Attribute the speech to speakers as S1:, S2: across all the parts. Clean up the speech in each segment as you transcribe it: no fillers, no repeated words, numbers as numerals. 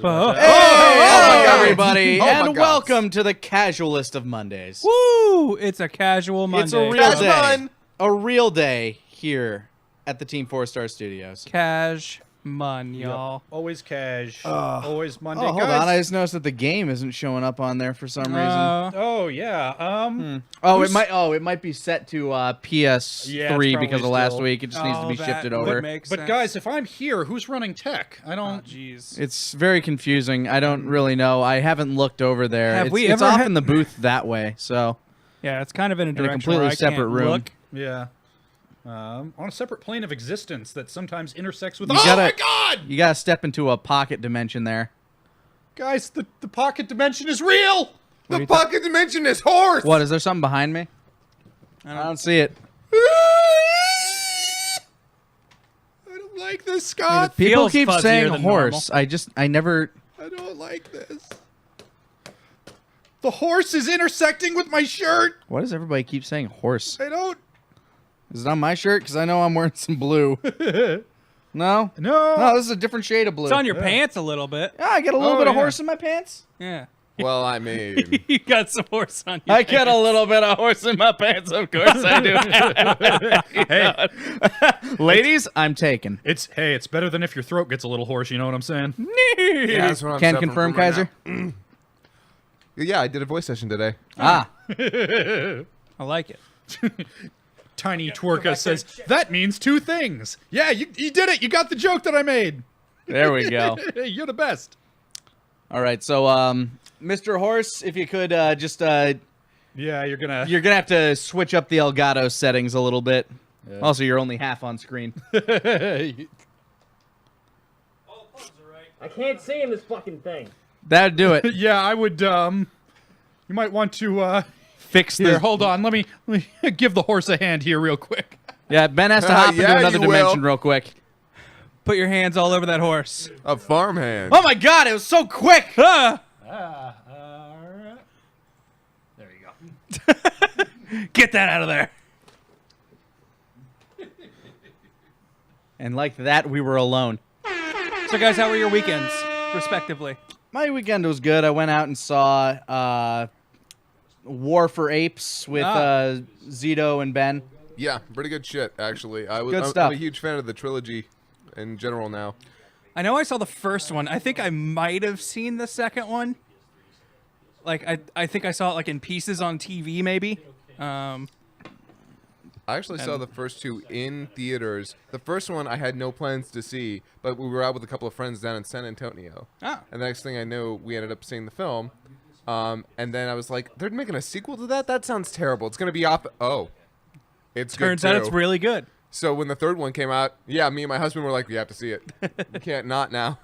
S1: Hello, everybody, and welcome to the Casualist of Mondays.
S2: Woo! It's a casual Monday.
S1: It's a real day. A real day here at the Team 4-Star Studios.
S2: Y'all.
S3: Yep. Always cash. Always Monday.
S1: Oh, hold on. I just noticed that the game isn't showing up on there for some reason.
S3: Oh yeah.
S1: It might be set to PS3 because of last week. It just needs to be shifted over.
S3: But guys, if I'm here, who's running tech? I don't.
S2: Jeez.
S1: It's very confusing. I don't really know. I haven't looked over there.
S2: It's
S1: off in the booth that way, so
S2: yeah, it's kind of in a direction
S1: completely
S2: where I
S1: separate
S2: can't
S1: room.
S2: Look.
S3: Yeah. On a separate plane of existence that sometimes intersects with.
S1: My God! You gotta step into a pocket dimension there.
S3: Guys, the pocket dimension is real.
S4: The pocket dimension is horse.
S1: What? Is there something behind me? I don't see it.
S4: I don't like this, Scott.
S1: People keep saying
S2: than
S1: horse.
S2: normal.
S1: I never.
S4: I don't like this. The horse is intersecting with my shirt.
S1: Why does everybody keep saying horse?
S4: I don't.
S1: Is it on my shirt? Because I know I'm wearing some blue. No?
S3: No.
S1: This is a different shade of blue.
S2: It's on your pants a little bit.
S1: Yeah, I get a little bit of horse in my pants.
S2: Yeah.
S4: Well, I mean,
S2: You got some horse on your
S1: I get a little bit of horse in my pants, of course I do.
S3: Hey,
S1: ladies, I'm taken.
S3: it's better than if your throat gets a little hoarse. You know what I'm saying?
S4: yeah, that's what I'm
S1: Can
S4: suffering
S1: confirm,
S4: from right
S1: Kaiser?
S4: now. Yeah, I did a voice session today.
S1: Ah.
S2: I like it.
S3: Tiny Twerka says that means two things. Yeah, you did it. You got the joke that I made.
S1: There we go.
S3: You're the best.
S1: All right, so, Mr. Horse, if you could just...
S3: Yeah, you're gonna
S1: have to switch up the Elgato settings a little bit. Yeah. Also, you're only half on screen.
S5: I can't see in this fucking thing.
S1: That'd do it.
S3: Yeah, I would. You might want to
S1: Fix
S3: here.
S1: the...
S3: Hold on. Let me give the horse a hand here, real quick.
S1: Yeah, Ben has to hop into another dimension real quick.
S2: Put your hands all over that horse.
S4: A farmhand.
S1: Oh my God! It was so quick.
S2: Ah!
S3: All right. There you go.
S2: Get that out of there.
S1: And like that, we were alone.
S2: So, guys, how were your weekends, respectively?
S1: My weekend was good. I went out and saw War for Apes with Zito and Ben.
S4: Yeah, pretty good shit, actually.
S1: Good
S4: I'm
S1: stuff.
S4: a huge fan of the trilogy in general now.
S2: I know I saw the first one. I think I might have seen the second one. Like, I think I saw it, like, in pieces on TV, maybe.
S4: I actually saw the first two in theaters. The first one I had no plans to see, but we were out with a couple of friends down in San Antonio.
S2: Ah.
S4: And the next thing I knew, we ended up seeing the film. And then I was like, they're making a sequel to that? That sounds terrible. It's going to be off. Oh. It's
S2: Turns
S4: good
S2: out
S4: too.
S2: it's really good.
S4: So when the third one came out, yeah, me and my husband were like, we have to see it. We can't not now.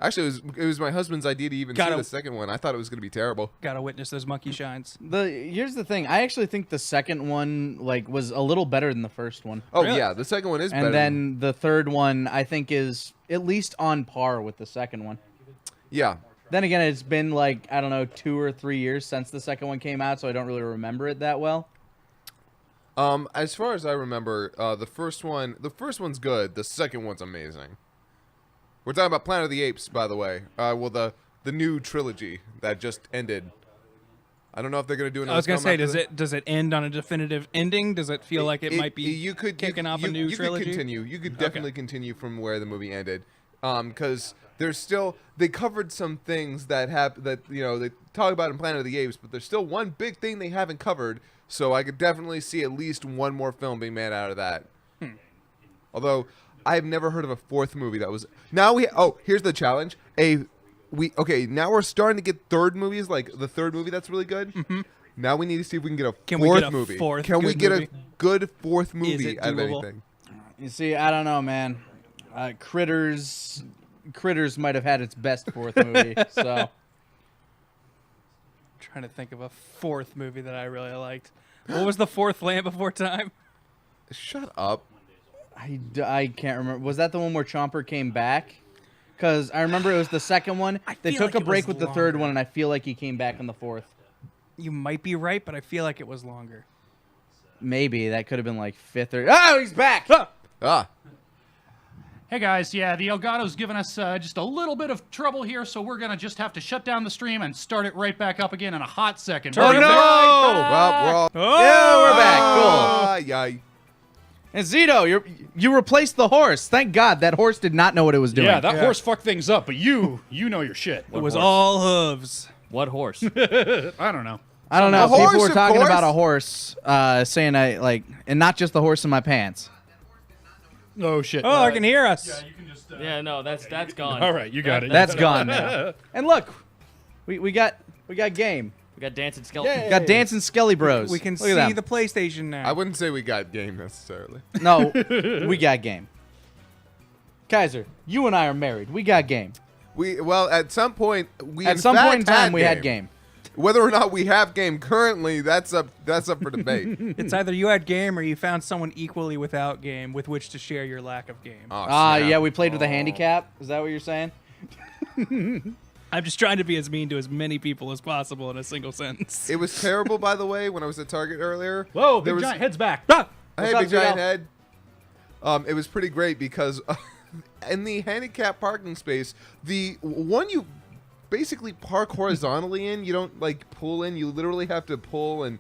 S4: Actually, it was my husband's idea to even see the second one. I thought it was going to be terrible.
S2: Gotta witness those monkey shines.
S1: Here's the thing. I actually think the second one was a little better than the first one.
S4: Oh,
S2: Really?
S4: yeah, the second one is better.
S1: And then the third one, I think, is at least on par with the second one.
S4: Yeah.
S1: Then again, it's been like, I don't know, 2 or 3 years since the second one came out, so I don't really remember it that well.
S4: As far as I remember, the first one's good. The second one's amazing. We're talking about Planet of the Apes, by the way. Well, the new trilogy that just ended. I don't know if they're going to do another.
S2: I was gonna
S4: film
S2: say,
S4: after
S2: does it end on a definitive ending? Does it feel like it might be kicking off a new trilogy?
S4: You could continue. You could definitely continue from where the movie ended, because there's still they covered some things that they talk about in Planet of the Apes, but there's still one big thing they haven't covered. So I could definitely see at least one more film being made out of that. Although I have never heard of a fourth movie that was. Now here's the challenge. Now we're starting to get third movies, like the third movie that's really good.
S2: Mm-hmm.
S4: Now we need to see if we can get a
S2: Can
S4: fourth
S2: we get a
S4: movie.
S2: fourth
S4: Can we
S2: good
S4: get
S2: movie?
S4: a good fourth
S2: Is
S4: movie
S2: it
S4: out of
S2: doable?
S4: anything?
S1: You see, I don't know, man. Critters might have had its best fourth movie, so...
S2: Trying to think of a fourth movie that I really liked. What was the fourth Land Before Time?
S4: Shut up.
S1: I can't remember. Was that the one where Chomper came back? Because I remember it was the second one. They
S2: feel
S1: took
S2: like
S1: a
S2: it
S1: break
S2: was
S1: with the third
S2: longer.
S1: one, and I feel like he came back in the fourth.
S2: You might be right, but I feel like it was longer.
S1: Maybe. That could have been like fifth or... Oh, he's back!
S4: Ah.
S6: Hey guys, yeah, the Elgato's given us just a little bit of trouble here, so we're gonna just have to shut down the stream and start it right back up again in a hot second.
S1: Oh, no!
S4: Well, we're all.
S1: Yeah, we're back. Cool.
S4: Yay.
S1: And Zito, you replaced the horse. Thank God that horse did not know what it was doing.
S3: Yeah, that horse fucked things up, but you know your shit.
S2: It was all hooves.
S7: What horse?
S3: I don't know.
S1: I don't know.
S4: A horse,
S1: People were
S4: of
S1: talking
S4: course.
S1: about a horse, saying and not just the horse in my pants.
S3: Oh shit.
S2: Oh, I can hear us.
S6: You can just,
S7: Yeah, no, that's gone.
S3: All right, you got it.
S1: That's gone now. And look, we got game.
S7: We got dancing skeleton.
S1: We got dancing Skelly Bros.
S2: We can
S1: Look at
S2: see
S1: them.
S2: the PlayStation now.
S4: I wouldn't say we got game necessarily.
S1: No, we got game. Kaiser, you and I are married. We got game.
S4: Well, at some point we
S1: At some point in time, we had game.
S4: Whether or not we have game currently, that's up for debate.
S2: It's either you had game or you found someone equally without game with which to share your lack of game.
S4: Oh,
S1: Ah,
S4: snap.
S1: yeah, we played with a handicap. Is that what you're saying?
S2: I'm just trying to be as mean to as many people as possible in a single sentence.
S4: It was terrible, by the way, when I was at Target earlier.
S3: Whoa,
S4: there
S3: big
S4: was
S3: giant head's back.
S1: Ah!
S4: Hey,
S1: What's up,
S4: big giant
S1: Zito?
S4: head. It was pretty great because in the handicap parking space, the one you basically park horizontally in, you don't like pull in. You literally have to pull, and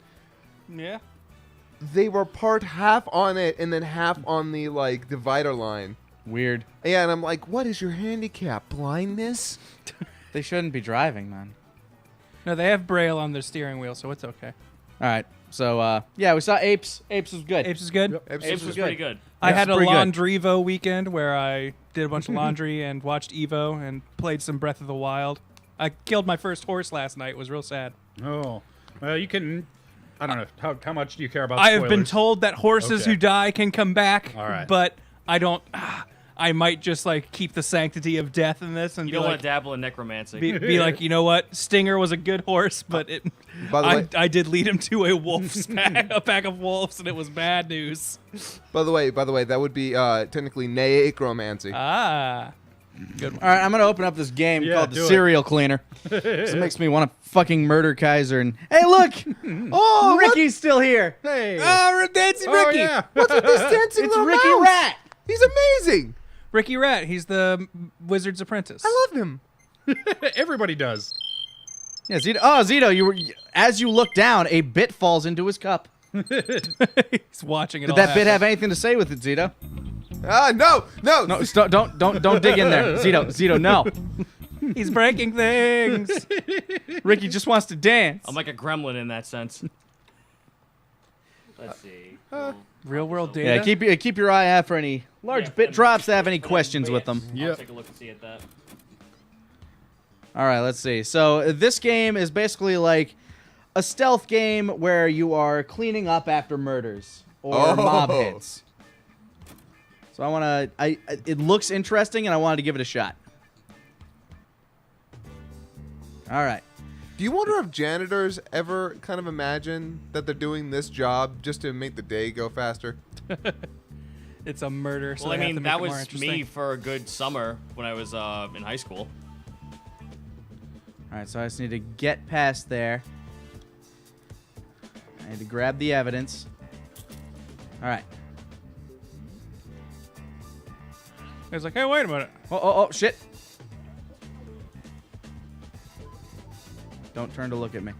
S2: Yeah.
S4: they were parked half on it and then half on the like divider line.
S1: Weird.
S4: Yeah, and I'm like, what is your handicap? Blindness?
S1: They shouldn't be driving, man.
S2: No, they have Braille on their steering wheel, so it's okay.
S1: All right. So, yeah, we saw Apes. Apes was good.
S2: Apes is good.
S7: Apes was pretty good.
S2: I
S1: Apes
S2: had a
S1: was pretty good.
S2: Laundrivo weekend where I did a bunch of laundry and watched Evo and played some Breath of the Wild. I killed my first horse last night. It was real sad.
S3: Oh, well, you can. I don't know how much do you care about.
S2: I have been
S3: spoilers?
S2: told that horses
S3: Okay.
S2: who die can come back,
S3: All right.
S2: but I don't. I might just like keep the sanctity of death in this and
S7: You
S2: be
S7: don't want
S2: like,
S7: to dabble in necromancy.
S2: be like, you know what? Stinger was a good horse, but
S4: By the way,
S2: I did lead him to a wolf's pack, a pack of wolves, and it was bad news.
S4: by the way, that would be technically necromancy.
S2: Ah, good one.
S1: All right, I'm gonna open up this game
S3: Yeah,
S1: called the
S3: do it.
S1: Serial Cleaner. This makes me want to fucking murder Kaiser. And hey, look! Oh, Ricky's still here.
S3: Hey.
S2: Oh, we're dancing
S3: oh
S2: Ricky.
S3: yeah.
S4: What's with this dancing
S1: It's
S4: little
S1: Ricky
S4: mouse?
S1: Rat.
S4: He's amazing.
S2: Ricky Rat. He's the wizard's apprentice.
S4: I love him.
S3: Everybody does.
S1: Yeah, Zito. Oh, Zito, as you look down, a bit falls into his cup.
S2: He's watching it.
S1: Did
S2: all
S1: that bit
S2: happen.
S1: have anything to say with it, Zito?
S4: No.
S1: No, don't dig in there, Zito. No,
S2: He's breaking things.
S1: Ricky just wants to dance.
S7: I'm like a gremlin in that sense. Let's see.
S2: Real world data.
S1: Yeah, keep your eye out for any large
S7: Yeah,
S1: bit
S7: and-
S1: drops that have any questions with them.
S7: I'll
S3: Yep.
S7: take a look and see at that.
S1: All right, let's see. So this game is basically like a stealth game where you are cleaning up after murders or mob hits. So it looks interesting, and I wanted to give it a shot. All right.
S4: Do you wonder if janitors ever kind of imagine that they're doing this job just to make the day go faster?
S2: It's a murder. So
S7: Well, I
S2: they have
S7: mean,
S2: to make
S7: that
S2: it more
S7: was
S2: interesting.
S7: me for a good summer when I was in high school.
S1: All right, so I just need to get past there. I need to grab the evidence. All right.
S2: I was like, hey, wait a minute.
S1: Oh, shit. Don't turn to look at me.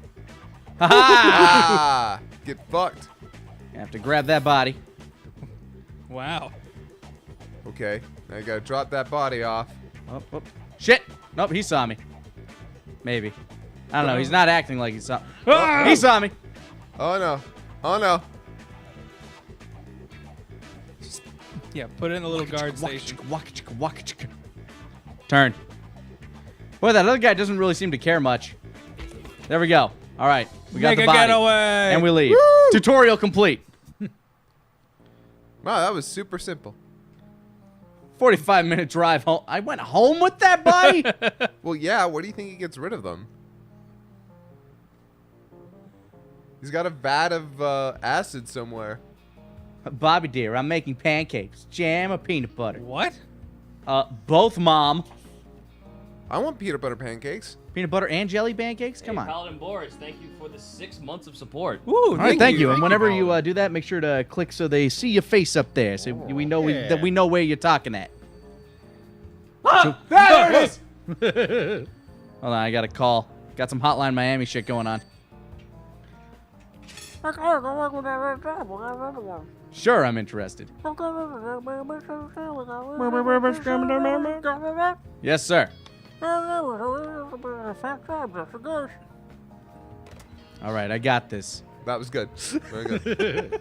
S1: Ha ha!
S4: Ah, get fucked.
S1: I have to grab that body.
S2: Wow.
S4: Okay, now you gotta drop that body off.
S1: Oh. Shit! Nope, he saw me. Maybe. I don't know. He's not acting like he saw. Oh, he saw me.
S4: Oh no. Oh no.
S2: Yeah, put it in a little guard station.
S1: Turn. Boy, that other guy doesn't really seem to care much. There we go. All right, we got
S2: Make
S1: the
S2: a
S1: body,
S2: getaway.
S1: and we leave. Tutorial complete.
S4: Wow, that was super simple.
S1: 45-minute drive home. I went home with that body.
S4: Well, yeah, where do you think he gets rid of them? He's got a vat of acid somewhere.
S1: Bobby dear, I'm making pancakes, jam or peanut butter.
S2: What?
S1: Both, Mom.
S4: I want peanut butter pancakes.
S1: Peanut butter and jelly pancakes. Come
S7: Hey,
S1: on.
S7: Paladin Boris, thank you for the 6 months of support.
S2: Ooh,
S1: All right, thank you. And
S4: Thank
S1: whenever
S4: you,
S1: you do that, make sure to click so they see your face up there, so we know that we know where you're talking at. There it is! Hold on, I got a call. Got some Hotline Miami shit going on. Sure, I'm interested. Yes, sir. All right, I got this.
S4: That was good. Very good.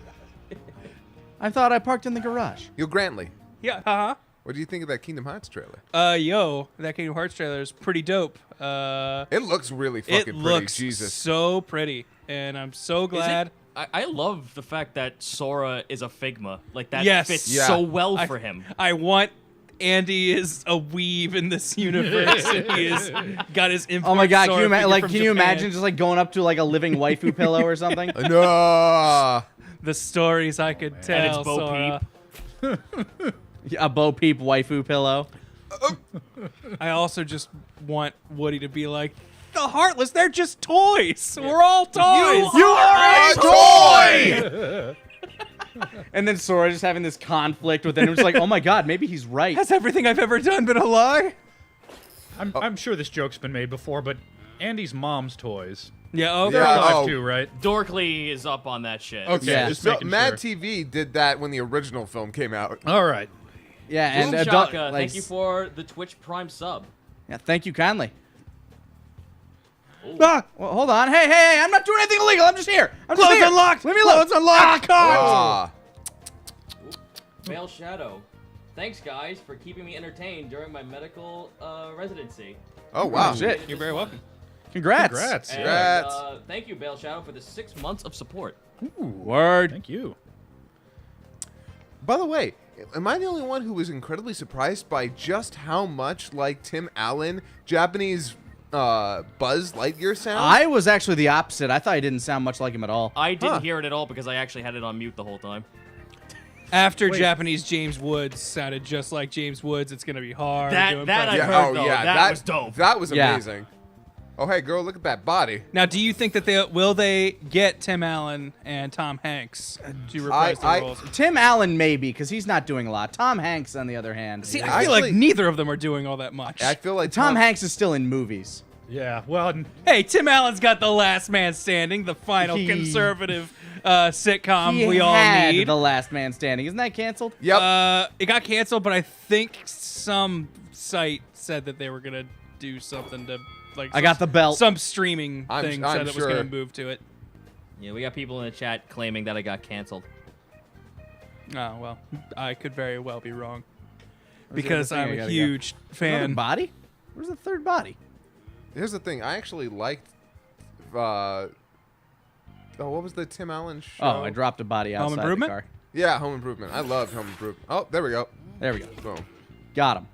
S1: I thought I parked in the garage.
S4: Yo, Grantley,
S2: Yeah,
S4: what do you think of that Kingdom Hearts trailer?
S2: Yo, that Kingdom Hearts trailer is pretty dope.
S4: It looks really fucking
S2: It
S4: pretty.
S2: looks
S4: Jesus.
S2: so pretty, and I'm so glad.
S7: I love the fact that Sora is a Figma. Like, that
S2: Yes.
S7: fits
S4: Yeah.
S7: so well for him.
S2: I want Andy is a weeb in this universe, and he is got his import
S1: Oh my god,
S2: Sora figure from
S1: can you
S2: Japan.
S1: imagine just like going up to like a living waifu pillow or something?
S4: No.
S2: the stories I could tell?
S7: And it's Bo
S2: Sora.
S7: Peep.
S1: A Bo Peep waifu pillow.
S2: I also just want Woody to be like, the Heartless, they're just toys. We're all toys.
S1: You are
S4: a toy!
S1: And then Sora just having this conflict within him, just like, oh my god, maybe he's right.
S2: Has everything I've ever done been a lie?
S3: I'm sure this joke's been made before, but Andy's mom's toys.
S2: Yeah, okay.
S3: They're
S4: Yeah,
S3: alive
S4: oh.
S3: too, right?
S7: Dorkly is up on that shit.
S3: Okay,
S1: Yeah.
S3: just
S4: So,
S3: making
S4: Mad
S3: sure.
S4: TV did that when the original film came out.
S3: All right.
S1: Yeah, and
S7: Boom
S1: adult,
S7: Shaka,
S1: like,
S7: thank you for the Twitch Prime sub.
S1: yeah, thank you kindly.
S7: Ooh.
S1: Ah, well, hold on. Hey, I'm not doing anything illegal. I'm just here. I'm just
S2: Close
S1: here.
S2: unlocked.
S1: Leave me alone.
S2: Close unlocked.
S4: Ah.
S7: Veil Shadow. Thanks, guys, for keeping me entertained during my medical residency.
S4: Oh, wow.
S1: Shit.
S2: You're very welcome.
S1: Congrats.
S3: Congrats.
S7: And,
S4: Congrats.
S7: thank you, Veil Shadow, for the 6 months of support.
S1: Word.
S3: Thank you.
S4: By the way, am I the only one who was incredibly surprised by just how much like Tim Allen Japanese Buzz Lightyear sounds?
S1: I was actually the opposite. I thought he didn't sound much like him at all.
S7: I didn't
S4: Huh.
S7: hear it at all because I actually had it on mute the whole time.
S2: After
S3: Wait.
S2: Japanese James Woods sounded just like James Woods, it's gonna be hard.
S7: That-
S2: to
S7: that I
S2: impress.
S7: heard.
S4: oh
S7: though.
S4: yeah,
S7: That was dope.
S4: That was
S1: Yeah.
S4: amazing. Oh hey girl, look at that body.
S2: Now, do you think that they get Tim Allen and Tom Hanks to reprise
S4: I-
S2: their roles?
S1: Tim Allen maybe, because he's not doing a lot. Tom Hanks, on the other hand.
S2: See,
S1: is-
S2: I feel like
S4: Actually-
S2: neither of them are doing all that much.
S4: I feel like
S1: Tom Hanks is still in movies.
S3: Yeah. Well,
S2: Hey, Tim Allen's got The Last Man Standing, the final
S1: He-
S2: conservative sitcom
S1: he
S2: we all
S1: had
S2: need.
S1: The Last Man Standing. Isn't that canceled?
S4: Yep.
S2: It got canceled, but I think some site said that they were gonna do something to like.
S1: I got the belt.
S2: Some streaming
S4: I'm
S2: thing
S4: sure.
S2: said it was gonna move to it.
S7: Yeah, we got people in the chat claiming that I got canceled.
S2: Oh well, I could very well be wrong
S1: Where's the
S2: because
S1: other thing
S2: I'm
S1: I
S2: a
S1: gotta go?
S2: huge
S1: Another
S2: fan.
S1: body? Where's the third body?
S4: Here's the thing. I actually liked. What was the Tim Allen show?
S1: Oh, I dropped a body outside the
S2: Improvement?
S1: car.
S4: Yeah, Home Improvement. I love Home Improvement. Oh, there we go.
S1: There we go.
S4: Boom.
S1: Got him.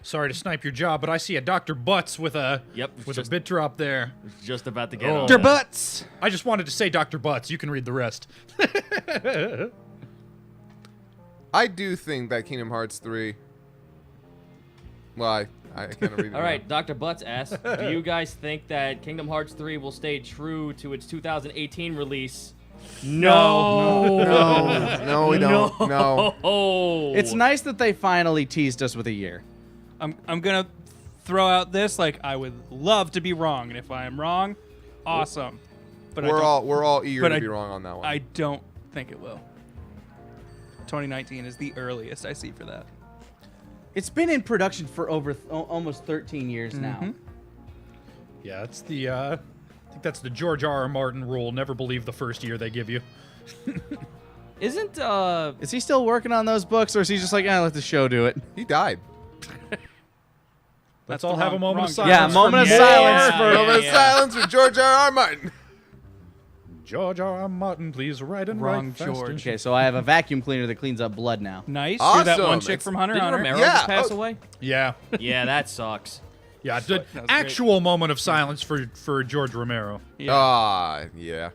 S3: sorry to snipe your job, but I see a Dr. Butts with a
S7: Yep,
S3: with
S7: just-
S3: a bit drop there.
S7: Just about to get
S3: Oh.
S7: on
S2: Dr.
S7: that.
S2: Butts.
S3: I just wanted to say Dr. Butts. You can read the rest.
S4: I do think that Kingdom Hearts 3. Well, I can't read it.
S7: All right, Dr. Butts asks, do you guys think that Kingdom Hearts 3 will stay true to its 2018 release? No.
S4: No, we don't. No.
S7: Oh.
S1: It's nice that they finally teased us with a year.
S2: I'm gonna throw out this like I would love to be wrong, and if I am wrong, awesome. But
S4: We're all eager
S2: but
S4: to
S2: I-
S4: be wrong on that one.
S2: I don't think it will. 2019 is the earliest I see for that.
S1: It's been in production for over almost 13 years now.
S3: Yeah, that's the I think that's the George R.R. Martin rule. Never believe the first year they give you.
S7: Isn't
S1: Is he still working on those books, or is he just like, let the show do it?
S4: He died.
S3: Let's
S2: the
S3: all have a
S2: wrong-
S3: moment
S2: wrong
S3: of
S2: guy.
S3: silence.
S1: Yeah, moment of
S3: for
S1: silence
S2: Yeah,
S1: for-
S2: yeah,
S4: Moment of
S2: yeah.
S4: silence for George R.R. Martin.
S3: George R.R. Martin, please write and
S2: Wrong
S3: write faster.
S2: George.
S1: Okay, so I have a vacuum cleaner that cleans up blood now.
S2: Nice. You're that one
S4: Awesome.
S2: chick from Hunter x
S7: did
S2: Hunter.
S7: Romero
S4: Yeah,
S7: just pass
S4: oh.
S7: away?
S3: Yeah,
S7: Yeah, that sucks.
S3: yeah.
S2: great.
S3: Actual moment of silence for George Romero.
S2: Yeah.
S4: Yeah.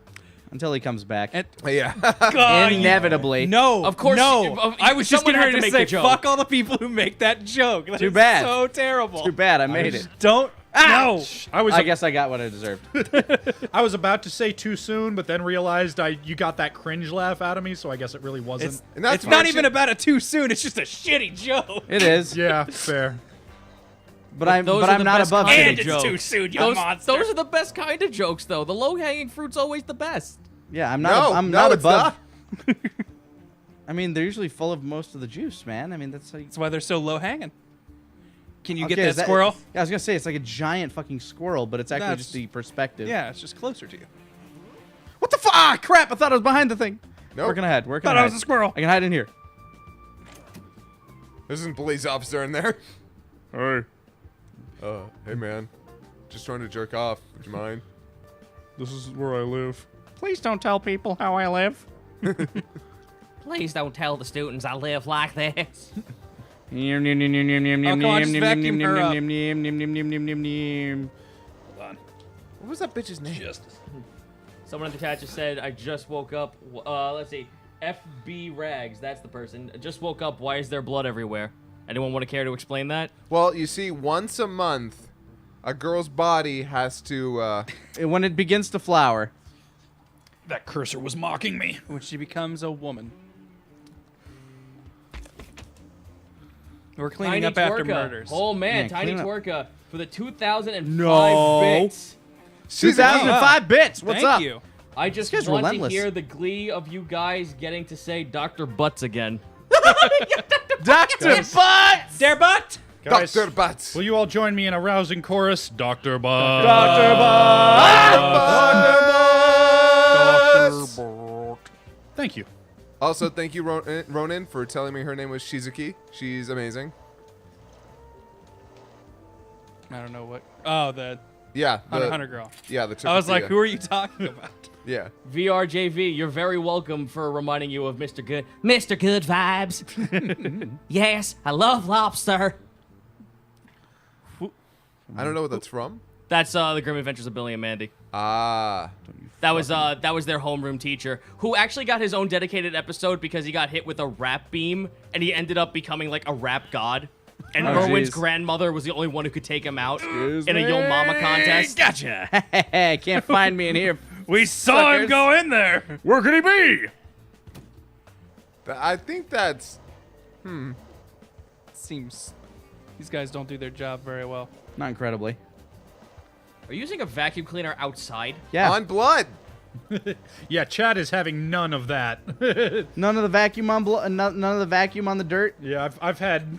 S1: Until he comes back.
S2: And-
S4: Yeah.
S2: God,
S1: Inevitably.
S2: No,
S7: Of course,
S2: no. I was just
S7: someone
S2: getting
S7: had
S2: ready
S7: to
S2: to
S7: make
S2: say,
S7: the joke.
S2: fuck all the people who make that joke. That
S1: Too
S2: is
S1: bad.
S2: So terrible.
S1: Too bad I made it.
S2: Don't No.
S1: I guess I got what I deserved.
S3: I was about to say too soon, but then realized you got that cringe laugh out of me, so I guess it really wasn't.
S2: It's,
S4: And that's
S2: it's not
S4: what
S2: even
S4: you-
S2: about it too soon. It's just a shitty joke.
S1: It is.
S3: Yeah, fair.
S1: But I'm
S7: those are the
S1: not
S7: best
S1: above
S7: kind
S2: And
S7: of
S1: shitty.
S2: it's
S7: joke.
S2: too soon, you
S7: Those,
S2: monster.
S7: those are the best kind of jokes, though. The low-hanging fruit's always the best.
S1: Yeah, I'm
S4: No,
S1: not. I'm
S4: no,
S1: not
S4: it's
S1: above.
S4: not.
S1: I mean, they're usually full of most of the juice, man. I mean, that's how you.
S2: That's why they're so low hanging. Can you get
S1: Okay,
S2: that
S1: is that-
S2: squirrel?
S1: Yeah, I was gonna say it's like a giant fucking squirrel, but it's actually
S2: That's-
S1: just the perspective.
S2: Yeah, it's just closer to you.
S1: What the fuck? Ah, crap! I thought I was behind the thing.
S4: Nope.
S1: Working ahead. Working
S2: Thought
S1: ahead.
S2: I was a squirrel.
S1: I can hide in here.
S4: There's a police officer in there.
S3: Hey,
S4: Hey man, just trying to jerk off. Would you mind?
S3: this is where I live.
S1: Please don't tell people how I live.
S7: Please don't tell the students I live like this.
S2: Oh, come on, just vacuum her up.
S4: What was that bitch's name?
S7: Someone in the chat just said, I just woke up. Let's see. FB Rags, that's the person. Just woke up. Why is there blood everywhere? Anyone want to care to explain that?
S4: Well, you see, once a month, a girl's body has to.
S1: When it begins to flower.
S3: That cursor was mocking me.
S2: When she becomes a woman. We're cleaning up after murders.
S7: Oh man,
S1: Yeah,
S7: Tiny
S1: clean up.
S7: Twerka for the 2005
S1: No.
S7: bits.
S1: 2005 bits. What's
S2: Thank
S1: up?
S2: you.
S7: I just
S1: guy's
S7: want
S1: relentless.
S7: to hear the glee of you guys getting to say Dr. Butts again.
S1: Dr. Butts!
S2: Dare butt!
S3: Guys,
S4: Dr. Butts.
S3: will you all join me in a rousing chorus? Dr. Bud.
S1: Dr. Butts!
S3: Thank you.
S4: Also, thank you, Ronan, for telling me her name was Shizuki. She's amazing.
S2: I don't know what. Oh, the
S4: Yeah.
S2: Hunter girl.
S4: Yeah, the
S2: I was like,
S4: Chippewa.
S2: who are you talking about?
S4: Yeah.
S7: VRJV, you're very welcome for reminding you of Mr. Good. Mr. Good Vibes. Yes, I love lobster.
S4: I don't know what that's from.
S7: That's the Grim Adventures of Billy and Mandy.
S4: Ah.
S7: That was their homeroom teacher who actually got his own dedicated episode because he got hit with a rap beam and he ended up becoming like a rap god. And
S1: Oh,
S7: Merwin's
S1: jeez.
S7: grandmother was the only one who could take him out in a Yo Mama contest.
S2: Gotcha.
S1: Can't find me in here.
S2: We saw him
S1: Suckers.
S2: go in there.
S3: Where could he be?
S4: I think that's.
S2: Seems these guys don't do their job very well.
S1: Not incredibly.
S7: Are you using a vacuum cleaner outside?
S1: Yeah.
S4: On blood.
S3: Yeah, Chad is having none of that.
S1: None of the vacuum on none of the vacuum on the dirt.
S3: Yeah, I've had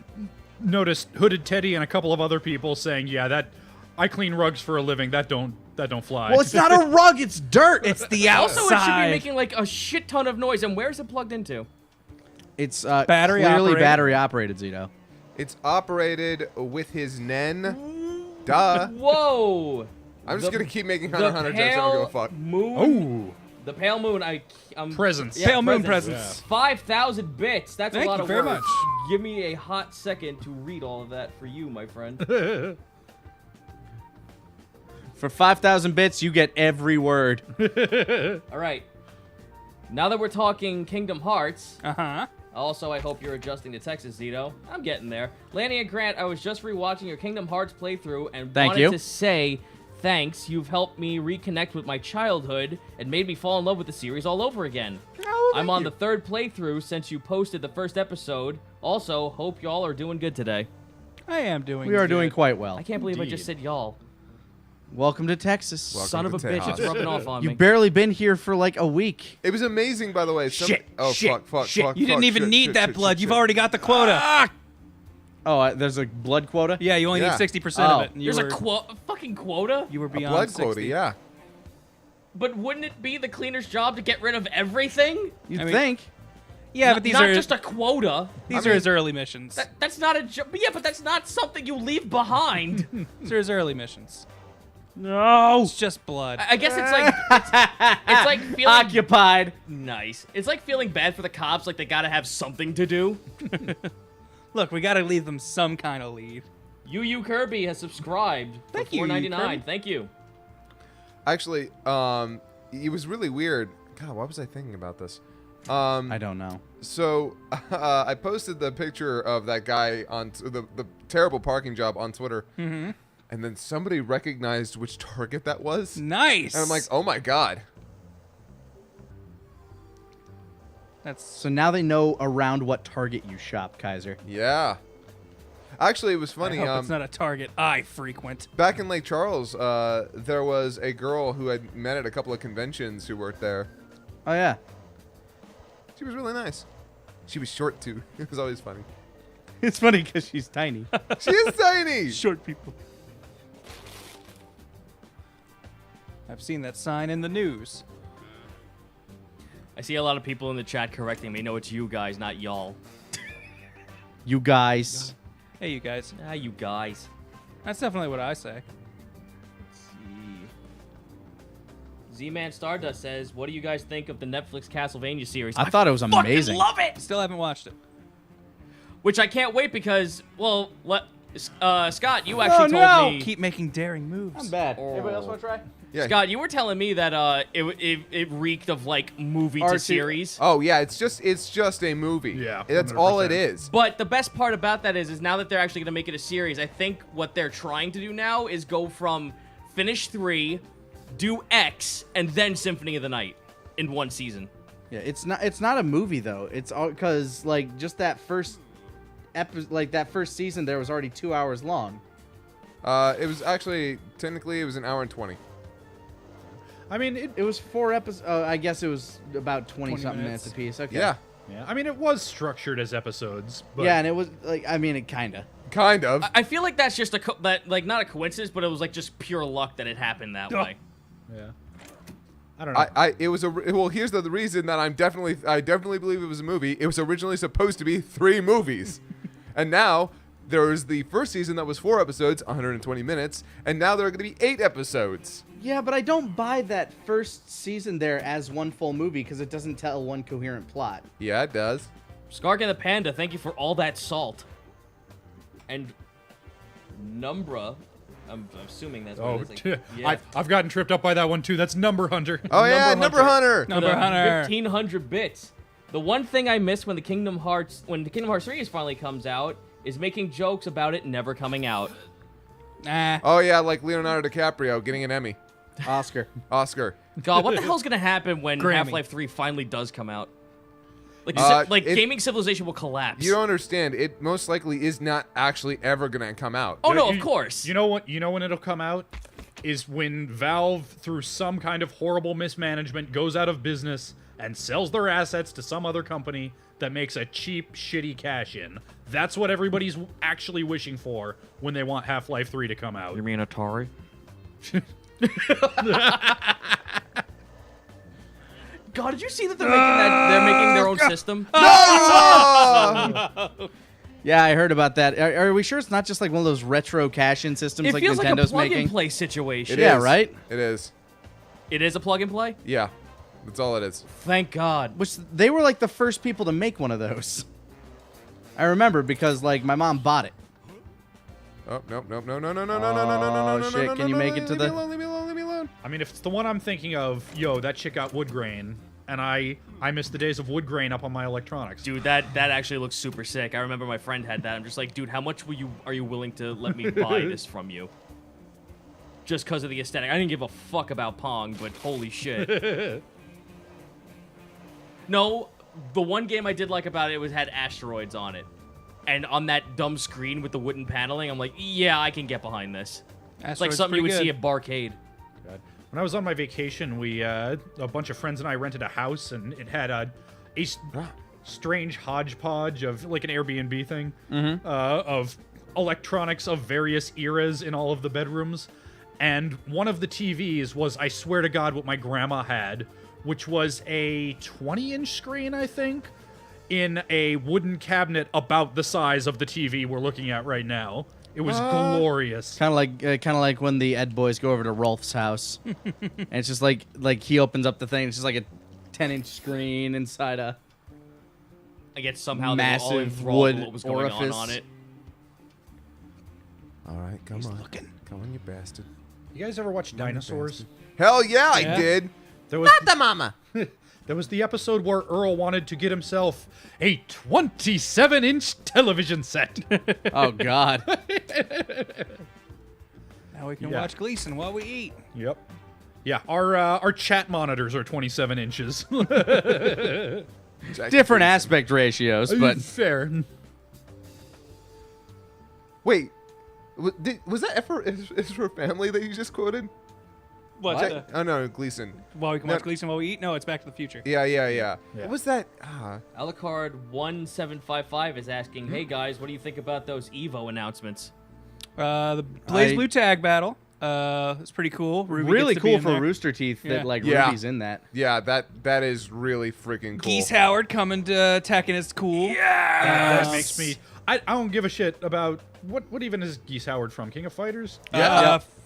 S3: noticed Hooded Teddy and a couple of other people saying, yeah, that I clean rugs for a living. That don't fly.
S1: Well, it's not a rug. It's dirt.
S2: It's the outside.
S7: Also, it should be making like a shit ton of noise. And where's it plugged into?
S1: It's
S2: Battery
S1: clearly
S2: operated.
S1: battery operated, Zito.
S4: It's operated with his nen. Duh.
S7: Whoa!
S4: I'm just
S7: The-
S4: gonna keep making
S7: The
S4: Hunter jokes. I don't give a fuck.
S7: moon.
S3: Oh,
S7: The pale moon. I'm
S3: presents.
S7: Yeah,
S2: Pale moon
S7: presents.
S2: presents.
S7: 5,000 bits. That's
S2: Thank
S7: a lot
S2: you
S7: of
S2: very
S7: words.
S2: much.
S7: Give me a hot second to read all of that for you, my friend.
S1: For 5,000 bits, you get every word.
S7: All right. Now that we're talking Kingdom Hearts,
S2: Uh-huh.
S7: also I hope you're adjusting to Texas, Zito. I'm getting there. Lanny and Grant, I was just rewatching your Kingdom Hearts playthrough and
S1: Thank
S7: wanted
S1: you.
S7: to say thanks. You've helped me reconnect with my childhood and made me fall in love with the series all over again. I'm on the third playthrough since you posted the first episode. Also, hope y'all are doing good today.
S2: I am doing
S1: We are doing
S2: good.
S1: quite well.
S7: I can't believe I just said y'all.
S1: Welcome to Texas.
S4: Welcome
S7: Son of
S4: to
S7: a bitch,
S4: Tejas.
S7: it's rubbing off on
S1: You've
S7: me.
S1: barely been here for like a week.
S4: It was amazing, by the way.
S2: Shit,
S4: Oh
S2: shit,
S4: fuck! Fuck!
S2: shit.
S4: Fuck!
S2: You didn't
S4: fuck,
S2: even
S4: shit,
S2: need
S4: shit,
S2: that
S4: shit,
S2: blood.
S4: shit,
S2: You've
S4: shit.
S2: already got the quota.
S1: Oh, there's a blood quota?
S2: Yeah, you only
S4: Yeah.
S2: need 60% of
S1: Oh.
S2: it. and You
S7: There's
S2: were,
S7: a fucking quota?
S2: You were
S4: A
S2: beyond
S4: blood
S2: 60.
S4: quota, yeah.
S7: But wouldn't it be the cleaner's job to get rid of everything?
S1: You'd
S2: I mean-
S1: think.
S2: Yeah, but these
S7: not
S2: are
S7: just a quota.
S2: these are his early missions.
S7: That's not a job. Yeah, but that's not something you leave behind.
S2: These are his early missions.
S1: No.
S2: It's just blood.
S7: I guess it's like it's like feeling
S1: Occupied.
S7: nice. It's like feeling bad for the cops. Like they gotta have something to do.
S2: Look, we got to leave them some kind of lead.
S7: Yu Kirby has subscribed for
S2: Thank you,
S7: $4.99.
S2: Kirby.
S7: Thank you.
S4: Actually, it was really weird. God, why was I thinking about this?
S1: I don't know.
S4: So I posted the picture of that guy on the terrible parking job on Twitter, and then somebody recognized which Target that was.
S2: Nice.
S4: And I'm like, oh my god.
S2: That's
S1: So now they know around what Target you shop, Kaiser.
S4: Yeah. Actually, it was
S2: I
S4: funny.
S2: hope it's not a Target I frequent.
S4: Back in Lake Charles, there was a girl who had met at a couple of conventions who worked there.
S1: Oh yeah.
S4: She was really nice. She was short too. It was always funny.
S1: It's funny because she's tiny.
S4: She is tiny.
S2: Short people. I've seen that sign in the news.
S7: I see a lot of people in the chat correcting me. No, it's you guys, not y'all.
S1: You guys.
S2: Hey, you guys.
S7: Ah, you guys.
S2: That's definitely what I say.
S7: Z-Man Stardust says, what do you guys think of the Netflix Castlevania series?
S1: I thought it was amazing.
S7: Love it!
S2: Still haven't watched it.
S7: Which I can't wait because, well, Scott, you actually told me.
S2: Keep making daring moves.
S1: Not bad.
S7: Oh.
S1: Anybody else want to try?
S4: Yeah.
S7: Scott, you were telling me that it reeked of like movie to
S1: RT.
S7: series.
S4: Oh yeah, it's just a movie.
S3: Yeah,
S4: That's all it
S3: 100%.
S4: is.
S7: But the best part about that is now that they're actually gonna make it a series, I think what they're trying to do now is go from finish 3, do X, and then Symphony of the Night in one season.
S1: Yeah, it's not a movie though. It's all because like just that first that first season there was already 2 hours long.
S4: It was actually technically it was an hour and 20.
S3: I mean,
S1: It was 4 episodes. I guess it was about 20 something minutes
S2: minutes.
S1: apiece. Okay.
S4: Yeah,
S3: yeah. I mean, it was structured as episodes. But
S1: Yeah, and it was like I mean it kinda.
S4: kind of.
S7: I feel like that's just not a coincidence, but it was like just pure luck that it happened that way.
S3: yeah. I don't know.
S4: It was well. Here's the reason that I definitely believe it was a movie. It was originally supposed to be 3 movies, and now there was the first season that was 4 episodes, 120 minutes, and now there are going to be 8 episodes.
S1: Yeah, but I don't buy that first season there as one full movie because it doesn't tell one coherent plot.
S4: Yeah, it does.
S7: Skark and the Panda, thank you for all that salt. And Numbra, I'm assuming that's what
S3: Oh,
S7: it is. Like,
S3: I've gotten tripped up by that one too. That's Number Hunter.
S4: Oh yeah, Number Hunter.
S7: For
S2: Number
S7: the
S2: Hunter.
S7: 1500 bits. The one thing I miss when the Kingdom Hearts 3 finally comes out is making jokes about it never coming out.
S2: Nah.
S4: Oh yeah, like Leonardo DiCaprio getting an Emmy,
S1: Oscar.
S4: Oscar.
S7: God, what the hell's gonna happen when
S2: Grammy.
S7: Half-Life 3 finally does come out? Like,
S4: It-
S7: gaming civilization will collapse.
S4: You don't understand. It most likely is not actually ever gonna come out.
S7: Oh no,
S3: You-
S7: of course.
S3: You know what? You know when it'll come out is when Valve, through some kind of horrible mismanagement, goes out of business and sells their assets to some other company that makes a cheap, shitty cash in. That's what everybody's actually wishing for when they want Half-Life 3 to come out.
S7: You mean Atari? God, did you see that they're making they're making their own system?
S1: Yeah, I heard about that. Are we sure it's not just like one of those retro cash-in systems
S7: It
S1: like
S7: feels
S1: Nintendo's
S7: like a
S1: making?
S7: plug-and-play situation.
S1: Yeah, right?
S4: It is.
S7: It is a plug-and-play?
S4: Yeah, that's all it is.
S7: Thank God.
S1: Which they were like the first people to make one of those. I remember because like my mom bought it.
S4: Oh no no no no no no no no no no no no
S1: shit,
S4: no,
S1: can you
S4: no,
S1: make
S4: no,
S1: it to
S4: leave
S1: the-
S4: me alone, leave me alone, leave me alone.
S3: I mean, if it's the one I'm thinking of, yo, that chick got wood grain, and I miss the days of wood grain up on my electronics.
S7: Dude, that actually looks super sick. I remember my friend had that. I'm just like, dude, how much are you willing to let me buy this from you? Just because of the aesthetic. I didn't give a fuck about Pong, but holy shit. No, the one game I did like about it had asteroids on it. And on that dumb screen with the wooden paneling, I'm like, yeah, I can get behind this. It's like
S2: Asteroid's
S7: something you would
S2: pretty
S7: see
S2: good.
S7: at Barcade.
S3: When I was on my vacation, we a bunch of friends and I rented a house, and it had a strange hodgepodge of like an Airbnb thing of electronics of various eras in all of the bedrooms. And one of the TVs was, I swear to God, what my grandma had, which was a 20-inch screen, I think, in a wooden cabinet about the size of the TV we're looking at right now. It was glorious.
S1: Kind of like when the Ed boys go over to Rolf's house, and it's just like he opens up the thing. It's just like a 10-inch screen inside a.
S7: I guess somehow they were all
S1: Massive
S7: enthralled
S1: wood
S7: with what was going
S1: orifice.
S7: on it.
S4: All right, come on. Come on, you bastard.
S3: You guys ever watch Dinosaurs?
S4: Hell yeah, I
S2: Yeah.
S4: did.
S3: There was
S4: The mama.
S3: There was the episode where Earl wanted to get himself a 27-inch television set.
S1: Oh God.
S2: Now we can
S3: Yeah.
S2: watch Gleason while we eat.
S3: Yep. Yeah, our chat monitors are 27 inches.
S1: Different aspect ratios, but
S3: Fair.
S4: Wait, was that is for family that you just quoted?
S2: What?
S4: Oh no, Gleason.
S2: While we can
S4: No.
S2: watch Gleason while we eat? No, it's Back to the Future.
S4: Yeah.
S3: Yeah.
S4: What was that?
S7: Alucard 1755 is asking, "Hey guys, what do you think about those Evo announcements?"
S2: The Blaze Blue tag battle. It's pretty cool. Ruby
S1: really
S2: gets to be
S1: cool
S2: in
S1: for
S2: there.
S1: Rooster Teeth
S2: Yeah.
S1: that like
S4: Yeah.
S1: Ruby's in that.
S4: Yeah, that is really freaking cool.
S2: Geese Howard coming to Tekken is cool.
S3: That makes me. I don't give a shit about what even is Geese Howard from? King of Fighters?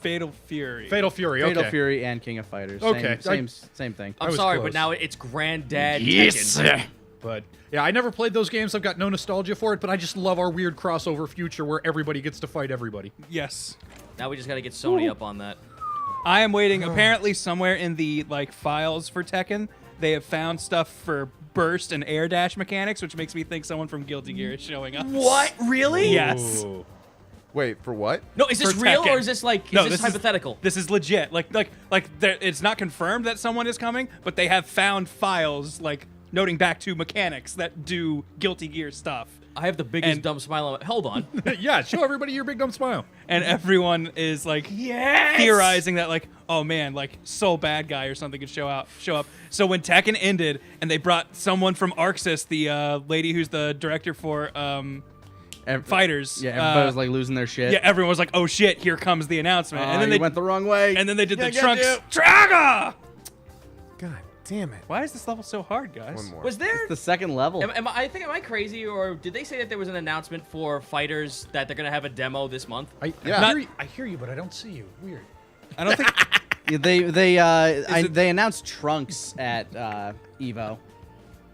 S2: Fatal Fury.
S3: Fatal Fury. Okay.
S1: Fatal Fury and King of Fighters.
S3: Okay.
S1: Same thing.
S7: I'm
S3: was
S7: sorry,
S3: close.
S7: but now it's Granddad Tekken.
S3: But yeah, I never played those games. I've got no nostalgia for it. But I just love our weird crossover future where everybody gets to fight everybody.
S2: Yes.
S7: Now we just gotta get Sony up on that.
S2: I am waiting. Apparently, somewhere in the files for Tekken, they have found stuff for burst and air dash mechanics, which makes me think someone from Guilty Gear is showing up.
S7: What? Really?
S2: Yes.
S3: Ooh.
S4: Wait, for what?
S7: No, is this
S2: For
S7: real
S2: Tekken.
S7: or is this like
S2: No,
S7: is this
S2: this is-
S7: hypothetical?
S2: This is legit. It's not confirmed that someone is coming, but they have found files noting back to mechanics that do Guilty Gear stuff.
S7: I have the biggest
S2: And-
S7: dumb smile on. Hold on.
S3: Yeah, show everybody your big dumb smile.
S2: And everyone is theorizing that oh man, Soul Bad Guy or something could show up. So when Tekken ended and they brought someone from Arxis, the lady who's the director for Fighters.
S1: Yeah, everybody was like losing their shit.
S2: yeah, everyone was like, oh shit, here comes the announcement.
S1: and
S2: and then
S1: they
S2: they
S1: went the wrong way.
S2: and then they did the
S1: Yeah,
S2: Trunks
S1: you.
S2: Traga.
S4: God damn it.
S2: Why is this level so hard, guys?
S4: One more.
S7: Was there?
S1: the second level.
S7: Am I crazy, or did they say that there was an announcement for Fighters that they're gonna have a demo this month?
S4: Yeah.
S3: I hear you, but I don't see you. Weird.
S2: I don't think
S1: Yeah,
S2: it-
S1: they announced Trunks at Evo.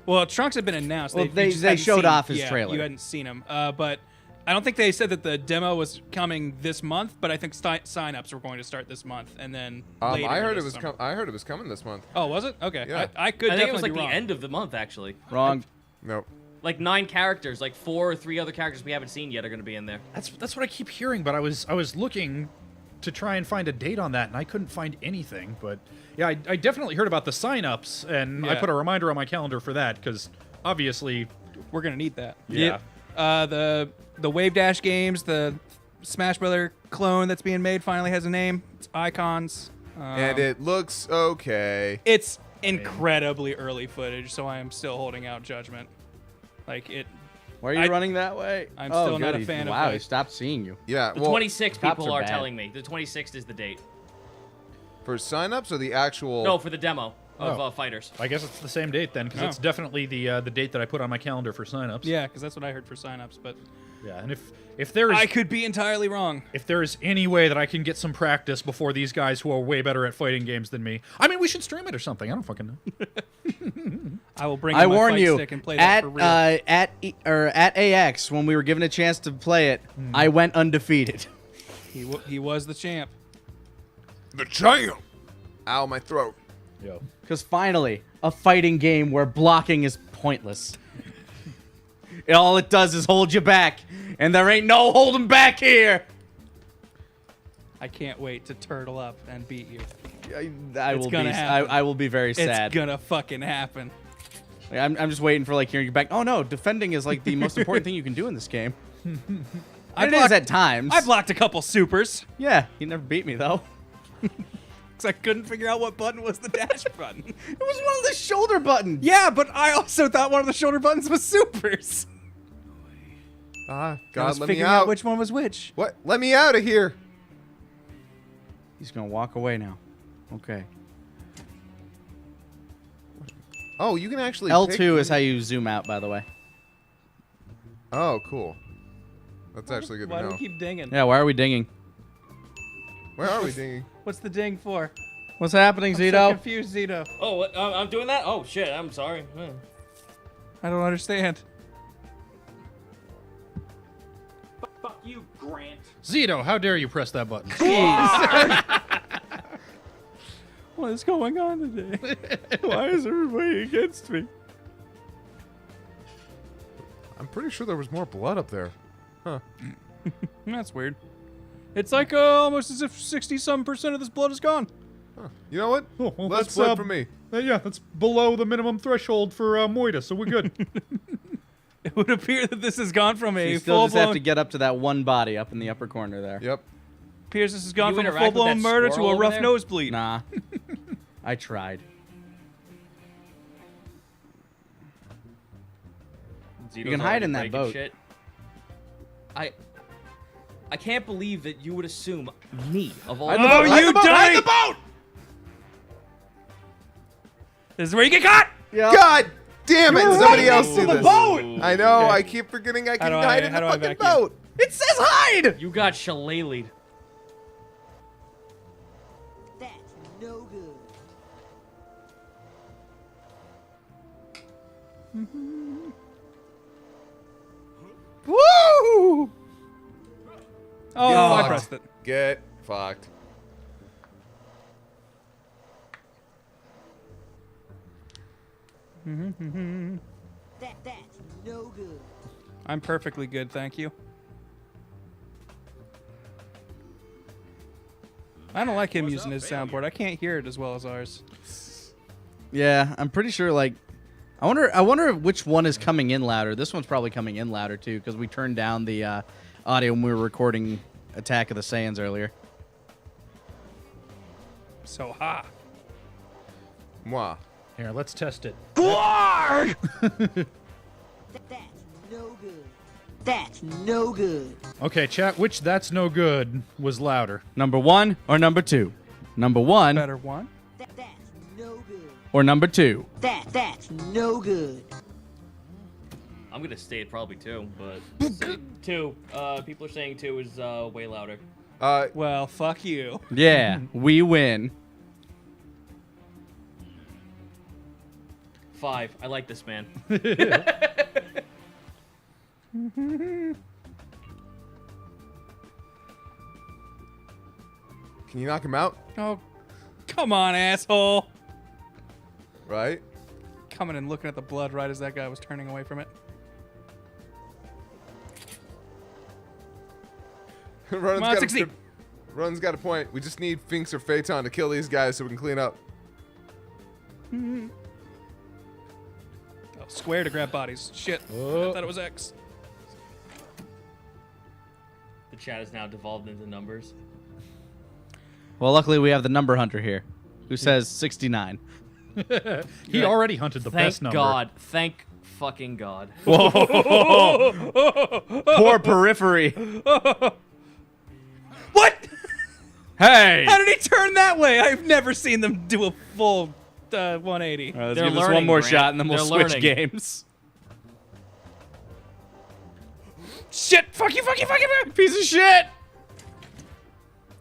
S2: Well, Trunks had been announced.
S1: Well,
S2: you
S1: they
S2: just hadn't
S1: showed
S2: seen-
S1: off his
S2: yeah,
S1: trailer.
S2: You hadn't seen him, but I don't think they said that the demo was coming this month. But I think sign-ups were going to start this month, and then later
S4: I heard it
S2: this
S4: was
S2: summer.
S4: I heard it was coming this month.
S2: Oh, was it? Okay.
S4: Yeah.
S2: I could
S7: I think it was
S2: definitely
S7: like
S2: be
S7: the
S2: wrong.
S7: end of the month, actually.
S1: Wrong.
S4: Nope.
S7: Like 9 characters, like 4 or 3 other characters we haven't seen yet are gonna be in there.
S3: That's what I keep hearing, but I was looking to try and find a date on that, and I couldn't find anything. But yeah, I definitely heard about the sign-ups, and I
S2: Yeah.
S3: put a reminder on my calendar for that because obviously,
S2: We're gonna need that.
S3: yeah.
S2: The Wave Dash games, the Smash Brother clone that's being made finally has a name. It's Icons.
S4: And it looks okay.
S2: It's incredibly early footage, so I am still holding out judgment.
S1: Why are you running that way?
S2: I'm
S1: Oh,
S2: still not a
S1: good.
S2: fan of
S1: Wow,
S2: it.
S1: he stopped seeing you.
S4: Yeah.
S7: The
S4: Well,
S7: 26th
S1: cops
S7: people
S1: are
S7: are
S1: bad.
S7: telling me. The 26th is the date.
S4: for signups or the actual.
S7: No, for the demo of
S3: Oh.
S7: Fighters.
S3: I guess it's the same date then, because
S2: Oh.
S3: it's definitely the date that I put on my calendar for signups.
S2: Yeah, because that's what I heard for signups. But
S3: Yeah, and if there is
S2: I could be entirely wrong.
S3: if there is any way that I can get some practice before these guys who are way better at fighting games than me, I mean, we should stream it or something. I don't fucking know.
S2: I will bring
S1: I
S2: in my
S1: warn
S2: fight
S1: you,
S2: stick and play that
S1: at
S2: for real.
S1: at AX when we were given a chance to play it, I went undefeated.
S2: He was the champ.
S4: The champ. Ow, my throat.
S3: Yo.
S1: Because finally, a fighting game where blocking is pointless. All it does is hold you back, and there ain't no holding back here.
S2: I can't wait to turtle up and beat you.
S1: I
S2: It's
S1: will
S2: gonna
S1: be.
S2: happen.
S1: I will be very sad.
S2: It's gonna fucking happen.
S1: Like, I'm just waiting for hearing you back. Oh no, defending is like the most important thing you can do in this game. It is at times.
S2: I blocked a couple supers
S1: Yeah, he never beat me though.
S2: because I couldn't figure out what button was the dash button.
S1: It was one of the shoulder buttons.
S2: Yeah, but I also thought one of the shoulder buttons was supers.
S4: Ah,
S2: I
S4: God,
S2: was
S4: let me
S2: figuring
S4: out.
S2: which one was which.
S4: What? Let me out of here.
S1: He's gonna walk away now. Okay.
S4: Oh, you can actually.
S1: L2
S4: pick
S1: is how you zoom out, by the way.
S4: Oh, cool. That's actually good
S2: Why
S4: to
S2: do
S4: know.
S2: we keep dinging?
S1: Yeah, why are we dinging?
S4: Where are we, Dingy?
S2: What's the ding for?
S1: What's happening,
S2: I'm so
S1: Zito?
S2: confused, Zito.
S7: Oh, what, I'm doing that? Oh, shit, I'm sorry.
S2: I don't understand.
S5: Fuck you, Grant.
S3: Zito, how dare you press that button?
S2: What is going on today? Why is everybody against me?
S4: I'm pretty sure there was more blood up there. Huh.
S2: That's weird. It's like almost as if 60-some% of this blood is gone.
S4: You know what?
S3: Oh, well,
S4: Less
S3: that's,
S4: blood for me.
S3: Yeah, that's below the minimum threshold for Moida, so we're good.
S2: It would appear that this has gone from a
S1: You still just have
S2: full-blown...
S1: to get up to that one body up in the upper corner there.
S4: Yep.
S2: Appears this has gone
S7: You
S2: from a
S7: interact with
S2: full-blown
S7: that
S2: murder to
S7: squirrel
S2: a
S7: over
S2: rough
S7: there?
S2: nosebleed.
S1: Nah. I tried.
S7: Zito's
S1: can hide
S7: already
S1: in that
S7: breaking
S1: boat.
S7: Shit. I can't believe that you would assume me of all.
S1: Hide the
S2: Oh,
S1: boat, hide
S2: you
S1: the boat,
S2: dummy!
S1: hide the boat!
S2: This is where you get caught!
S1: Yeah.
S4: God damn it! Somebody else do
S1: the
S4: this.
S1: boat!
S4: I know.
S2: Okay.
S4: I keep forgetting I can
S2: do I-
S4: hide in
S2: how
S4: the
S2: do I
S4: fucking
S2: vacuum?
S4: boat.
S1: It says hide!
S7: You got shillelied.
S8: That's no good.
S1: Woo!
S2: Oh, I
S4: fucked.
S2: pressed it.
S4: Get fucked.
S8: That's no good.
S2: I'm perfectly good, thank you. I don't like him using his soundboard. I can't hear it as well as ours.
S1: Yeah, I'm pretty sure. Like, I wonder which one is coming in louder. This one's probably coming in louder too, because we turned down the audio when we were recording Attack of the Saiyans earlier.
S2: So ha.
S4: Mwah.
S3: Here, let's test it.
S8: That's no good. That's no good.
S3: Okay, chat, which that's no good was louder?
S1: Number 1 or number 2? Number 1
S2: Better one.
S8: That's no good.
S1: or number 2?
S8: That's no good.
S7: I'm gonna say it probably 2, but say 2. People are saying 2 is way louder.
S2: Well, fuck you.
S1: Yeah, we win.
S7: 5. I like this man.
S4: Can you knock him out?
S2: Oh, come on, asshole.
S4: Right?
S2: Coming and looking at the blood right as that guy was turning away from it.
S4: Ron's
S2: on, succeed.
S4: Ron's got a point. We just need Finks or Phaeton to kill these guys so we can clean up.
S2: Oh, square to grab bodies. Shit. I thought it was X.
S7: The chat has now devolved into numbers.
S1: Well, luckily we have the number hunter here, who says 69.
S3: He already hunted the
S7: Thank
S3: best number.
S7: God. Thank fucking God.
S1: Poor periphery.
S2: What?
S1: Hey!
S2: How did he turn that way? I've never seen them do a full 180.
S1: All right, let's
S7: They're
S1: give this one
S7: learning,
S1: more
S7: Grant.
S1: shot and then we'll
S7: They're
S1: switch
S7: learning.
S1: games.
S2: Shit! Fuck you! Fuck you! Fuck you! Fuck you.
S1: Piece of shit!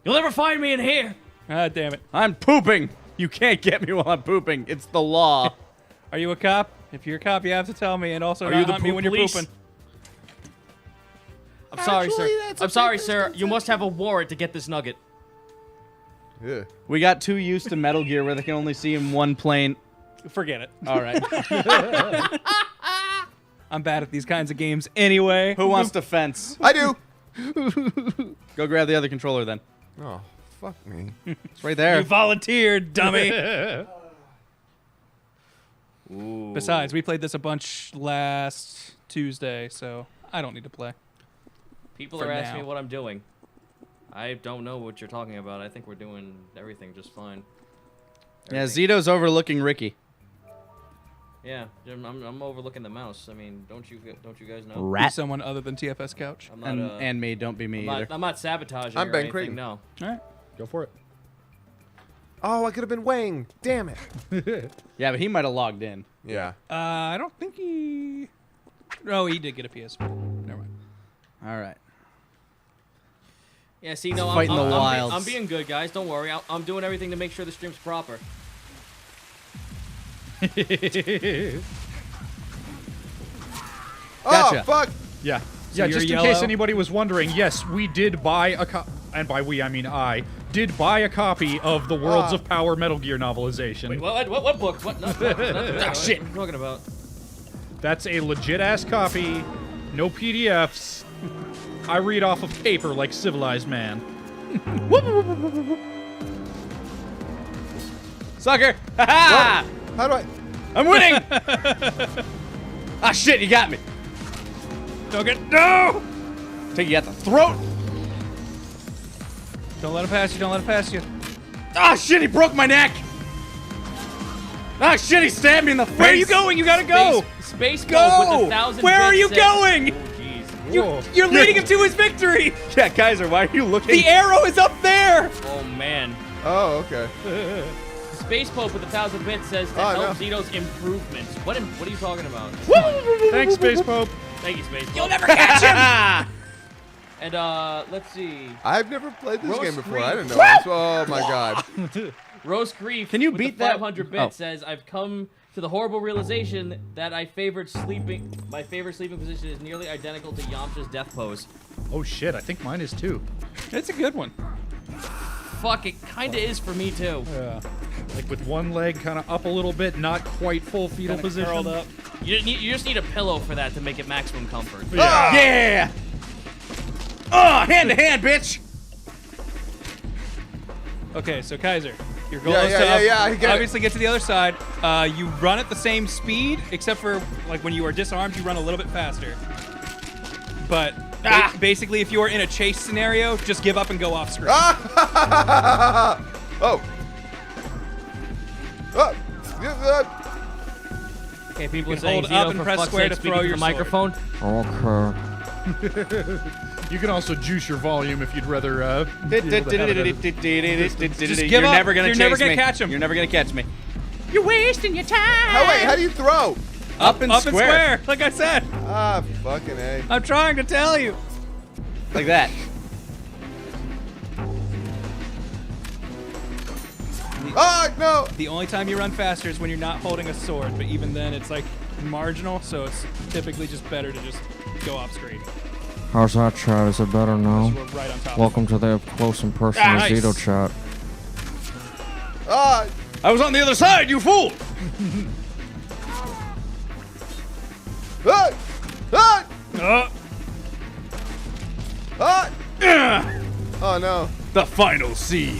S7: You'll never find me in here.
S2: Ah, damn it.
S1: I'm pooping. You can't get me while I'm pooping. It's the law.
S2: Are you a cop? If you're a cop, you have to tell me, and also
S7: Are
S2: not
S7: you the
S2: hunt me
S7: poop
S2: when you're
S7: police?
S2: pooping.
S7: I'm sorry,
S4: Actually,
S7: sir.
S4: that's a
S7: I'm sorry,
S4: big
S7: sir. You must have a warrant to get this nugget.
S4: Yeah.
S1: We got too used to Metal Gear where they can only see in one plane.
S2: Forget it.
S1: All right.
S2: I'm bad at these kinds of games anyway.
S1: Who wants to fence?
S4: I do.
S1: Go grab the other controller then.
S4: Oh, fuck me.
S1: It's right there.
S2: You volunteered, dummy. Besides, we played this a bunch last Tuesday, so I don't need to play.
S7: People
S2: For
S7: are asking
S2: now.
S7: me what I'm doing. I don't know what you're talking about. I think we're doing everything just fine.
S1: Yeah,
S7: Everything.
S1: Zito's overlooking Ricky.
S7: Yeah, I'm overlooking the mouse. I mean, don't you guys know?
S2: Be
S1: Rat.
S2: someone other than TFS Couch.
S7: I'm not.
S1: And me, don't be me either.
S7: I'm not sabotaging.
S4: I'm
S7: or
S4: Ben
S7: anything,
S4: Creighton.
S7: No.
S2: All right.
S3: Go for it.
S4: Oh, I could have been Wang. Damn it.
S1: Yeah, but he might have logged in.
S4: Yeah.
S2: I don't think he. Oh, he did get a PS. Never mind.
S1: All right.
S7: Yeah. See, no,
S1: Fighting the wilds.
S7: I'm being good, guys. Don't worry. I'm doing everything to make sure the stream's proper.
S1: Gotcha.
S4: Oh, fuck.
S3: Yeah. Yeah,
S2: you're
S3: just in
S2: yellow?
S3: case anybody was wondering, yes, we did buy a and by we I mean I did buy a copy of the Worlds of Power Metal Gear novelization.
S7: Wait, what book? What? No, shit. What are you talking about?
S3: That's a legit ass copy. No PDFs. I read off of paper like civilized man.
S1: Sucker! Ha ha!
S4: How do I?
S1: I'm winning! Ah, shit, you got me.
S2: Don't get no.
S1: Take you at the throat.
S2: Don't let him pass you. Don't let him pass you.
S1: Ah, shit, he broke my neck. Ah, shit, he stabbed me in the face.
S2: Where are you going? You gotta go.
S7: Space
S2: Go!
S7: Pope with 1,000
S2: Where are
S7: bits
S2: you
S7: says-
S2: going?
S7: Oh, jeez.
S2: You're leading him to his victory.
S1: Yeah, Kaiser, why are you looking?
S2: The arrow is up there.
S7: Oh, man.
S4: Oh, okay.
S7: Space Pope with 1,000 bits says to
S4: Oh,
S7: help
S4: no.
S7: ZITO'S improvements. What are you talking about?
S3: Thanks, Space Pope.
S7: Thank you, Space Pope.
S2: You'll never catch him.
S7: And let's see.
S4: I've never played this
S7: Roast
S4: game before. I
S7: Creek.
S4: didn't know this. Oh my god.
S7: Roast Grief.
S1: Can you
S7: with
S1: beat
S7: the
S1: that?
S7: 500 bits
S1: Oh.
S7: says I've come to the horrible realization that my favorite sleeping position is nearly identical to Yamcha's death pose.
S3: Oh shit, I think mine is too.
S2: It's a good one.
S7: Fuck, it kinda is for me too.
S3: Yeah. Like with one leg kind of up a little bit, not quite full fetal
S2: Kinda
S3: position.
S2: curled up.
S7: You just need a pillow for that to make it maximum comfort.
S1: Ah, yeah. Oh, hand to hand, bitch.
S2: Okay, so Kaiser, your goal
S4: Yeah,
S2: is
S4: yeah,
S2: to
S4: yeah, yeah, I get it.
S2: obviously get to the other side. You run at the same speed, except for like when you are disarmed, you run a little bit faster. But basically, if you are in a chase scenario, just give up and go off screen.
S4: Oh. Oh. Yeah,
S7: Okay, people are
S2: can
S7: saying
S2: hold up
S7: Zito
S2: and
S7: for
S2: press
S7: fuck's
S2: square
S7: sake
S2: to
S7: speaking
S2: throw
S7: to
S2: your
S7: the
S2: sword.
S7: microphone.
S6: Okay.
S3: You can also juice your volume if you'd rather.
S1: Just
S2: Just
S1: You're
S2: give up.
S1: never gonna
S2: You're
S1: chase
S2: never gonna
S1: me.
S2: catch him.
S1: You're never gonna catch me.
S2: You're wasting your time.
S4: how do you throw?
S1: Up and square.
S2: like I said.
S4: Ah, fucking A.
S2: I'm trying to tell you.
S1: Like that.
S4: Oh, no.
S2: The only time you run faster is when you're not holding a sword, but even then, it's like marginal, so it's typically just better to just go off screen.
S6: How's that, chat? Is it better now?
S2: We're right on top.
S6: Welcome to the up close and personal
S2: Nice.
S6: Zito chat.
S4: Ah.
S1: I was on the other side, you fool.
S4: Ah. Ah.
S2: Oh,
S4: Ah. Oh, no.
S1: The final scene.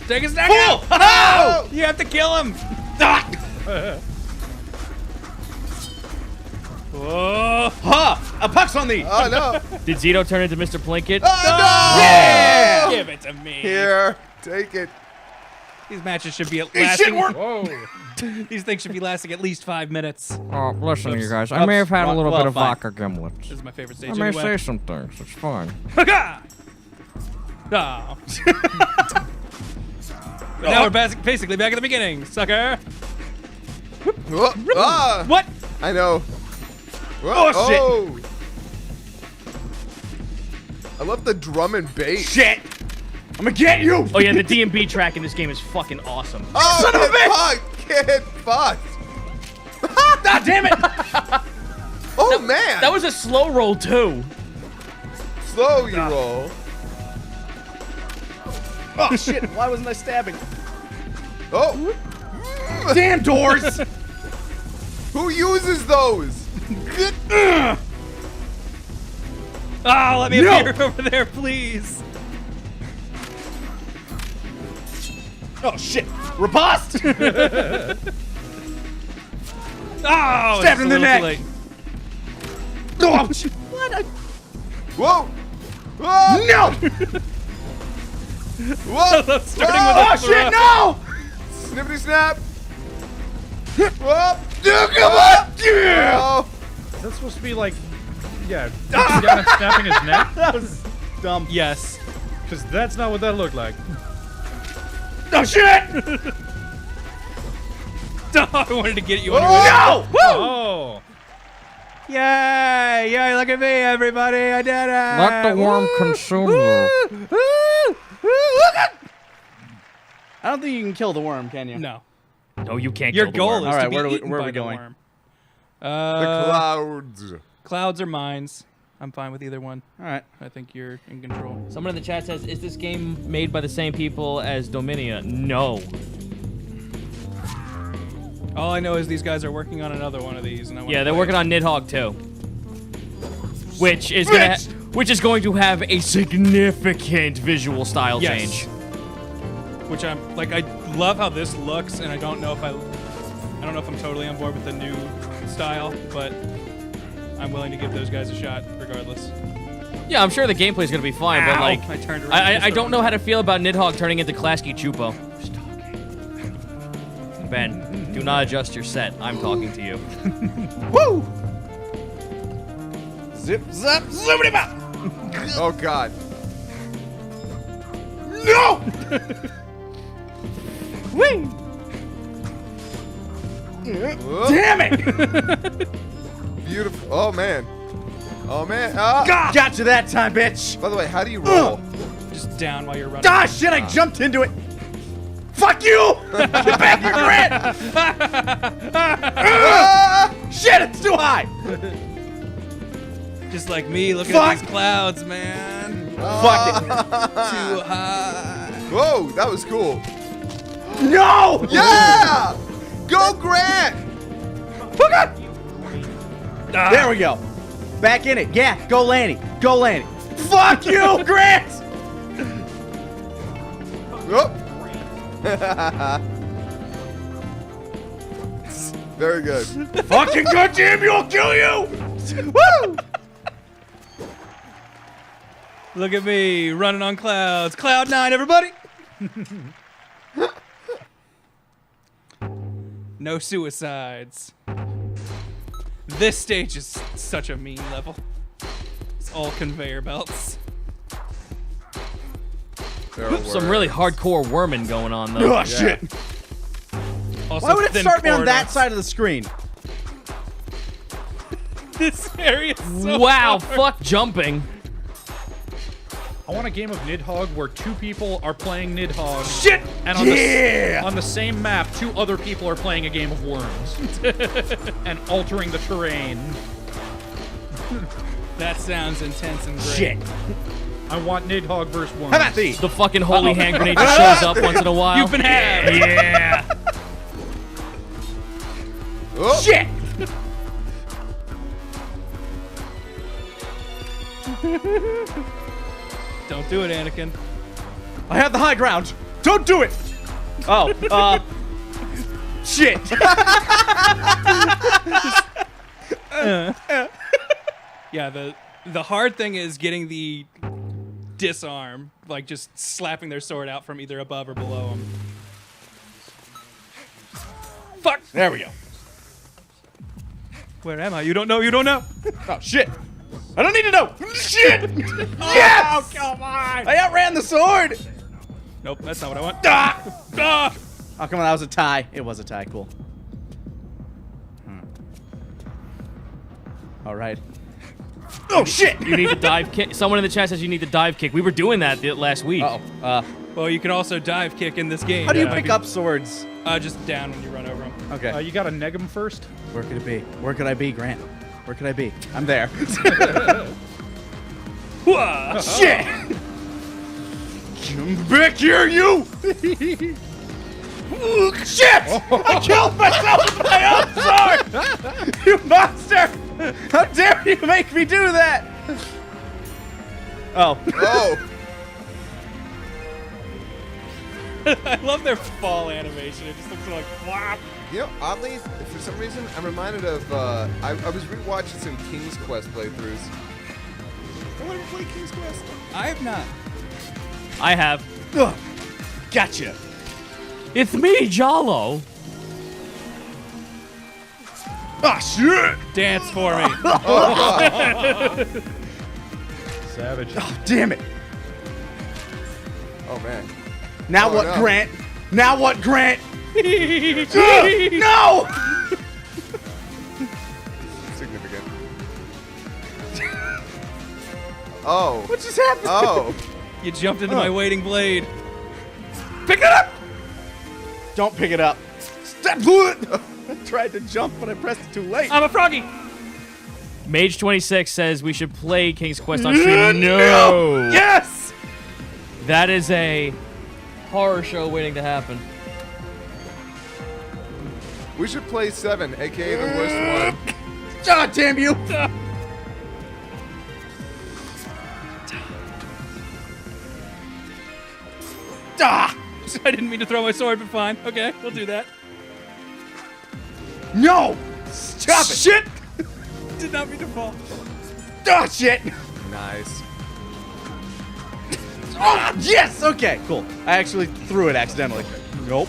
S2: take a snack
S1: Fool!
S2: out.
S4: Oh.
S2: You have to kill him.
S1: Ah!
S2: Oh,
S1: Ha! A puck's on thee.
S4: Oh, no.
S7: Did Zito turn into Mr. Plinkett?
S4: Oh, no.
S1: Yeah!
S2: give it to me.
S4: Here. Take it.
S2: These matches should be
S1: shit
S2: lasting.
S1: work.
S3: Whoa.
S2: These things should be lasting at least 5 minutes.
S6: Oh, listen,
S2: Oops.
S6: you guys. I may have had a little
S1: Well,
S6: bit of
S1: fine.
S6: vodka gimlets.
S2: This is my favorite stage
S6: I may
S2: anyway.
S6: say some things. It's fine.
S2: Oh. But now we're basically back at the beginning, sucker.
S4: Oh, ah.
S2: What?
S4: I know.
S1: Oh, shit.
S4: Oh. I love the drum and bass.
S1: Shit. I'm gonna get you.
S7: Oh yeah, the D&B track in this game is fucking awesome.
S4: Oh,
S1: Son of a
S4: get
S1: bitch.
S4: fucked. Get fucked.
S1: God damn it.
S4: Oh, man.
S7: That was a slow roll too.
S4: slow you roll.
S1: Oh shit! Why wasn't I stabbing?
S4: Oh.
S1: Damn doors!
S4: Who uses those?
S2: Oh, let me
S1: No.
S2: appear over there, please.
S1: Oh shit! Riposte!
S2: Oh,
S1: Stabbed
S2: it's
S1: in
S2: a
S1: the
S2: little
S1: neck.
S2: too late.
S1: Oh shit! What?
S4: Whoa. Whoa.
S1: No!
S4: Whoa.
S2: Starting with
S1: Oh
S2: a
S1: shit! No!
S4: Snippity snap. Whoa.
S1: Come on! Yeah!
S4: Oh.
S3: Is that supposed to be like, yeah, down and snapping his neck?
S1: That was dumb.
S2: Yes.
S3: Because that's not what that looked like.
S1: Oh shit!
S2: Oh, I wanted to get you.
S4: Oh.
S1: No! Woo!
S3: Oh.
S2: Yay! Yay! Look at me, everybody! I did it!
S6: Let the worm consume you.
S1: I don't think you can kill the worm, can you?
S2: No.
S7: No, you can't
S2: Your
S7: kill the
S2: goal
S7: worm.
S2: is
S1: All right,
S2: to be
S1: where are we-
S2: eaten
S1: where are
S2: by
S1: we
S2: the
S1: going?
S2: worm.
S4: The clouds.
S2: Clouds or mines. I'm fine with either one.
S1: All right.
S2: I think you're in control.
S7: Someone in the chat says, is this game made by the same people as Dominia? No.
S2: All I know is these guys are working on another one of these, and I want
S7: Yeah, they're working on Nidhogg too. Which is gonna which is going to have a significant visual style
S2: Yes.
S7: change.
S2: Which I'm like, I love how this looks, and I don't know if I'm totally on board with the new style, but I'm willing to give those guys a shot regardless.
S7: Yeah, I'm sure the gameplay is going to be fine, but like,
S2: I turned around.
S7: I don't know how to feel about Nidhogg turning into Klasky Chupo. Ben, do not adjust your set. I'm talking to you.
S1: Woo! Zip, zap, zoomity bop!
S4: Oh God.
S1: No! Whee!
S4: Whoop.
S1: Damn it!
S4: Beautiful. Oh man. Oh man. Ah.
S1: Got you that time, bitch!
S4: By the way, how do you roll?
S2: Just down while you're running.
S1: Ah, shit, I jumped into it! Fuck you! Get back here, Grant!
S4: Ah!
S1: Shit, it's too high!
S2: Just like me looking
S1: Fuck.
S2: at these clouds, man.
S1: Fuck it.
S2: Too high.
S4: Whoa, that was cool.
S1: No!
S4: Yeah! Go Grant!
S1: Fuck up! There we go. Back in it. Yeah, go Lanny. Go Lanny. Fuck you, Grant!
S4: Oh. Very good.
S1: Fucking goddamn you, I'll kill you! Woo!
S2: Look at me running on clouds. Cloud 9, everybody. No suicides. This stage is such a mean level. It's all conveyor belts.
S4: There are
S7: Some really hardcore worming going on, though.
S1: Oh, shit.
S2: Also
S1: Why would it
S2: thin
S1: start me on that
S2: corridors.
S1: side of the screen?
S2: This area is so
S7: Wow,
S2: hard.
S7: fuck jumping.
S3: I want a game of Nidhogg where two people are playing Nidhogg.
S1: Shit!
S3: And on,
S1: Yeah!
S3: on the same map, two other people are playing a game of worms. And altering the terrain.
S2: That sounds intense and great.
S1: Shit.
S3: I want Nidhogg versus worms.
S1: How about these?
S7: The fucking holy hand grenade just shows up once in a while.
S2: You've been had.
S7: Yeah.
S4: Oh.
S1: Shit!
S2: Don't do it, Anakin.
S1: I have the high ground. Don't do it! Oh, shit.
S2: Yeah, the hard thing is getting the disarm, like just slapping their sword out from either above or below them. Fuck!
S1: There we go.
S2: Where am I? You don't know. You don't know.
S1: Oh, shit. I don't need to know. Shit! Yes!
S2: Oh, come on!
S1: I outran the sword!
S2: Nope, that's not what I want.
S1: Ah!
S2: Ah!
S1: Oh, come on, that was a tie. It was a tie, cool. All right. Oh, shit!
S7: You need to dive kick. Someone in the chat says you need to dive kick. We were doing that last week.
S1: Uh-oh.
S2: Well, you can also dive kick in this game.
S1: How do you
S2: Yeah.
S1: pick up swords?
S2: Just down when you run over them.
S1: Okay.
S3: You gotta neg him first?
S1: Where could it be? Where could I be, Grant? Where could I be? I'm there. Shit! Come back here, you! Shit! I killed myself with my own sword! You monster! How dare you make me do that? Oh.
S4: Oh.
S2: I love their fall animation. It just looks like flop.
S4: You know, oddly, for some reason, I'm reminded of, I was rewatching some King's Quest playthroughs. Anyone ever play King's Quest?
S2: I have not.
S7: I have.
S1: Ugh. Gotcha.
S7: It's me, Jalo.
S1: Ah, shit!
S2: Dance for me.
S3: Savage.
S1: Oh, damn it.
S4: Oh, man.
S1: Now
S4: Oh,
S1: what,
S4: no.
S1: Grant? Now what, Grant? No!
S4: Significant. Oh.
S1: What just happened?
S4: Oh.
S2: You jumped into my waiting blade.
S1: Pick it up! Don't pick it up. Stop it! I tried to jump, but I pressed it too late.
S7: I'm a froggy. Mage26 says we should play King's Quest on stream. No.
S1: Yes!
S7: That is a horror show waiting to happen.
S4: We should play 7, aka the worst one.
S1: God damn you!
S2: Ah! I didn't mean to throw my sword, but fine. Okay, we'll do that.
S1: No! Stop it!
S2: Shit! Did not mean to fall.
S1: Oh, shit!
S4: Nice.
S1: Oh, yes! Okay, cool. I actually threw it accidentally. Nope.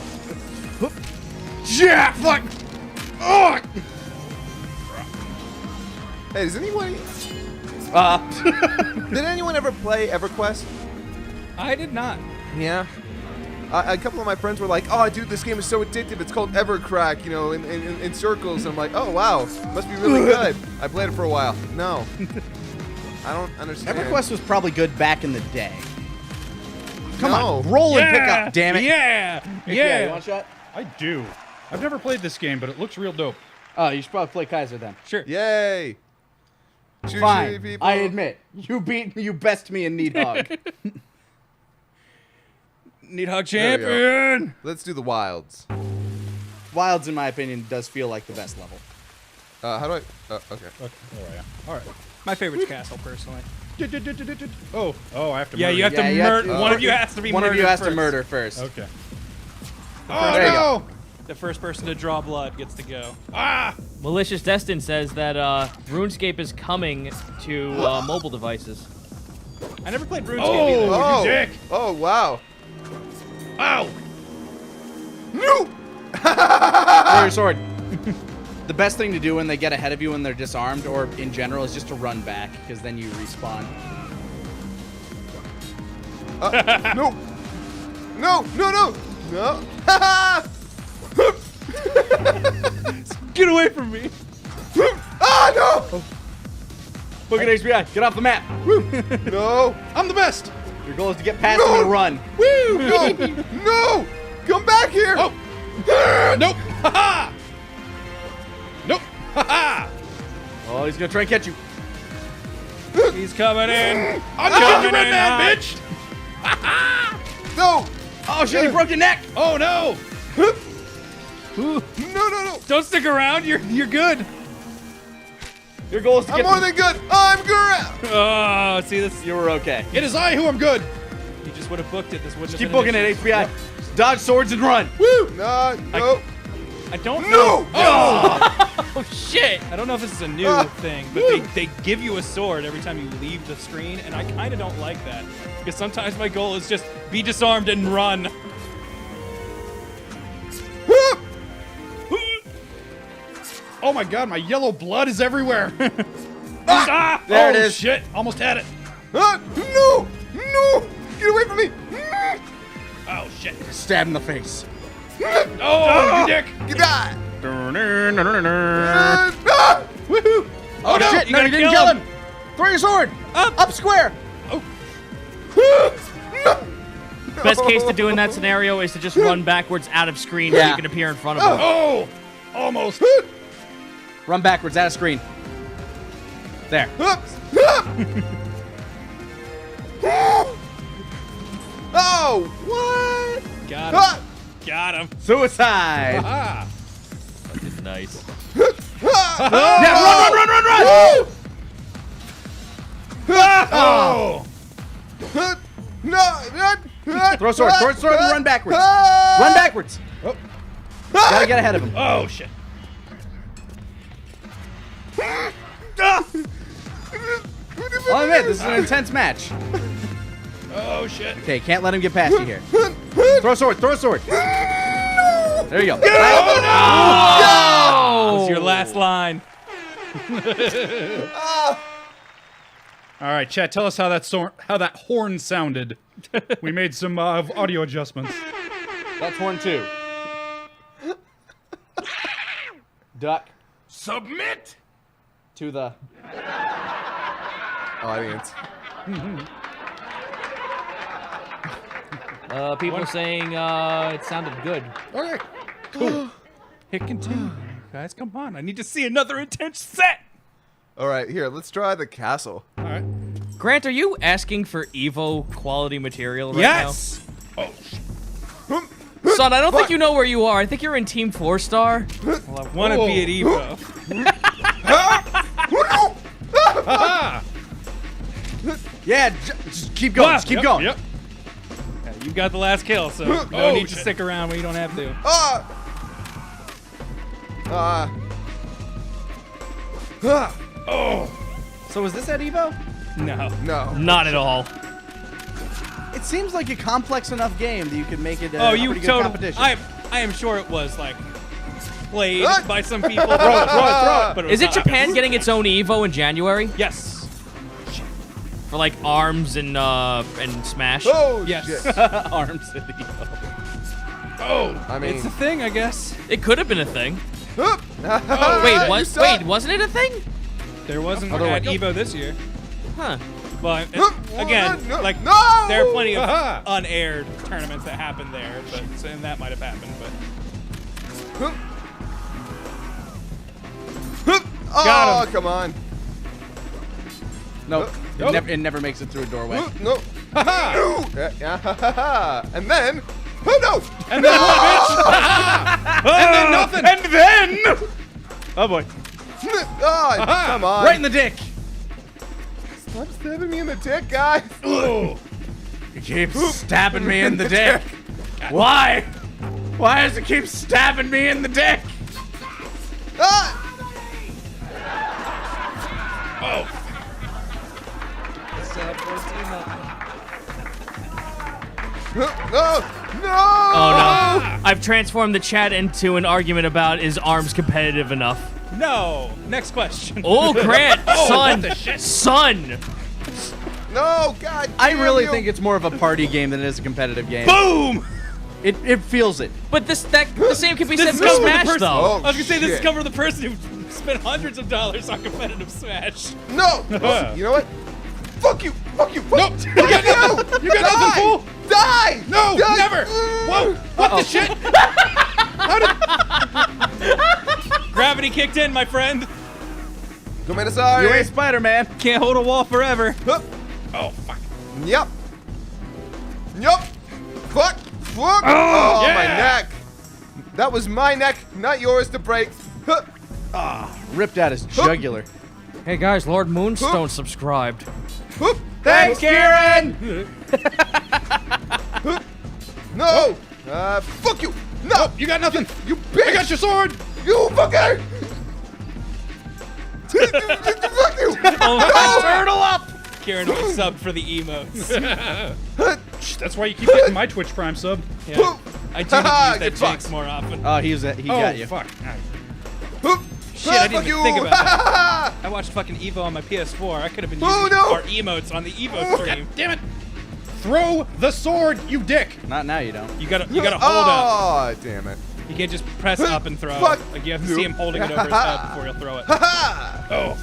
S1: Yeah, fuck! Oh!
S4: Hey, does anyone?
S1: Uh,
S4: Did anyone ever play EverQuest?
S2: I did not.
S4: Yeah. A couple of my friends were like, "Oh, dude, this game is so addictive. It's called Evercrack, you know, in circles." And I'm like, "Oh, wow, must be really good." I played it for a while. No, I don't understand.
S1: EverQuest was probably good back in the day. Come
S4: No.
S1: on, roll and pick
S2: Yeah!
S1: up, damn it.
S2: Yeah!
S1: Yeah, you want a shot?
S3: I do. I've never played this game, but it looks real dope.
S1: Oh, you should probably play Kaiser then.
S2: Sure.
S4: Yay! Choo-choo,
S1: Fine,
S4: people.
S1: I admit. You best me in Nidhogg.
S2: Nidhogg
S4: There we go.
S2: champion!
S4: Let's do the wilds.
S1: Wilds, in my opinion, does feel like the best level.
S4: How do I? Okay.
S3: Okay. All right.
S2: My favorite's Castle, personally.
S3: Oh, I have to.
S2: Yeah,
S3: murder
S2: you have to
S1: Yeah, you have
S2: murder.
S1: to-
S2: One of you has to be
S1: One
S2: murdered
S1: of you has
S2: first.
S1: to murder first.
S3: Okay.
S1: There you go.
S2: The first person to draw blood gets to go.
S7: Malicious Destin says that RuneScape is coming to mobile devices.
S2: I never played RuneScape
S3: Oh,
S2: either.
S3: you dick!
S4: Oh, wow.
S3: Ow!
S4: No!
S1: Throw your sword. The best thing to do when they get ahead of you when they're disarmed, or in general, is just to run back, because then you respawn.
S4: No! No! No! No! No!
S2: Get away from me!
S4: Ah, no!
S1: Look at HBI. Get off the map.
S4: No!
S3: I'm the best.
S1: Your goal is to get past him and run.
S4: Woo! No! No! Come back here!
S3: Oh. Nope. Ha Nope. Ha
S1: Oh, he's gonna try and catch you.
S2: He's coming in!
S3: I'm the red man, bitch.
S4: No!
S1: Oh shit! He broke your neck.
S3: Oh no.
S4: No! No! No!
S2: Don't stick around, you're good!
S1: Your goal is to
S4: I'm
S1: get.
S4: more than good. I'm good.
S2: Oh, see this?
S1: You were okay.
S3: It is I who am good.
S2: You just would have booked it. This wouldn't
S1: Keep
S2: have
S1: booking
S2: been an
S1: it,
S2: issue.
S1: HBI. Dodge swords and run.
S4: Woo! No! No!
S2: I don't
S4: No!
S2: know.
S7: Oh shit!
S2: I don't know if this is a new thing, but they give you a sword every time you leave the screen, and I kind of don't like that. Because sometimes my goal is just be disarmed and run.
S3: Oh my god, my yellow blood is everywhere.
S2: Ah!
S1: There it
S3: Oh,
S1: is.
S3: Shit, almost had it.
S4: No! No! Get away from me!
S3: Oh shit.
S1: Stab in the face.
S3: Oh, you dick.
S4: You die!
S3: Woohoo.
S1: Oh
S2: no,
S1: shit!
S2: you
S1: No,
S2: gotta
S1: you didn't
S2: kill
S1: kill
S2: him.
S1: him. Throw your sword. Up square.
S7: Best case to do in that scenario is to just run backwards out of screen so
S1: Yeah.
S7: you can appear in front of him.
S3: Oh, almost.
S1: Run backwards out of screen. There.
S4: Oh, what?
S2: Got him.
S4: Ah!
S2: Got him.
S1: Suicide.
S3: Ah.
S7: Fucking nice.
S1: Yeah, run.
S3: Oh.
S4: No!
S1: Throw sword and run backwards. Run backwards.
S3: Oh.
S1: Gotta get ahead of him.
S3: Oh shit.
S1: I'll admit, this is an intense match.
S3: Oh shit.
S1: Okay, can't let him get past you here. Throw a sword. There you go.
S2: That was your last line.
S3: All right, chat. Tell us how that horn sounded. We made some audio adjustments.
S1: That's horn 2. Duck
S3: Submit.
S1: to the.
S4: Audience.
S7: People saying it sounded good.
S3: Okay.
S2: Hit continue. Guys, come on. I need to see another intense set.
S4: All right, here, let's try the castle.
S3: All right.
S7: Grant, are you asking for Evo quality material right
S2: Yes.
S3: Oh.
S7: now? Son, I don't think you know where you are. I think you're in Team 4-Star.
S2: Well, I want to be at Evo.
S3: Ah.
S1: Yeah, just keep going. Just keep going.
S3: Yep.
S2: You got the last kill, so no
S3: Oh,
S2: need to
S3: shit.
S2: stick around when you don't have to.
S4: Ah!
S3: Oh.
S1: So is this at Evo?
S2: No.
S4: No.
S7: Not at all.
S1: It seems like a complex enough game that you could make it a
S2: Oh, you
S1: pretty good
S2: totally.
S1: competition.
S2: I am sure it was like played
S4: Ah!
S2: by some people.
S3: Throw it.
S2: But it
S7: Is
S2: was
S7: it
S2: not
S7: Japan
S2: happening.
S7: getting its own Evo in January
S2: Yes.
S7: for like ARMS and Smash?
S4: Oh,
S2: Yes.
S4: shit.
S1: Arms at Evo.
S3: Oh.
S4: I mean,
S2: It's a thing, I guess.
S7: It could have been a thing.
S4: oh,
S7: Wait, wasn't it a thing?
S2: There wasn't
S1: Otherwise-
S2: at Evo this year.
S7: Huh.
S2: But
S4: Huh?
S2: again,
S4: No,
S2: like
S4: no!
S2: there are plenty of
S3: Aha!
S2: unaired tournaments that happened there, but and that might have happened. But
S4: Oh,
S2: Got him.
S4: come on.
S1: Nope.
S3: Nope.
S1: It never makes it through a doorway.
S4: No. No. And then, oh no.
S3: And then what, bitch? And then nothing.
S1: And then... Oh boy.
S4: Oh, come on.
S1: Right in the dick.
S4: Stop stabbing me in the dick, guys.
S3: Oh.
S1: It keeps stabbing me in the dick. Why? Why does it keep stabbing me in the dick?
S4: Ah! No. No.
S7: Oh no. I've transformed the chat into an argument about is ARMS competitive enough.
S2: no. Next question.
S7: Oh, Grant, son,
S3: what the shit?
S7: son.
S4: No, God.
S1: I
S4: damn
S1: really
S4: you.
S1: think it's more of a party game than it is a competitive game.
S2: Boom.
S1: It feels it.
S7: But the same can be said
S2: This
S7: for
S2: is the
S7: Smash
S2: person-
S7: though.
S4: Oh,
S2: I was gonna say this is
S4: shit.
S2: cover the person who spent hundreds of dollars on competitive Smash.
S4: No. You know what? Fuck you. Fuck you. Fuck
S3: Nope. You got nothing. You got nothing, fool.
S4: Die.
S3: No,
S4: Die.
S3: never. Whoa. What the shit?
S2: Gravity kicked in, my friend.
S4: Go sorry.
S1: You ain't Spider-Man.
S2: Can't hold a wall forever.
S4: Huh.
S3: Oh, fuck.
S4: Yep. Yep. Fuck. Fuck. Oh,
S3: yeah.
S4: my neck. That was my neck, not yours to break. Huh.
S1: Ripped out his jugular.
S7: Hey guys, Lord Moonstone subscribed.
S4: Huh.
S1: Thanks, Kieran!
S4: No. Fuck you. No.
S3: You got nothing.
S4: You bitch.
S3: I got your sword.
S4: You fucker. Fuck you.
S1: Turtle up!
S2: Kieran subbed for the emotes.
S3: Shh, that's why you keep getting my Twitch Prime sub.
S2: Yeah. I do
S4: Ha-ha,
S2: use that
S4: get fucked.
S2: jinx more often.
S1: Oh, he got you.
S3: Fuck.
S2: Shit, I didn't
S4: Fuck
S2: even
S4: you.
S2: think about I watched fucking Evo on my PS4. I could have been
S4: Oh,
S2: using
S4: no.
S2: our emotes on the Evo stream.
S3: Damn it. Throw the sword, you dick.
S1: Not now, you don't.
S2: You gotta hold up.
S4: Oh, damn it.
S2: You can't just press up and throw.
S4: Fuck
S2: Like you have to
S4: you.
S2: see him holding it over his head before he'll throw it.
S4: Ha
S3: Oh.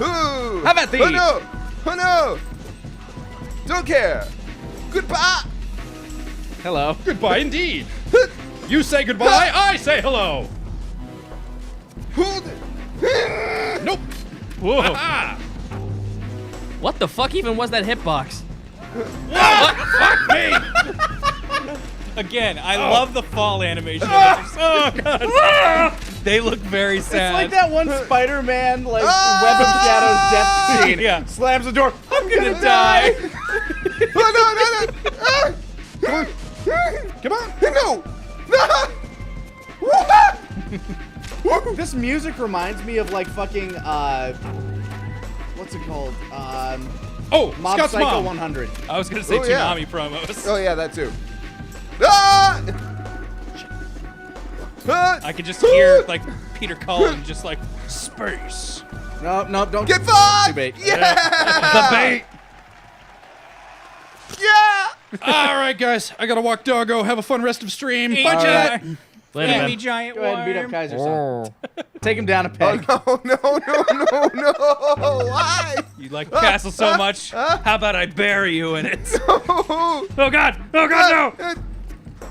S4: Ooh.
S1: How about these?
S4: Oh no! Oh no! Don't care. Goodbye.
S1: Hello.
S3: Goodbye indeed. You say goodbye, I say hello.
S4: Hold it.
S3: Nope.
S2: Whoa.
S3: Ah.
S7: What the fuck even was that hitbox?
S3: Fuck me.
S2: Again, I love the fall animation. Oh god. They look very sad.
S1: It's like that one Spider-Man, like, Web of Shadows death scene.
S2: Yeah.
S1: Slams the door.
S2: I'm gonna die.
S4: Oh no! No!
S3: Come on.
S4: No! No!
S1: This music reminds me of, like, fucking, what's it called?
S3: Oh,
S1: Mob
S3: Scott's
S1: Psycho
S3: mom.
S1: 100.
S2: I was gonna say
S4: Oh, yeah.
S2: Toonami promos.
S4: Oh yeah, that too. Ah! Ah!
S2: I could just hear like Peter Cullen just like space.
S1: No, don't.
S4: Get fucked!
S1: Too bait.
S4: Yeah!
S3: The bait.
S4: Yeah!
S3: All right, guys. I gotta walk doggo. Have a fun rest of stream. Bye,
S1: All
S3: chat.
S1: right.
S7: Later,
S2: Give
S7: man.
S2: me giant
S1: Go ahead and beat up
S2: worm.
S1: Kaiser's son. Take him down a peg.
S4: Oh no! Why?
S2: You like the castle so much. How about I bury you in it?
S4: Oh
S2: God! Oh God, no!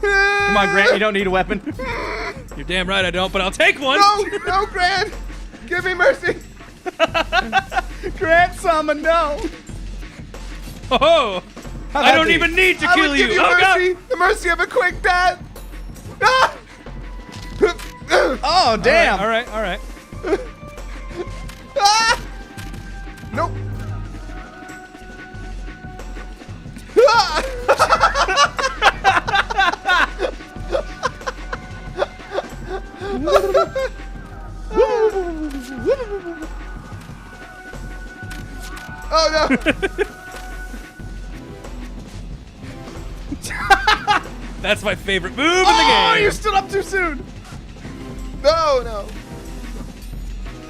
S1: Come on, Grant, you don't need a weapon.
S2: You're damn right I don't, but I'll take one.
S4: No, Grant! Give me mercy!
S1: Grant, summon, no.
S2: Oh! I don't even need to
S4: I
S2: kill
S4: would give
S2: you.
S4: you
S2: Oh God!
S4: mercy! The mercy of a quick death! Ah!
S1: Oh, damn.
S2: All right.
S4: Ah! Nope. Ah!
S2: That's my favorite move in the
S1: Oh,
S2: game.
S1: you stood up too soon.
S4: No.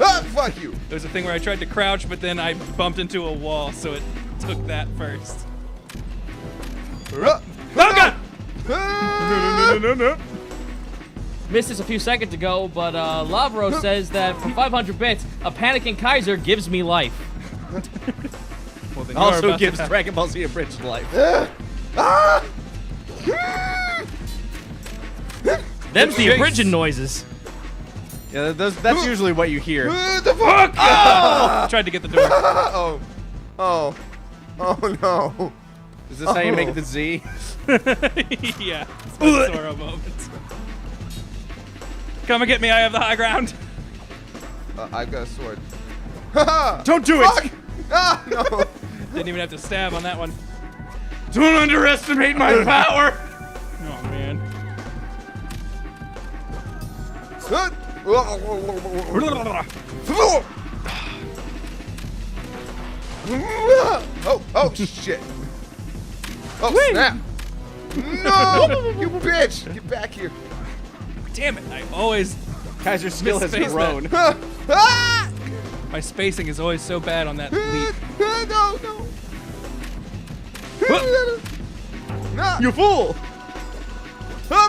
S4: Ah, fuck you.
S2: It was a thing where I tried to crouch, but then I bumped into a wall, so it took that first.
S4: Oh,
S2: God!
S4: No.
S7: Missed this a few seconds ago, but Lavro says that for 500 bits, a panicking Kaiser gives me life.
S2: Well, then you're
S1: Also
S2: about to
S1: gives
S2: have-
S1: Dragon Ball Z abridged life.
S4: Ah!
S7: Them's the
S2: Jeez.
S7: abridging noises.
S1: Yeah, that's usually what you hear.
S4: The fuck?
S2: I tried to get the door.
S4: Oh no.
S1: Is this how you make the Z?
S2: Yeah. It's my Zoro moment. Come and get me. I have the high ground.
S4: I've got a sword.
S1: Don't do
S4: Fuck!
S1: it!
S4: Ah, no.
S2: Didn't even have to stab on that one.
S1: Don't underestimate my power!
S2: Oh, man.
S4: Oh shit. Oh snap. No! You bitch! Get back here.
S2: Damn it. I always...
S1: Kaiser's skill has
S2: Misspaced
S1: grown.
S4: Ah!
S2: My spacing is always so bad on that leap.
S4: No. No.
S1: You fool!
S4: No!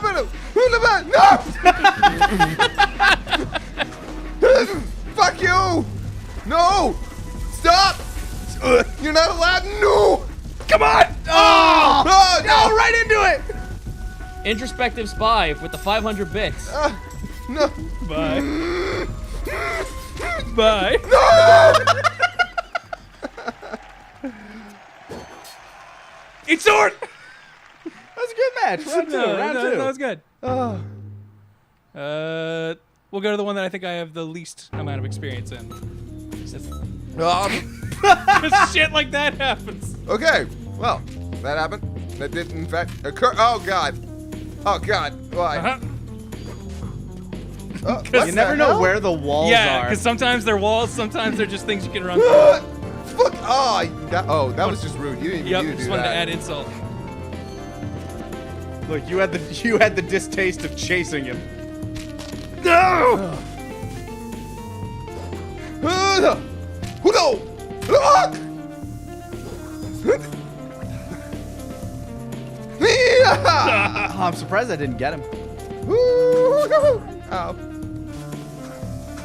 S4: Fuck you! No! Stop! You're not allowed. No!
S1: Come on! Oh!
S4: Oh no!
S1: No, right into it!
S7: Introspective Spy with the 500 bits.
S4: No!
S2: Bye. Bye. Eat sword!
S1: That was a good match. Round two. Round two.
S2: That was good.
S4: Oh.
S2: We'll go to the one that I think I have the least amount of experience in. Shit like that happens.
S4: Okay. Well, that happened. That did in fact occur. Oh god. Oh god. Why?
S2: Uh-huh.
S4: Oh, what
S1: You never
S4: the
S1: know
S4: hell?
S1: where the walls
S2: Yeah,
S1: are.
S2: because sometimes they're walls, sometimes they're just things you can run through.
S4: Fuck! That was just rude. You didn't even
S2: Yep,
S4: need to
S2: just
S4: do
S2: wanted to
S4: that.
S2: add insult.
S1: Look, you had the distaste of chasing him.
S2: No!
S4: Who no?
S1: Oh, I'm surprised I didn't get him.
S4: Ow.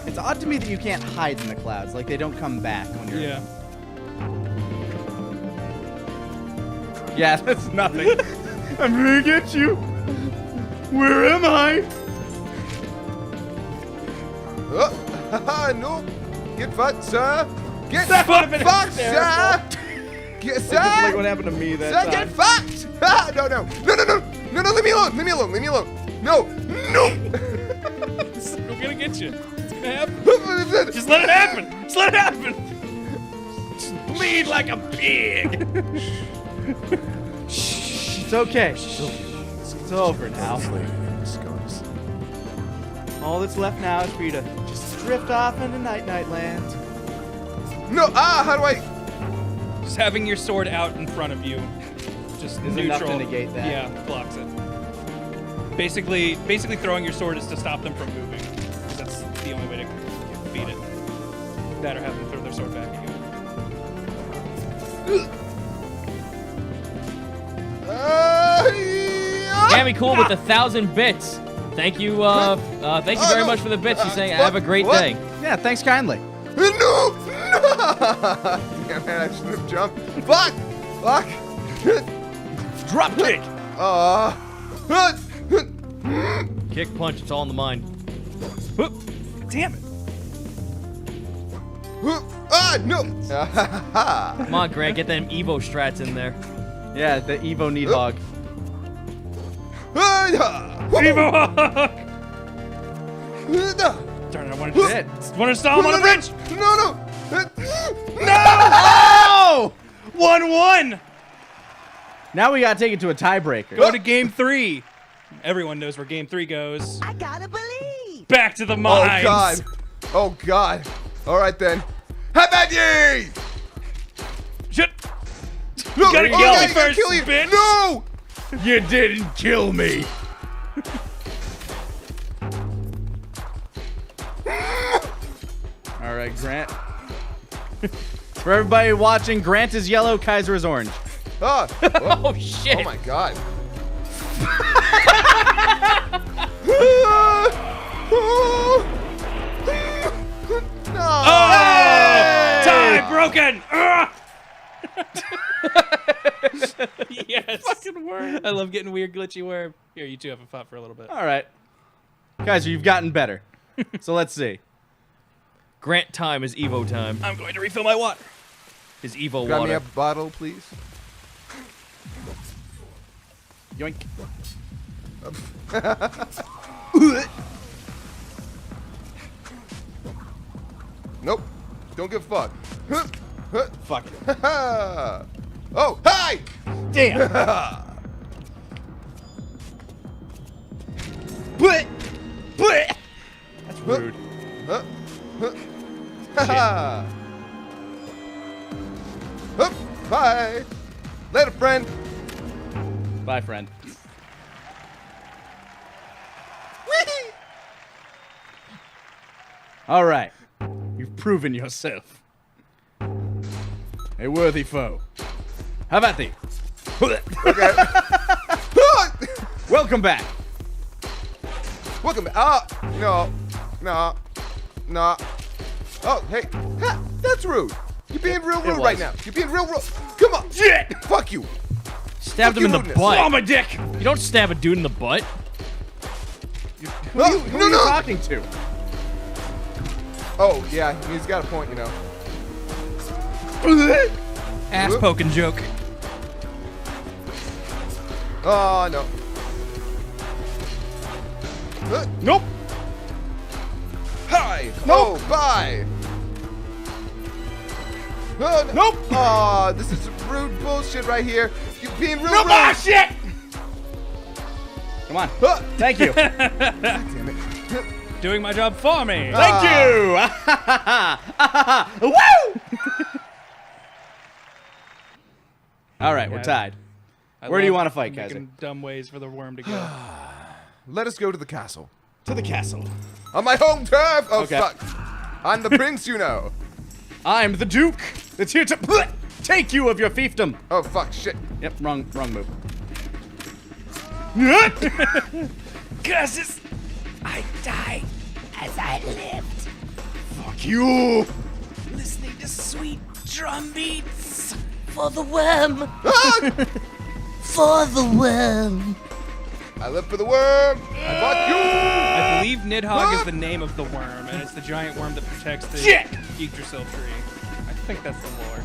S1: It's odd to me that you can't hide in the clouds. Like, they don't come back when you're...
S2: Yeah.
S1: Yeah, that's nothing. I'm gonna get you. Where am I?
S4: No. Get fucked, sir. Get
S1: That would've been
S4: fucked,
S1: hysterical.
S4: sir. Get,
S1: Like, just like what
S4: sir.
S1: happened to me that
S4: Sir,
S1: time.
S4: get fucked. No. Leave me alone. No.
S2: I'm gonna get you. It's gonna happen. Just let it happen. Just let it happen. Just bleed like a pig.
S1: It's okay. It's over now. All that's left now is for you to just drift off into Night Land.
S4: No. How do I?
S2: Just having your sword out in front of you, just
S1: Is enough
S2: neutral.
S1: to negate that.
S2: Yeah, blocks it. Basically throwing your sword is to stop them from moving. 'Cause that's the only way to beat it. That or have them throw their sword back at you.
S7: Gammy Cool with 1,000 bits. Thank you very much for the bits. He's saying, have a great
S4: What?
S7: day.
S1: Yeah, thanks kindly.
S4: No! Damn man, I shouldn't have jumped. Fuck!
S1: Drop kick.
S7: Kick, punch, it's all in the mind.
S2: Whoop. Damn it.
S4: No!
S7: Come on, Grant, get them Evo strats in there.
S1: Yeah, the Evo Nidhogg.
S2: Evo Hawk! Darn it, I wanted to stall him on a bridge!
S4: No!
S1: Oh!
S2: 1-1!
S1: Now we gotta take it to a tiebreaker.
S2: Go to game 3. Everyone knows where game 3 goes.
S8: I gotta believe.
S2: Back to the
S4: Oh
S2: mines.
S4: god. Alright then. Have at ye!
S2: Shit.
S4: No,
S2: gotta
S4: oh,
S2: kill
S4: God,
S2: me
S4: you gotta
S2: first,
S4: kill you.
S2: bitch.
S4: No!
S1: You didn't kill me. All right, Grant. For everybody watching, Grant is yellow, Kaiser is orange.
S4: Ah! Whoa.
S7: Oh shit!
S4: Oh my god. No!
S2: Tie broken. Yes.
S1: Fucking worm.
S2: I love getting weird, glitchy worm. Here, you two have a fought for a little bit.
S1: All right. Kaiser, you've gotten better. So let's see.
S7: Grant time is Evo time.
S2: I'm going to refill my water.
S7: Is Evo
S4: Grab me
S7: water.
S4: a bottle, please.
S1: Yoink.
S4: Nope. Don't give a fuck.
S1: Fuck it.
S4: Oh, hi!
S1: Damn. Bleh. Bleh. That's rude.
S4: Haha. Hup, bye. Later, friend.
S1: Bye, friend.
S4: Whee!
S1: All right. You've proven yourself. A worthy foe. How about thee?
S4: Okay.
S1: Welcome back.
S4: Welcome back. No. Oh, hey. Ha, that's rude. You're being real rude right now. You're being real rude. Come on.
S1: Shit.
S4: Fuck you.
S7: Stabbed
S4: Fuck
S7: him in the
S4: your rudeness.
S7: butt.
S1: Oh, my dick.
S7: You don't stab a dude in the butt.
S1: Who are you talking to?
S4: Oh, yeah. He's got a point, you know.
S2: Ass poking joke.
S4: Oh, no.
S1: Nope.
S4: Hi.
S1: Nope.
S4: Oh, bye. Oh, no.
S1: Nope.
S4: Oh, this is rude bullshit right here. You're being real
S1: Nope.
S4: rude.
S1: Ah, shit. Come on.
S4: Ah,
S1: Thank you.
S4: damn it.
S2: Doing my job for me.
S1: Thank you. Woo! All right, we're tied. Where do you want to fight, Kaiser?
S2: Making dumb ways for the worm to go.
S4: Let us go to the castle.
S1: To the castle.
S4: On my home turf. Oh,
S1: Okay.
S4: fuck. I'm the prince, you know.
S1: I'm the Duke that's here to take you of your fiefdom.
S4: Oh, fuck. Shit.
S1: Yep, wrong move.
S2: Curses! I die as I lived.
S1: Fuck you.
S2: Listening to sweet drum beats for the worm.
S4: Ah!
S8: For the worm.
S4: I live for the worm. I bought you.
S2: I believe Nidhogg is the name of the worm, and it's the giant worm that protects the
S1: Shit!
S2: Yggdrasil tree. I think that's the lore.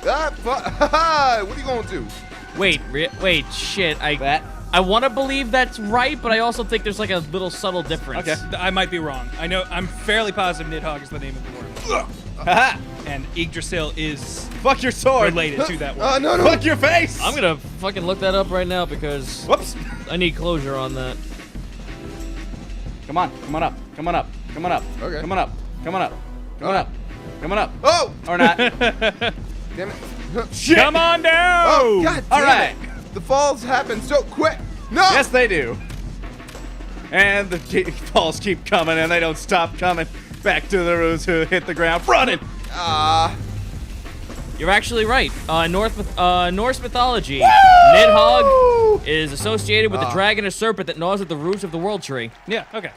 S4: Ah, fuck. What are you going to do?
S7: Wait, shit.
S1: That.
S7: I want to believe that's right, but I also think there's like a little subtle difference.
S1: Okay.
S2: I might be wrong. I'm fairly positive Nidhogg is the name of the worm.
S1: Haha.
S2: And Yggdrasil is
S1: Fuck your sword.
S2: related to that worm.
S4: No.
S1: Fuck your face.
S7: I'm gonna fucking look that up right now because
S1: Whoops.
S7: I need closure on that.
S1: Come on. Come on up. Come on up. Come on up.
S4: Okay.
S1: Come on up. Come on up. Come on up. Come on up.
S4: Oh,
S1: Or not.
S4: damn it.
S1: Shit.
S2: Come on down!
S4: Oh, God damn
S1: All right.
S4: it. The falls happen so quick. No.
S1: Yes, they do. And the falls keep coming, and they don't stop coming. Back to the roots who hit the ground running.
S7: You're actually right. Norse mythology. Nidhogg is associated with the dragon or serpent that gnaws at the roots of the world tree.
S2: Yeah, okay.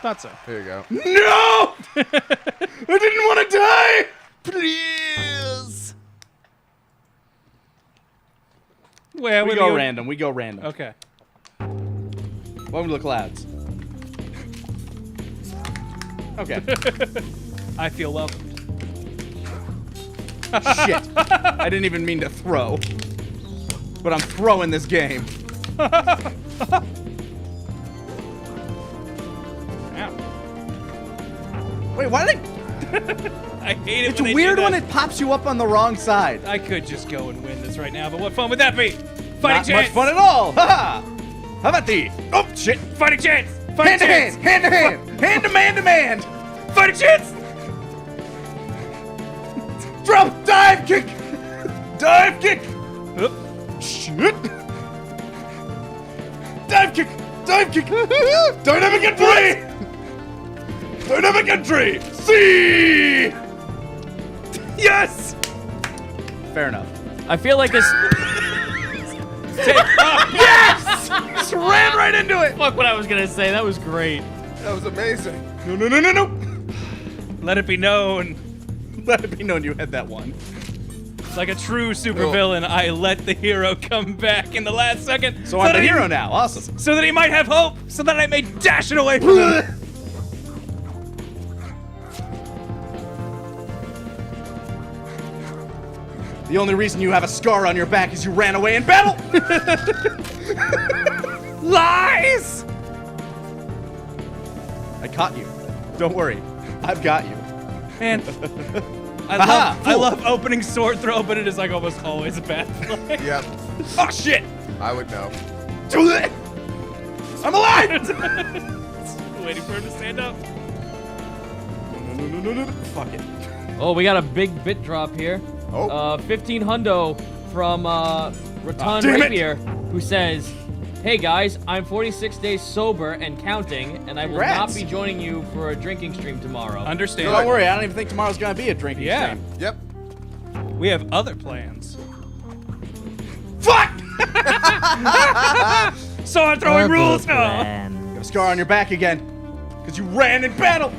S2: Thought so.
S4: Here you go.
S1: No! I didn't want to die! Please!
S2: Where
S1: We
S2: will
S1: go
S2: you-
S1: random. We go random.
S2: Okay.
S1: Welcome to the clouds. Okay.
S2: I feel welcomed.
S1: Shit. I didn't even mean to throw. But I'm throwing this game.
S2: Ow.
S1: Wait, why did
S2: I hate it
S1: It's
S2: when they do
S1: weird
S2: that.
S1: when it pops you up on the wrong side.
S2: I could just go and win this right now, but what fun would that be? Fighting
S1: Not
S2: chance!
S1: much fun at all. Ha! How about thee? Oh, shit.
S2: Fighting chance!
S1: Hand
S2: Fighting
S1: to
S2: chance!
S1: hand. Hand to hand. Hand to man to man.
S2: Fighting chance!
S1: Drop. Dive kick. Dive kick. Shit. Dive kick! Dive kick! Dynamic entry! Dynamic entry! See! Yes! Fair enough.
S7: I feel like this.
S1: Yes! Just ran right into it!
S7: Fuck what I was gonna say. That was great.
S4: That was amazing.
S1: No, no, no, no, no!
S2: Let it be known.
S1: Let it be known you had that one.
S2: Like a true supervillain, I let the hero come back in the last second.
S1: So I'm
S2: that
S1: the
S2: he-
S1: hero now. Awesome.
S2: So that he might have hope. So that I may dash it away from him.
S1: The only reason you have a scar on your back is you ran away in battle! Lies! I caught you. Don't worry. I've got you.
S2: Man,
S1: Aha,
S2: I
S1: fool.
S2: love opening sword throw, but it is like almost always a bad play.
S4: Yep.
S1: Oh, shit!
S4: I would know.
S1: I'm alive!
S2: Waiting for him to stand up.
S1: No. Fuck it.
S7: Oh, we got a big bit drop here.
S4: Oh.
S7: 15 hundo from Rotund
S1: damn it.
S7: Rapier, who says, "Hey guys, I'm 46 days sober and counting, and I will
S1: Congrats.
S7: not be joining you for a drinking stream tomorrow."
S2: Understand.
S1: Don't worry, I don't even think tomorrow's gonna be a drinking
S2: Yeah.
S1: stream.
S4: Yep.
S2: We have other plans.
S1: Fuck!
S2: Sword throwing rules now.
S1: You have a scar on your back again. Because you ran in battle!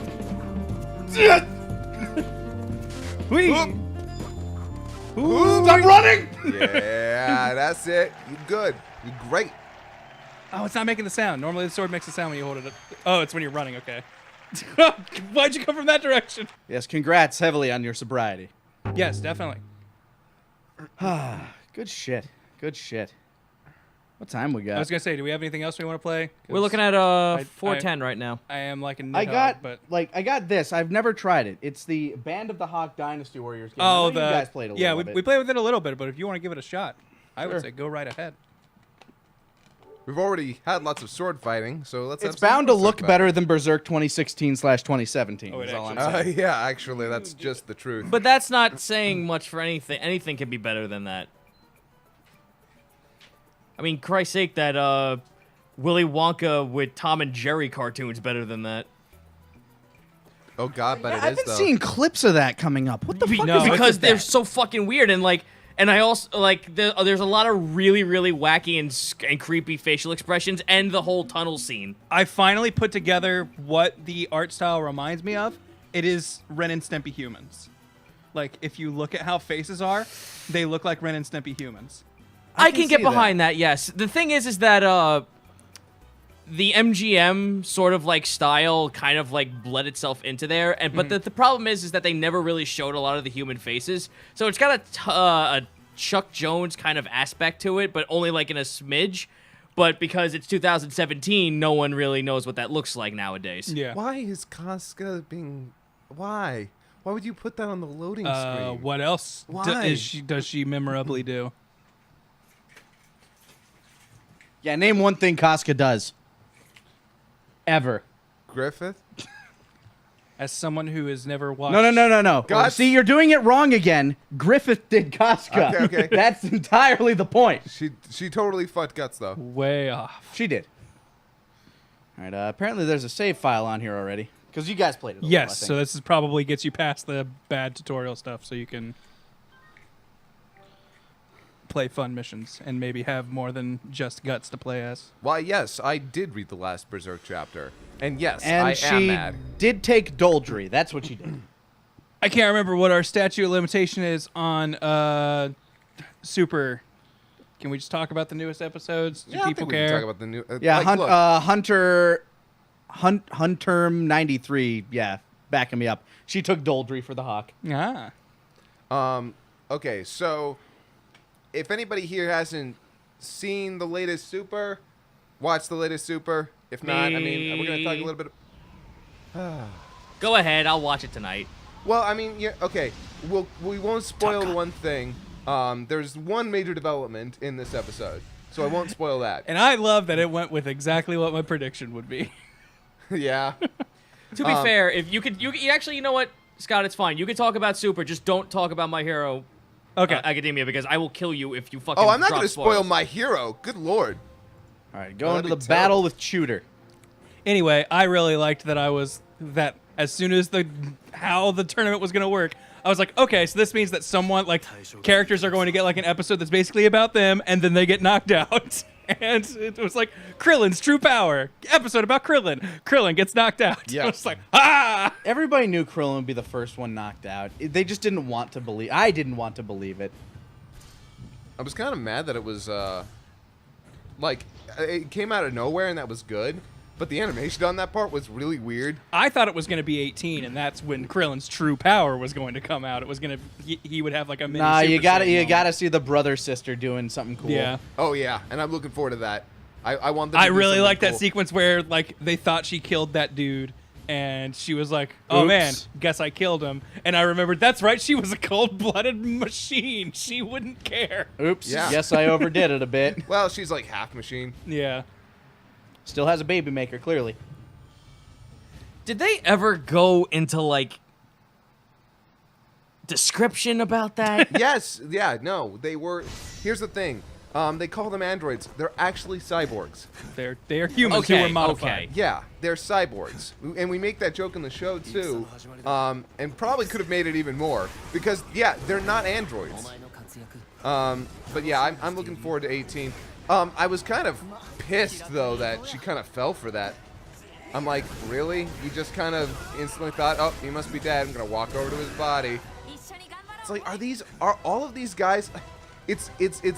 S1: Stop running!
S4: Yeah, that's it. You good. You great.
S2: Oh, it's not making the sound. Normally the sword makes the sound when you hold it up. Oh, it's when you're running, okay. Why'd you come from that direction?
S1: Yes, congrats heavily on your sobriety.
S2: Yes, definitely.
S1: Good shit. Good shit. What time we
S2: I
S1: got?
S2: was gonna say, do we have anything else we want to play? 'Cause
S7: We're looking at 410 right now.
S2: I am like a Nidhogg,
S1: I got
S2: but
S1: I got this. I've never tried it. It's the Band of the Hawk Dynasty Warriors game. I
S2: oh,
S1: know you guys played a
S2: yeah,
S1: little bit.
S2: we played with it a little bit, but if you want to give it a shot, I would
S1: Sure.
S2: say go right ahead.
S4: We've already had lots of sword fighting, so let's.
S1: It's
S4: have some
S1: bound to
S4: more sword
S1: look
S4: fighting.
S1: better than Berserk 2016/2017.
S2: Oh, it
S1: is all I'm
S2: actually-
S1: saying.
S4: Yeah, actually, that's just the truth.
S7: But that's not saying much for anything. Anything can be better than that. I mean, Christ's sake, that Willy Wonka with Tom and Jerry cartoon's better than that.
S4: Oh God, but
S1: I've
S4: it is
S1: been
S4: though.
S1: seeing clips of that coming up. What the fuck
S2: No,
S1: is up
S7: Because
S1: with
S7: they're
S1: that?
S7: so fucking weird and I also like there's a lot of really wacky and creepy facial expressions and the whole tunnel scene.
S2: I finally put together what the art style reminds me of. It is Ren and Stimpy humans. Like, if you look at how faces are, they look like Ren and Stimpy humans.
S7: I
S1: can
S7: can get
S1: see that.
S7: behind that. Yes. The thing is that the MGM sort of like style kind of like bled itself into there, and but the problem is that they never really showed a lot of the human faces, so it's got a Chuck Jones kind of aspect to it, but only like in a smidge. But because it's 2017, no one really knows what that looks like nowadays.
S2: Yeah.
S4: Why is Casca being? Why? Why would you put that on the loading screen?
S2: What else
S4: Why?
S2: does she memorably do?
S1: Yeah, name one thing Casca does. Ever.
S4: Griffith?
S2: As someone who has never watched...
S1: No.
S4: Guts?
S1: See, you're doing it wrong again. Griffith did Casca.
S4: Okay.
S1: That's entirely the point.
S4: She totally fucked Guts though.
S2: Way off.
S1: She did. All right. Apparently, there's a save file on here already because you guys played it.
S2: Yes, so this is probably gets you past the bad tutorial stuff, so you can play fun missions and maybe have more than just Guts to play as.
S4: Why, yes, I did read the last Berserk chapter, and yes,
S1: and
S4: I
S1: she
S4: am mad.
S1: did take Doldry. That's what she did.
S2: I can't remember what our statute of limitation is on Super. Can we just talk about the newest episodes? Do
S4: Yeah, I
S2: people
S4: think we
S2: care?
S4: can talk about the new.
S1: Yeah,
S4: like, look,
S1: Hunter 93. Yeah, backing me up. She took Doldry for the Hawk.
S2: Ah.
S4: Okay, so if anybody here hasn't seen the latest Super, watch the latest Super. If not, I mean, we're gonna talk a little bit.
S7: Go ahead, I'll watch it tonight.
S4: Well, I mean, yeah, okay. We won't spoil one thing. There's one major development in this episode, so I won't spoil that.
S2: And I love that it went with exactly what my prediction would be.
S4: Yeah.
S7: To be fair, if you actually, you know what, Scott, it's fine. You can talk about Super, just don't talk about My Hero
S2: Okay.
S7: Academia because I will kill you if you fucking.
S4: Oh, I'm not
S7: drop
S4: gonna
S7: spoilers.
S4: spoil My Hero. Good lord.
S1: All right, go into
S4: that'd
S1: the
S4: be
S1: battle
S4: terrible.
S1: with Shooter.
S2: Anyway, I really liked that as soon as how the tournament was gonna work, I was like, okay, so this means that someone characters are going to get like an episode that's basically about them, and then they get knocked out. And it was like Krillin's true power episode about Krillin. Krillin gets knocked out.
S1: Yeah.
S2: I was like, ah!
S1: Everybody knew Krillin would be the first one knocked out. They just didn't want to believe. I didn't want to believe it.
S4: I was kind of mad that it was it came out of nowhere and that was good, but the animation on that part was really weird.
S2: I thought it was going to be 18, and that's when Krillin's true power was going to come out. It was going to he would have like a mini.
S1: Nah, you
S2: Super
S1: gotta
S2: Saiyan moment.
S1: see the brother sister doing something cool.
S2: Yeah.
S4: Oh yeah, and I'm looking forward to that. I want them.
S2: I
S4: to do
S2: really
S4: something
S2: like that
S4: cool.
S2: sequence where they thought she killed that dude, and she was like, "Oh
S1: Oops.
S2: man, guess I killed him." And I remembered that's right, she was a cold-blooded machine. She wouldn't care.
S1: Oops.
S4: Yeah.
S1: Guess I overdid it a bit.
S4: Well, she's like half machine.
S2: Yeah.
S1: Still has a baby maker, clearly.
S7: Did they ever go into like description about that?
S4: Yes. Yeah. No. They were. Here's the thing. They call them androids. They're actually cyborgs.
S2: They are humans who were modified.
S4: Yeah, they're cyborgs, and we make that joke in the show too, and probably could have made it even more because yeah, they're not androids. But yeah, I'm looking forward to 18. I was kind of pissed though that she kind of fell for that. I'm like, really? You just kind of instantly thought, oh, he must be dead. I'm gonna walk over to his body. It's like, are all of these guys? It's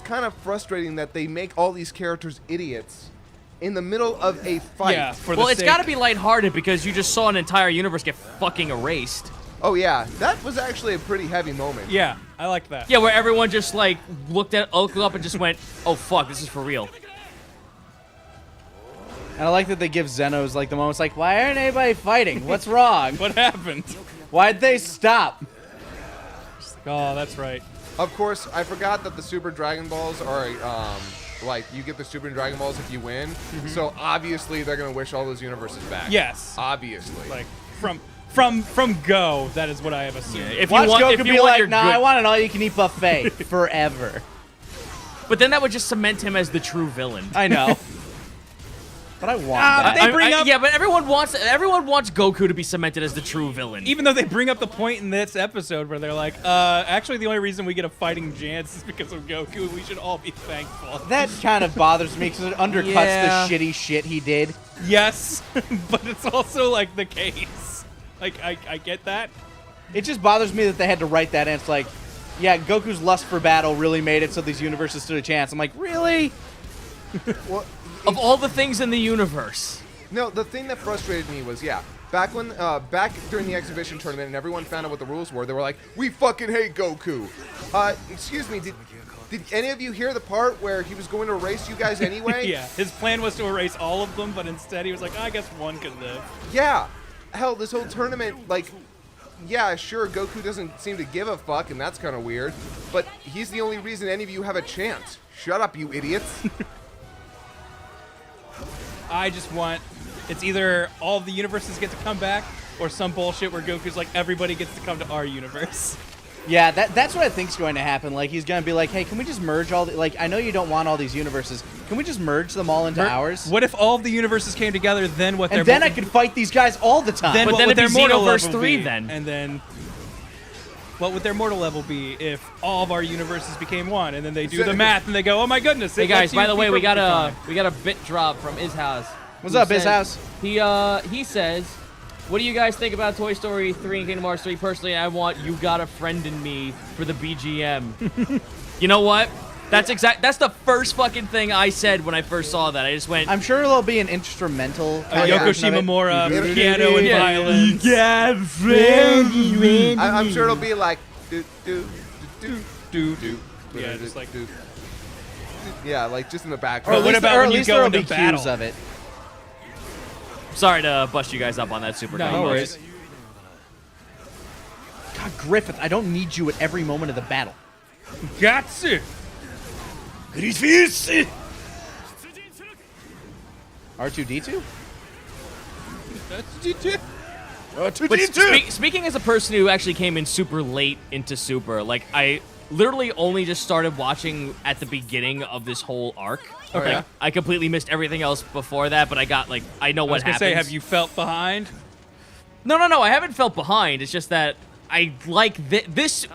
S4: kind of frustrating that they make all these characters idiots in the middle of a fight.
S2: Yeah.
S7: Well, it's got to be lighthearted because you just saw an entire universe get fucking erased.
S4: Oh yeah, that was actually a pretty heavy moment.
S2: Yeah, I like that.
S7: Yeah, where everyone just like looked up and just went, "Oh fuck, this is for real."
S1: And I like that they give Zeno's like the moments like, why aren't anybody fighting? What's wrong?
S2: What happened?
S1: Why'd they stop?
S2: Oh, that's right.
S4: Of course, I forgot that the Super Dragon Balls are like you get the Super Dragon Balls if you win. So obviously they're gonna wish all those universes back.
S2: Yes.
S4: Obviously.
S2: Like from Go, that is what I have assumed.
S7: If
S1: Watch
S7: you want,
S1: Goku
S7: if you
S1: be
S7: want
S1: like,
S7: your
S1: nah,
S7: good-
S1: I want an all-you-can-eat buffet forever.
S7: But then that would just cement him as the true villain.
S1: I know. But I want that.
S2: They bring up-
S7: yeah, but everyone wants Goku to be cemented as the true villain.
S2: Even though they bring up the point in this episode where they're like, actually the only reason we get a fighting chance is because of Goku, and we should all be thankful.
S1: That kind of bothers me because it undercuts
S7: Yeah.
S1: the shitty shit he did.
S2: Yes, but it's also like the case. Like, I get that.
S1: It just bothers me that they had to write that, and it's like, yeah, Goku's lust for battle really made it so these universes stood a chance. I'm like, really?
S4: Well,
S7: of all the things in the universe.
S4: no, the thing that frustrated me was back during the exhibition tournament and everyone found out what the rules were, they were like, we fucking hate Goku. Excuse me, did any of you hear the part where he was going to erase you guys anyway?
S2: Yeah, his plan was to erase all of them, but instead he was like, I guess one could live.
S4: Yeah. Hell, this whole tournament, like, yeah, sure, Goku doesn't seem to give a fuck, and that's kind of weird, but he's the only reason any of you have a chance. Shut up, you idiots.
S2: I just want, it's either all of the universes get to come back, or some bullshit where Goku's like, everybody gets to come to our universe.
S1: Yeah, that's what I think's going to happen. Like, he's going to be like, hey, can we just merge all the... Like, I know you don't want all these universes. Can we just merge them all into ours?
S2: What if all of the universes came together, then what
S1: And then I could fight these guys all the time.
S2: Then
S7: But
S2: what
S7: then
S2: would
S7: it'd
S2: their
S7: be
S2: mortal
S7: Xenoverse
S2: level
S7: 3
S2: be?
S7: then.
S2: And then what would their mortal level be if all of our universes became one? And then they do the math and they go, oh my goodness.
S7: Hey
S2: it
S7: guys,
S2: lets
S7: by
S2: you
S7: the
S2: be
S7: way, we
S2: perfectly
S7: got a bit drop from Izhouse.
S1: What's
S7: Who
S1: up,
S7: says-
S1: Izhouse?
S7: He says, what do you guys think about Toy Story 3 and Kingdom Hearts 3? Personally, I want You Got a Friend in Me for the BGM. You know what? That's the first fucking thing I said when I first saw that. I just went,
S1: I'm sure there'll be an instrumental.
S2: Yoko
S1: version of it.
S2: Shimomura, piano and violin.
S4: I'm sure it'll be like, do.
S2: Yeah, just like.
S4: Yeah, like just in the
S1: Or
S4: background.
S1: at
S2: what
S1: least,
S2: about
S1: or
S2: when
S1: at
S2: you
S1: least
S2: go
S1: there'll
S2: into
S1: be
S2: battle?
S1: cues of it.
S7: sorry to bust you guys up on that super
S2: No
S7: combo.
S2: worries.
S1: God, Griffith, I don't need you at every moment of the battle.
S2: Gotcha.
S1: R2-D2?
S7: But speaking as a person who actually came in super late into Super, like I literally only just started watching at the beginning of this whole arc.
S4: Okay.
S7: Like, I completely missed everything else before that, but I got like I know
S2: I
S7: what
S2: was gonna
S7: happens.
S2: say, have you felt behind?
S7: No, I haven't felt behind. It's just that I like this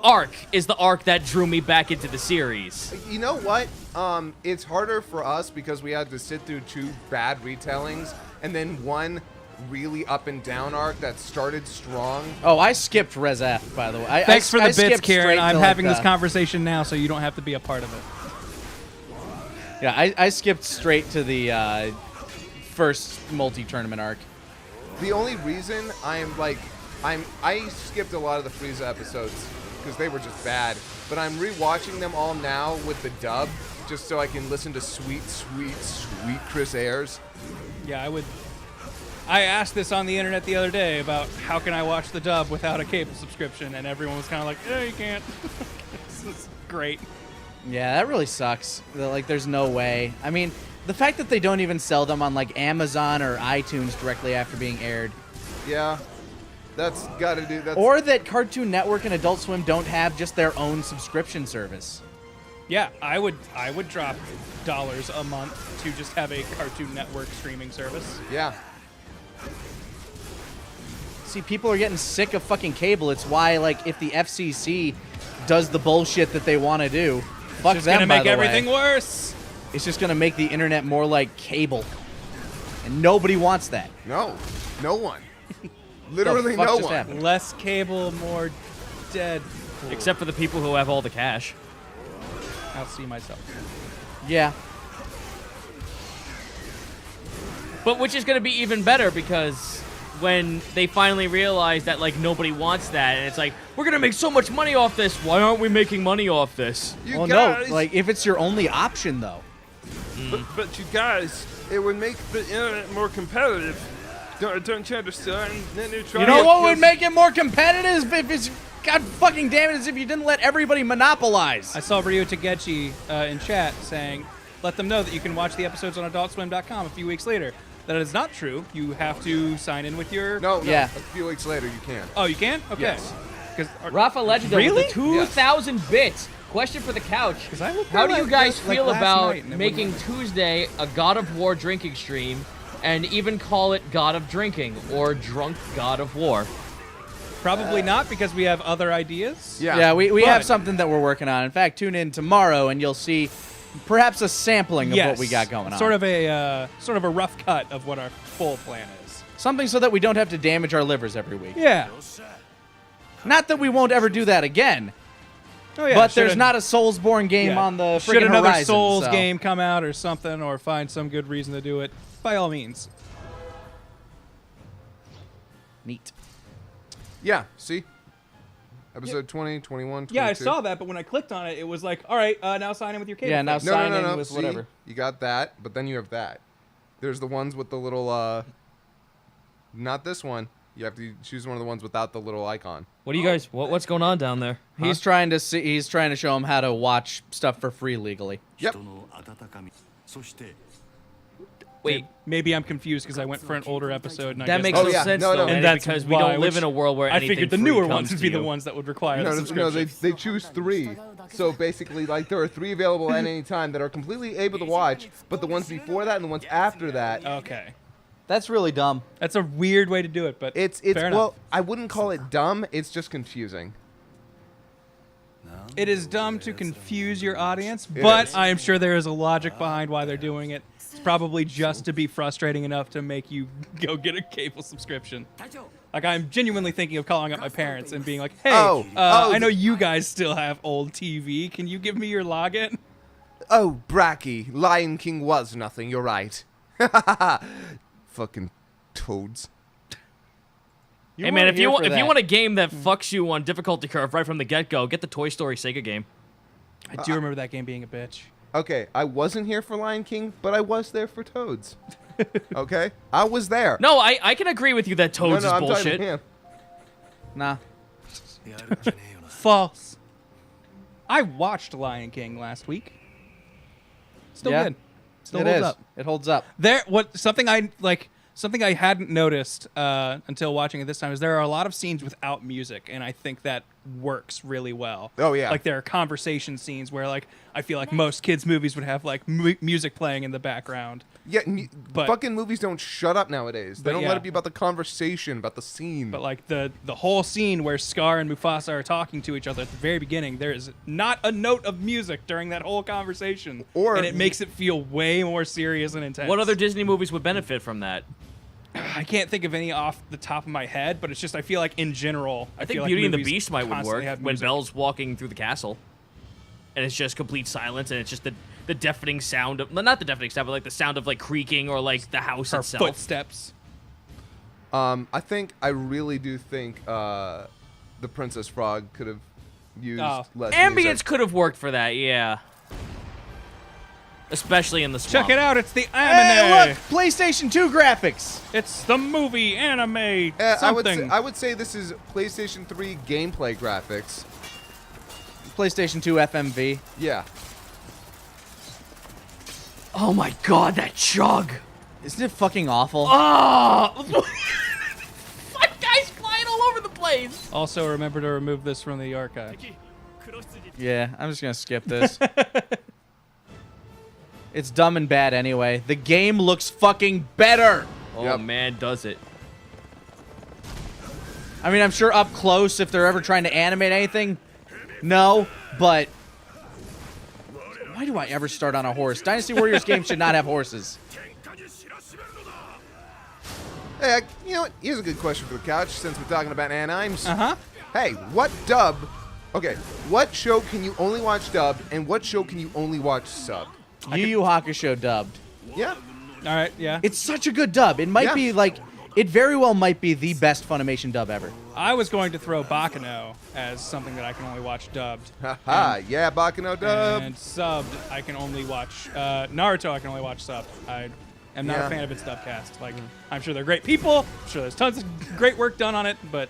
S7: arc is the arc that drew me back into the series.
S4: You know what? It's harder for us because we had to sit through 2 bad retellings and then one really up and down arc that started strong.
S1: Oh, I skipped Res F, by the way.
S2: Thanks for the
S1: I
S2: bits,
S1: skipped
S2: Karen.
S1: straight
S2: I'm
S1: to,
S2: having
S1: like,
S2: this conversation now, so you don't have to be a part of it.
S1: Yeah, I skipped straight to the first multi-tournament arc.
S4: The only reason I skipped a lot of the Frieza episodes because they were just bad, but I'm rewatching them all now with the dub just so I can listen to sweet Chris Ayres.
S2: Yeah, I would. I asked this on the internet the other day about how can I watch the dub without a cable subscription, and everyone was kind of like, "Yeah, you can't." This is great.
S1: Yeah, that really sucks. Like, there's no way. I mean, the fact that they don't even sell them on, like, Amazon or iTunes directly after being aired.
S4: Yeah, that's got to do. That's,
S1: Or that Cartoon Network and Adult Swim don't have just their own subscription service.
S2: Yeah, I would drop dollars a month to just have a Cartoon Network streaming service.
S4: yeah.
S1: See, people are getting sick of fucking cable. It's why, like, if the FCC does the bullshit that they want to do, fuck
S2: It's
S1: them,
S2: gonna
S1: by
S2: make
S1: the
S2: everything
S1: way.
S2: worse.
S1: It's just gonna make the internet more like cable. And nobody wants that.
S4: No one. Literally
S1: fuck
S4: no
S1: just
S4: one.
S1: happened?
S2: Less cable, more dead.
S7: Except for the people who have all the cash.
S2: I'll see myself.
S1: Yeah.
S7: But which is going to be even better because when they finally realize that like nobody wants that, and it's like we're going to make so much money off this. Why aren't we making money off this?
S4: You
S1: Well,
S4: guys,
S1: no, like, if it's your only option, though.
S9: But you guys, it would make the internet more competitive. Don't you understand? Net neutrality
S1: You know what would
S9: kills-
S1: make it more competitive if it's... God fucking damn it, is if you didn't let everybody monopolize.
S2: I saw Ryu Tagechi in chat saying, let them know that you can watch the episodes on AdultSwim.com a few weeks later. That is not true. You have to sign in with your...
S4: No,
S1: Yeah.
S4: a few weeks later you can.
S2: Oh, you can? Okay.
S4: Yes.
S2: 'Cause-
S7: Rafa Legend
S2: Really?
S7: with the 2,000 bits. Question for the couch.
S2: I looked
S7: How
S2: at
S7: do you
S2: it
S7: guys
S2: like
S7: feel
S2: last
S7: about
S2: night and it
S7: making
S2: wouldn't
S7: Tuesday a God of War drinking stream and even call it God of Drinking or Drunk God of War?
S2: Probably not, because we have other ideas.
S1: Yeah, we have
S2: But-
S1: something that we're working on. In fact, tune in tomorrow and you'll see perhaps a sampling of what we got going on.
S2: Sort of a rough cut of what our full plan is.
S1: Something so that we don't have to damage our livers every week.
S2: Yeah.
S1: Not that we won't ever do that again,
S2: Oh yeah.
S1: but
S2: should
S1: there's not a Soulsborne game on the
S2: Should
S1: freaking
S2: another
S1: horizon.
S2: Souls
S1: so.
S2: game come out or something, or find some good reason to do it? By all means.
S1: Neat.
S4: Yeah, see? Episode 20, 21, 22.
S2: Yeah, I saw that, but when I clicked on it, it was like, all right, now sign in with your cable.
S1: Yeah, now
S2: thing.
S1: sign in
S4: No.
S1: with
S4: See?
S1: whatever.
S4: You got that, but then you have that. There's the ones with the little, not this one. You have to choose one of the ones without the little icon.
S7: What do you guys? What's going on down there?
S1: He's trying to see. He's trying to show him how to watch stuff for free legally.
S4: Yep.
S7: Wait,
S2: Maybe I'm confused because I went for an older episode. And I
S7: that
S2: guess
S7: makes
S4: Oh,
S7: no
S4: yeah.
S7: sense
S4: No, no.
S7: though,
S4: And
S7: Eddie,
S2: that's
S7: because we
S2: why,
S7: don't live
S2: which
S7: in a world where
S2: I
S7: anything
S2: figured the
S7: free
S2: newer
S7: comes
S2: ones would
S7: to
S2: be the
S7: you.
S2: ones that would require the
S4: No,
S2: subscription.
S4: they choose 3. So basically, like, there are 3 available at any time that are completely able to watch, but the ones before that and the ones after that,
S2: Okay.
S1: That's really dumb.
S2: That's a weird way to do it, but
S4: it's
S2: fair
S4: well,
S2: enough.
S4: I wouldn't call it dumb, it's just confusing.
S2: It is dumb to confuse your audience,
S4: It
S2: but
S4: is.
S2: I am sure there is a logic behind why they're doing it. It's probably just to be frustrating enough to make you go get a cable subscription. Like, I'm genuinely thinking of calling up my parents and being like, hey, I know you guys still have old TV. Can you give me your login?
S4: Oh, Bracky, Lion King was nothing, you're right. Fucking toads.
S7: Hey man, if you want a game that fucks you on difficulty curve right from the get-go, get the Toy Story Sega game.
S2: I do remember that game being a bitch.
S4: Okay, I wasn't here for Lion King, but I was there for Toads. Okay? I was there.
S7: No, I can agree with you that Toads
S4: no,
S7: is
S4: I'm talking
S7: bullshit.
S4: to him.
S1: Nah.
S2: False. I watched Lion King last week. Still
S1: Yeah.
S2: good. Still
S1: It
S2: holds
S1: is.
S2: up.
S1: It holds up.
S2: Something I hadn't noticed until watching it this time is there are a lot of scenes without music, and I think that works really well.
S4: Oh, yeah.
S2: Like there are conversation scenes where like I feel like most kids movies would have like music playing in the background.
S4: Yeah,
S2: But-
S4: fucking movies don't shut up nowadays. They
S2: But
S4: don't
S2: yeah.
S4: let it be about the conversation, about the scene.
S2: But like the whole scene where Scar and Mufasa are talking to each other at the very beginning, there is not a note of music during that whole conversation, and it makes it feel way more serious and intense.
S7: What other Disney movies would benefit from that?
S2: I can't think of any off the top of my head, but it's just I feel like in general,
S7: I think
S2: feel like
S7: Beauty and the
S2: movies
S7: Beast would
S2: constantly
S7: work
S2: have
S7: when
S2: music.
S7: Belle's walking through the castle, and it's just complete silence, and it's just the deafening sound of not the deafening sound, but like the sound of like creaking or like the house
S2: Her
S7: itself.
S2: footsteps.
S4: I really do think the Princess Frog could have used less
S7: Ambience
S4: music.
S7: could have worked for that, yeah. Especially in the swamp.
S2: Check it out, it's the anime.
S1: Hey, look! PlayStation 2 graphics!
S2: It's the movie anime something.
S4: I would say this is PlayStation 3 gameplay graphics.
S1: PlayStation 2 FMV.
S4: Yeah.
S7: Oh my god, that chug!
S1: Isn't it fucking awful?
S7: Oh! Fuck, guys flying all over the place!
S2: Also, remember to remove this from the archive.
S1: Yeah, I'm just gonna skip this. It's dumb and bad anyway. The game looks fucking better!
S7: Oh
S4: Yep.
S7: man, does it.
S1: I mean, I'm sure up close, if they're ever trying to animate anything, no, but... Why do I ever start on a horse? Dynasty Warriors games should not have horses.
S4: Hey, you know what? Here's a good question for the couch, since we're talking about animes.
S2: Uh-huh.
S4: Hey, what dub... Okay, what show can you only watch dubbed, and what show can you only watch subbed?
S1: Yu Yu Hakusho dubbed.
S4: Yeah.
S2: All right, yeah.
S1: It's such a good dub. It might
S4: Yeah.
S1: be like... It very well might be the best Funimation dub ever.
S2: I was going to throw Bakano as something that I can only watch dubbed.
S4: Haha, yeah, Bakano dub.
S2: And subbed, I can only watch Naruto. I can only watch subbed. I am not
S4: Yeah.
S2: a fan of its dubcast. Like, I'm sure they're great people. I'm sure there's tons of great work done on it, but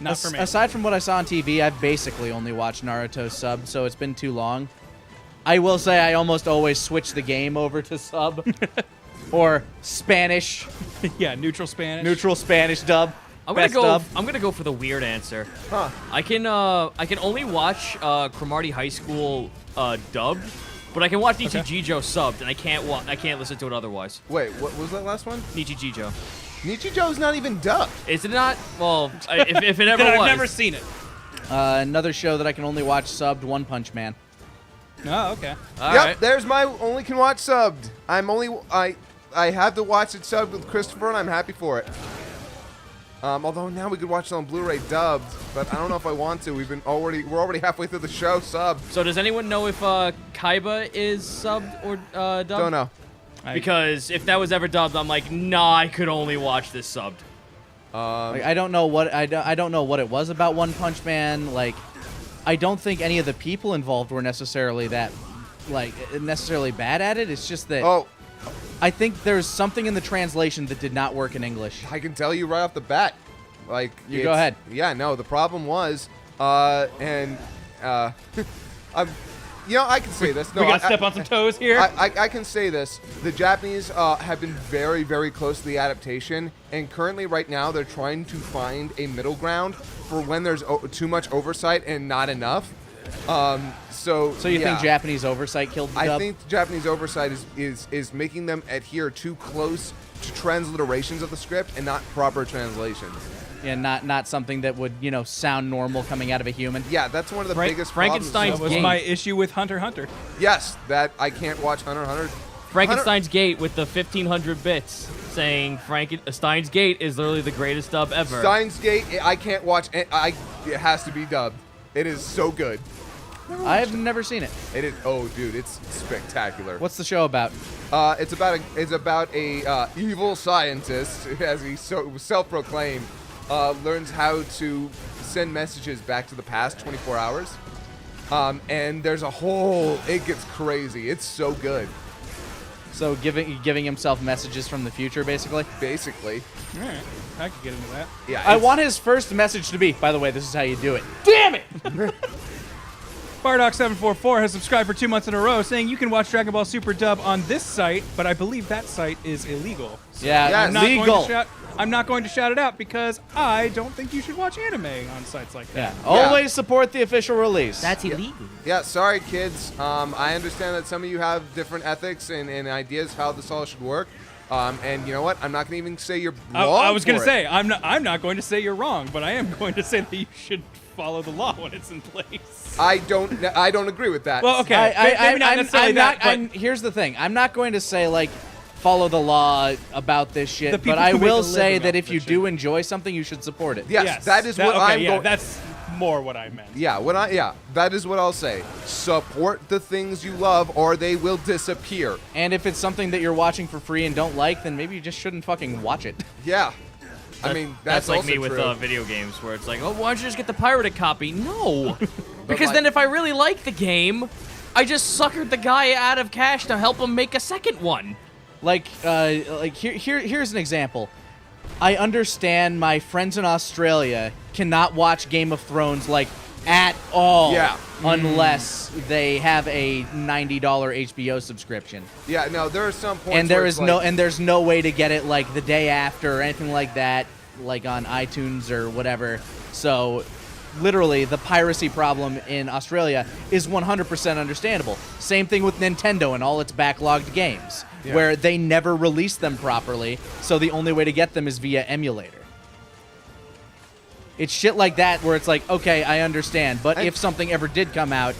S2: not for me.
S1: Aside from what I saw on TV, I've basically only watched Naruto subbed, so it's been too long. I will say I almost always switch the game over to sub. Or Spanish.
S2: Yeah, neutral Spanish.
S1: Neutral Spanish dub.
S7: I'm gonna
S1: Best
S7: go.
S1: dub.
S7: I'm gonna go for the weird answer.
S4: Huh.
S7: I can only watch Cromartie High School dubbed, but I can watch Nichijijo subbed, and I can't listen to it otherwise.
S4: Wait, what was that last one?
S7: Nichijijo.
S4: Nichijo's not even dubbed.
S7: Is it not? Well, if it ever
S2: Then
S7: was.
S2: I've never seen it.
S1: Another show that I can only watch subbed, One Punch Man.
S2: Oh, okay.
S7: All
S4: Yep,
S7: right.
S4: there's my only can watch subbed. I have to watch it subbed with Christopher, and I'm happy for it. Although now we could watch it on Blu-ray dubbed, but I don't know if I want to. We're already halfway through the show subbed.
S7: So does anyone know if Kaiba is subbed or dubbed?
S4: Don't know.
S7: Because if that was ever dubbed, I'm like, nah, I could only watch this subbed.
S1: Like, I don't know what I don't know what it was about One Punch Man. Like, I don't think any of the people involved were necessarily bad at it. It's just that
S4: Oh,
S1: I think there's something in the translation that did not work in English.
S4: I can tell you right off the bat. Like,
S1: You go ahead.
S4: Yeah, no, the problem was, I'm, I can say this. No,
S2: We gotta
S4: I-
S2: step on some toes here.
S4: I can say this. The Japanese have been very, very close to the adaptation, and currently, right now, they're trying to find a middle ground for when there's too much oversight and not enough. So
S1: You
S4: yeah.
S1: think Japanese oversight killed the
S4: I
S1: dub?
S4: think Japanese oversight is making them adhere too close to transliterations of the script and not proper translations.
S1: Yeah, not something that would, sound normal coming out of a human.
S4: Yeah, that's one of the
S7: Frank-
S4: biggest
S7: Frankenstein's
S2: That was
S7: Gate.
S2: my issue with Hunter x Hunter.
S4: problems. Yes, that I can't watch Hunter x Hunter.
S7: Frankenstein's Gate with the 1500 bits saying Frankenstein's Gate is literally the greatest dub ever.
S4: Steins Gate, I can't watch. It has to be dubbed. It is so good.
S1: I've never seen it.
S4: It is. Oh, dude, it's spectacular.
S1: What's the show about?
S4: It's about a evil scientist, as he self-proclaimed, learns how to send messages back to the past 24 hours. And there's a whole. It gets crazy. It's so good.
S1: So giving himself messages from the future, basically.
S4: Basically,
S2: All right, I could get into that.
S4: yeah.
S1: I want his first message to be, by the way, this is how you do it. Damn it!
S2: Bardock744 has subscribed for 2 months in a row, saying you can watch Dragon Ball Super dub on this site, but I believe that site is illegal. So
S1: Yeah,
S2: I'm not
S1: legal.
S2: Going to shout, I'm not going to shout it out because I don't think you should watch anime on sites like that.
S1: Always support the official release.
S7: That's illegal.
S4: Yeah, sorry, kids. I understand that some of you have different ethics and ideas how this all should work. And you know what? I'm not going to even say you're wrong.
S2: I was going to
S4: for
S2: say I'm not going to say you're wrong, but I am going to say that you should follow the law when it's in place.
S4: I don't agree with that.
S2: Well, okay. Maybe not necessarily that, but
S1: here's the thing. I'm not going to say, like, follow the law about this
S2: The
S1: shit,
S2: people
S1: but I
S2: who make a
S1: will
S2: living
S1: say
S2: off
S1: that if
S2: this
S1: you
S2: shit.
S1: do enjoy something, you should support it.
S4: yes, that is what I'm going.
S2: That's more what I meant.
S4: Yeah, that is what I'll say. Support the things you love, or they will disappear.
S1: And if it's something that you're watching for free and don't like, then maybe you just shouldn't fucking watch it.
S4: Yeah. I mean, that's
S7: like
S4: also
S7: me with
S4: true.
S7: video games, where it's like, oh, why don't you just get the pirated copy? No, because
S4: like-
S7: then if I really like the game, I just suckered the guy out of cash to help him make a second one.
S1: Here's an example. I understand my friends in Australia cannot watch Game of Thrones, like, at all.
S4: Yeah.
S1: Unless they have a $90 HBO subscription.
S4: Yeah, no, there are some points.
S1: And there
S4: where
S1: is
S4: it's
S1: no
S4: like,
S1: and there's no way to get it like the day after or anything like that, like on iTunes or whatever. So literally the piracy problem in Australia is 100% understandable. Same thing with Nintendo and all its backlogged games,
S4: Yeah.
S1: where they never release them properly, so the only way to get them is via emulator. It's shit like that where it's like, okay, I understand, but if something ever did come out,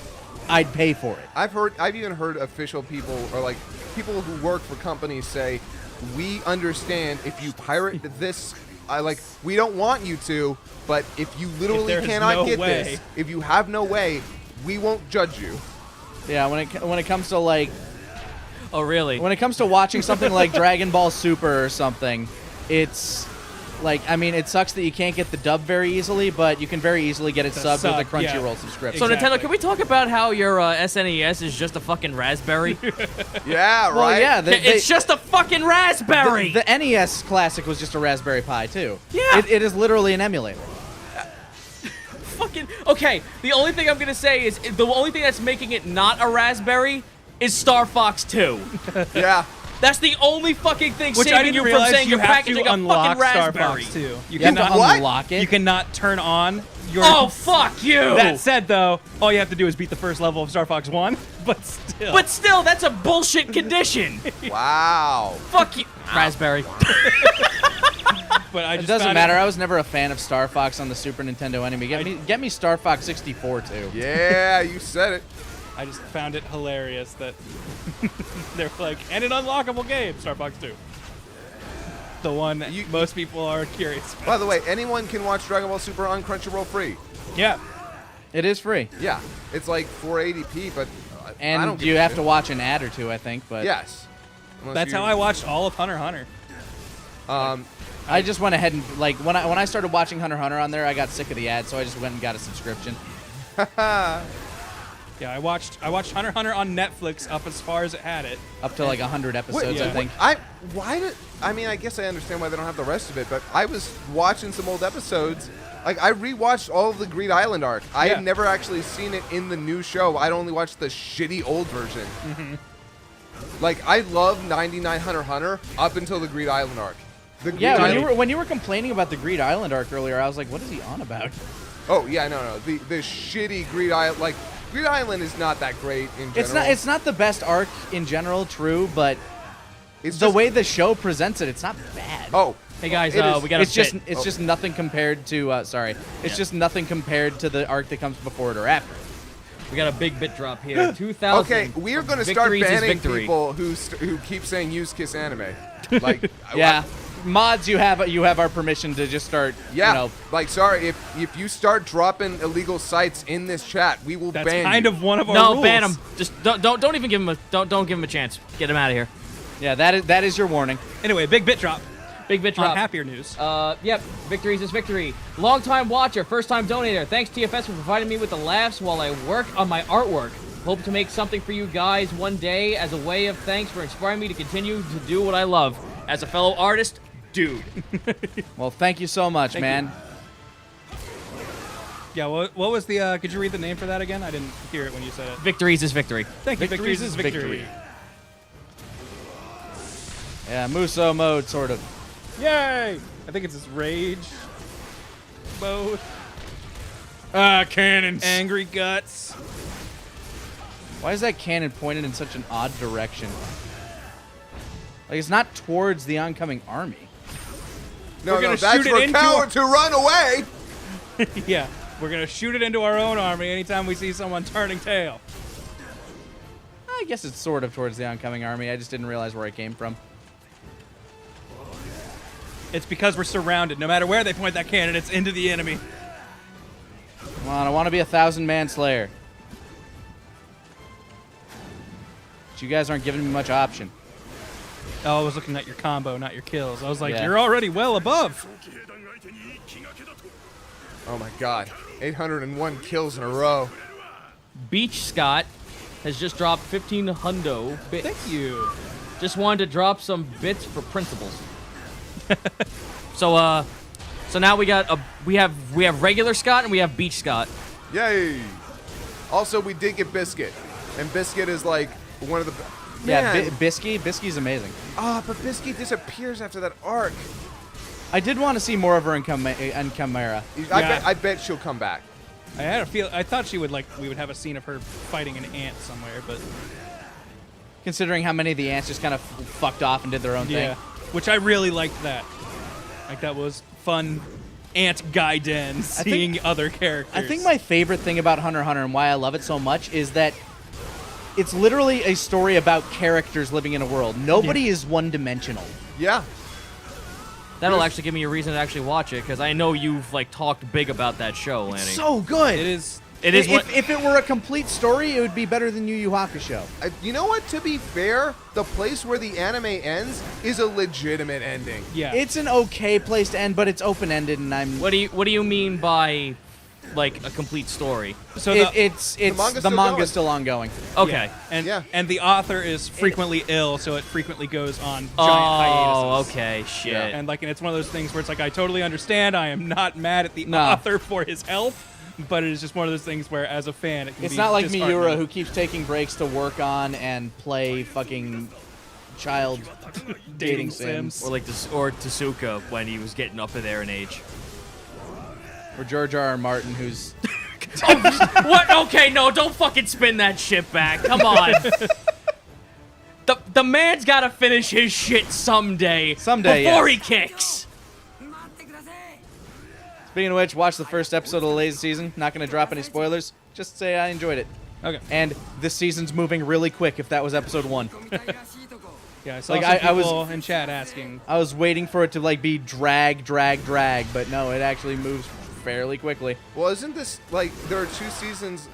S1: I'd pay for it.
S4: I've even heard official people or like people who work for companies say, we understand if you pirate this, we don't want you to, but if you literally
S2: there's
S4: cannot
S2: no
S4: get
S2: way.
S4: this, if you have no way, we won't judge you.
S1: Yeah, when it comes to like
S7: Oh, really?
S1: when it comes to watching something like Dragon Ball Super or something, it's like, I mean, it sucks that you can't get the dub very easily, but you can very easily get it
S2: The
S1: subbed with a
S2: sub,
S1: Crunchyroll
S2: yeah.
S1: subscription.
S7: So
S2: Exactly.
S7: Nintendo, can we talk about how your SNES is just a fucking raspberry?
S4: Yeah, right.
S1: Well, yeah,
S7: It's just a fucking raspberry.
S1: the NES Classic was just a Raspberry Pi too.
S7: Yeah.
S1: it is literally an emulator.
S7: Fucking okay. The only thing I'm gonna say is the only thing that's making it not a raspberry is Star Fox 2.
S4: Yeah.
S7: That's the only fucking thing
S2: Which I
S7: saving
S2: didn't
S7: you from
S2: realize
S7: saying
S2: you
S7: you're
S2: have
S7: packaging
S2: to
S7: a
S2: unlock
S7: fucking
S2: Star
S7: raspberry.
S2: Fox 2. You
S1: You have to
S2: cannot
S1: unlock it.
S2: You cannot turn on your.
S7: Oh fuck you!
S2: That said, though, all you have to do is beat the first level of Star Fox 1, but still.
S7: But still, that's a bullshit condition.
S4: Wow.
S7: Fuck you, raspberry.
S2: But I
S1: It
S2: just
S1: doesn't
S2: found
S1: matter. I was never a fan of Star Fox on the Super Nintendo anime. Get me Star Fox 64 too.
S4: Yeah, you said it.
S2: I just found it hilarious that they're like, and an unlockable game, Star Fox 2. The one that most people are curious about.
S4: By the way, anyone can watch Dragon Ball Super on Crunchyroll free.
S2: Yeah.
S1: It is free,
S4: Yeah, it's like 480p, but I don't
S1: and
S4: give
S1: you
S4: a
S1: have
S4: shit.
S1: to watch an ad or two, I think. But
S4: Yes. Unless
S2: That's
S4: you-
S2: how I watched all of Hunter x Hunter.
S1: I just went ahead and like when I started watching Hunter x Hunter on there, I got sick of the ads, so I just went and got a subscription.
S2: Yeah, I watched Hunter x Hunter on Netflix up as far as it had it.
S1: Up to like 100 episodes,
S2: yeah.
S1: I think.
S4: I mean, I guess I understand why they don't have the rest of it, but I was watching some old episodes. Like, I rewatched all of the Greed Island arc. I
S2: Yeah.
S4: had never actually seen it in the new show. I'd only watched the shitty old version. Like, I love 99 Hunter x Hunter up until the Greed Island arc. The Greed
S1: Yeah,
S4: Island-
S1: when you were complaining about the Greed Island arc earlier, I was like, what is he on about?
S4: Oh, yeah, no. The shitty Greed Island, like, Greed Island is not that great in general.
S1: It's not the best arc in general, true, but
S4: It's
S1: the
S4: just-
S1: way the show presents it, it's not bad.
S4: Oh.
S7: Hey guys,
S4: it is-
S7: we got a
S1: It's just
S7: bit.
S1: it's just nothing compared to It's just nothing compared to the arc that comes before it or after.
S7: We got a big bit drop here. 2,000.
S4: Okay, we are going to start
S7: Victories is
S4: banning
S7: victory.
S4: people who keep saying use Kiss Anime. Like,
S1: Yeah, mods, you have our permission to just start.
S4: Yeah,
S1: You know,
S4: like sorry if you start dropping illegal sites in this chat, we will
S2: That's
S4: ban
S2: kind
S4: you.
S2: of one of our
S7: No,
S2: rules.
S7: ban him. Just don't even give him don't give him a chance. Get him out of here.
S1: yeah, that is your warning.
S2: Anyway, big bit drop.
S7: Big bit
S2: On
S7: drop.
S2: happier news.
S7: Yep, victories is victory. Long-time watcher, first-time donator. Thanks, TFS, for providing me with the laughs while I work on my artwork. Hope to make something for you guys one day as a way of thanks for inspiring me to continue to do what I love. As a fellow artist, dude.
S1: Well, thank you so much,
S7: Thank
S1: man.
S2: Yeah, what was the, could you read the name for that again? I didn't hear it when you said it.
S7: Victories is victory.
S2: Thank you, Victories is victory.
S1: Yeah, Muso mode, sort of.
S2: Yay! I think it's his rage mode.
S3: Cannons.
S2: Angry guts.
S1: Why is that cannon pointed in such an odd direction? Like, it's not towards the oncoming army.
S4: No,
S2: We're
S4: no,
S2: gonna
S4: that's
S2: shoot it
S4: for
S2: into
S4: coward to run away.
S2: Yeah, we're gonna shoot it into our own army anytime we see someone turning tail.
S1: I guess it's sort of towards the oncoming army. I just didn't realize where it came from.
S2: It's because we're surrounded. No matter where they point that cannon, it's into the enemy.
S1: Come on, I want to be a 1,000-man slayer. But you guys aren't giving me much option.
S2: Oh, I was looking at your combo, not your kills. I was like,
S1: Yeah.
S2: you're already well above.
S4: Oh my God, 801 kills in a row.
S7: Beach Scott has just dropped 15 hundo bits.
S2: Thank you.
S7: Just wanted to drop some bits for principles. So now we have regular Scott and we have Beach Scott.
S4: Yay! Also, we did get Biscuit, and Biscuit is like one of the.
S1: Yeah,
S4: Man.
S1: Bisky's amazing.
S4: Ah, but Biscuit disappears after that arc.
S1: I did want to see more of her in Chimera.
S4: I bet she'll come back.
S2: I had a feel. I thought we would have a scene of her fighting an ant somewhere, but
S1: Considering how many of the ants just kind of fucked off and did their own
S2: yeah,
S1: thing.
S2: which I really liked that. Like that was fun. Ant Gaiden, seeing other characters.
S1: I think my favorite thing about Hunter x Hunter and why I love it so much is that it's literally a story about characters living in a world. Nobody is one-dimensional.
S4: Yeah.
S7: That'll actually give me a reason to actually watch it because I know you've like talked big about that show, Lanny.
S1: So good.
S2: it is.
S7: It is
S1: If it were a complete story, it would be better than Yu Yu Hakusho.
S4: You know what? To be fair, the place where the anime ends is a legitimate ending.
S2: Yeah.
S1: It's an okay place to end, but it's open-ended, and I'm.
S7: What do you mean by like a complete story?
S2: so
S1: It's
S4: manga's
S1: the
S4: still
S1: manga's
S4: going.
S1: still ongoing.
S7: Okay.
S2: And the author is frequently ill, so it frequently goes on giant
S7: Oh,
S2: hiatuses.
S7: okay. Shit.
S2: And it's one of those things where it's like I totally understand. I am not mad at the
S1: No.
S2: author for his health, but it is just one of those things where, as a fan, it can
S1: It's
S2: be
S1: not like
S2: disheartening.
S1: Miura, who keeps taking breaks to work on and play fucking child dating sims.
S7: Or like or Tasuka when he was getting up there in age.
S1: Or George R. R. Martin, who's
S7: What? Okay, no, don't fucking spin that shit back. Come on. The man's gotta finish his shit someday.
S1: Someday,
S7: Before
S1: yes.
S7: he kicks.
S1: Speaking of which, watch the first episode of the latest season. Not going to drop any spoilers. Just say I enjoyed it.
S2: Okay.
S1: And this season's moving really quick. If that was episode 1,
S2: Yeah, I saw
S1: Like,
S2: some
S1: I was-
S2: people in chat asking.
S1: I was waiting for it to like be drag, but no, it actually moves fairly quickly.
S4: Well, isn't this like there are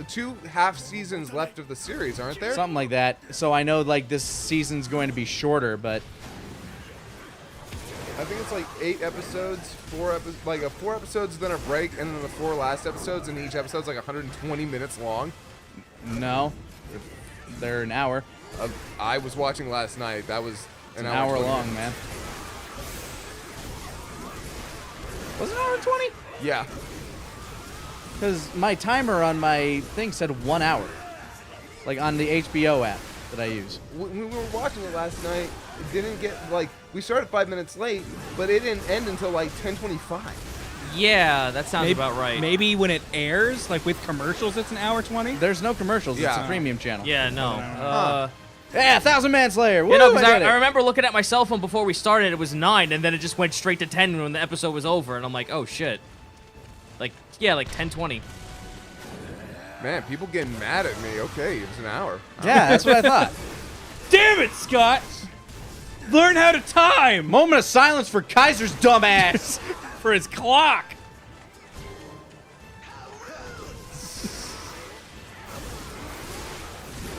S4: 2 half seasons left of the series, aren't there?
S1: Something like that. So I know like this season's going to be shorter, but
S4: I think it's like 8 episodes, 4 episodes, then a break, and then the 4 last episodes, and each episode's like 120 minutes long.
S1: no, they're an hour.
S4: I was watching last night. That was
S1: An hour
S4: 20
S1: long,
S4: minutes.
S1: man. Was it an hour 20?
S4: Yeah.
S1: Because my timer on my thing said 1 hour. Like on the HBO app that I use.
S4: When we were watching it last night, it didn't get we started 5 minutes late, but it didn't end until like 10:25.
S7: Yeah, that sounds about right.
S2: Maybe when it airs, like with commercials, it's an hour 20.
S1: There's no commercials. It's
S4: Yeah.
S1: a premium channel.
S7: Yeah, no.
S1: Yeah, 1,000-Man Slayer. Woo,
S7: You know, because
S1: I did
S7: I
S1: it.
S7: remember looking at my cell phone before we started, it was 9, and then it just went straight to 10 when the episode was over, and I'm like, oh shit. Like 10:20.
S4: Man, people getting mad at me. Okay, it was an hour.
S1: Yeah, that's what I thought.
S2: Damn it, Scott! Learn how to time
S1: Moment of silence for Kaiser's dumbass.
S2: for his clock.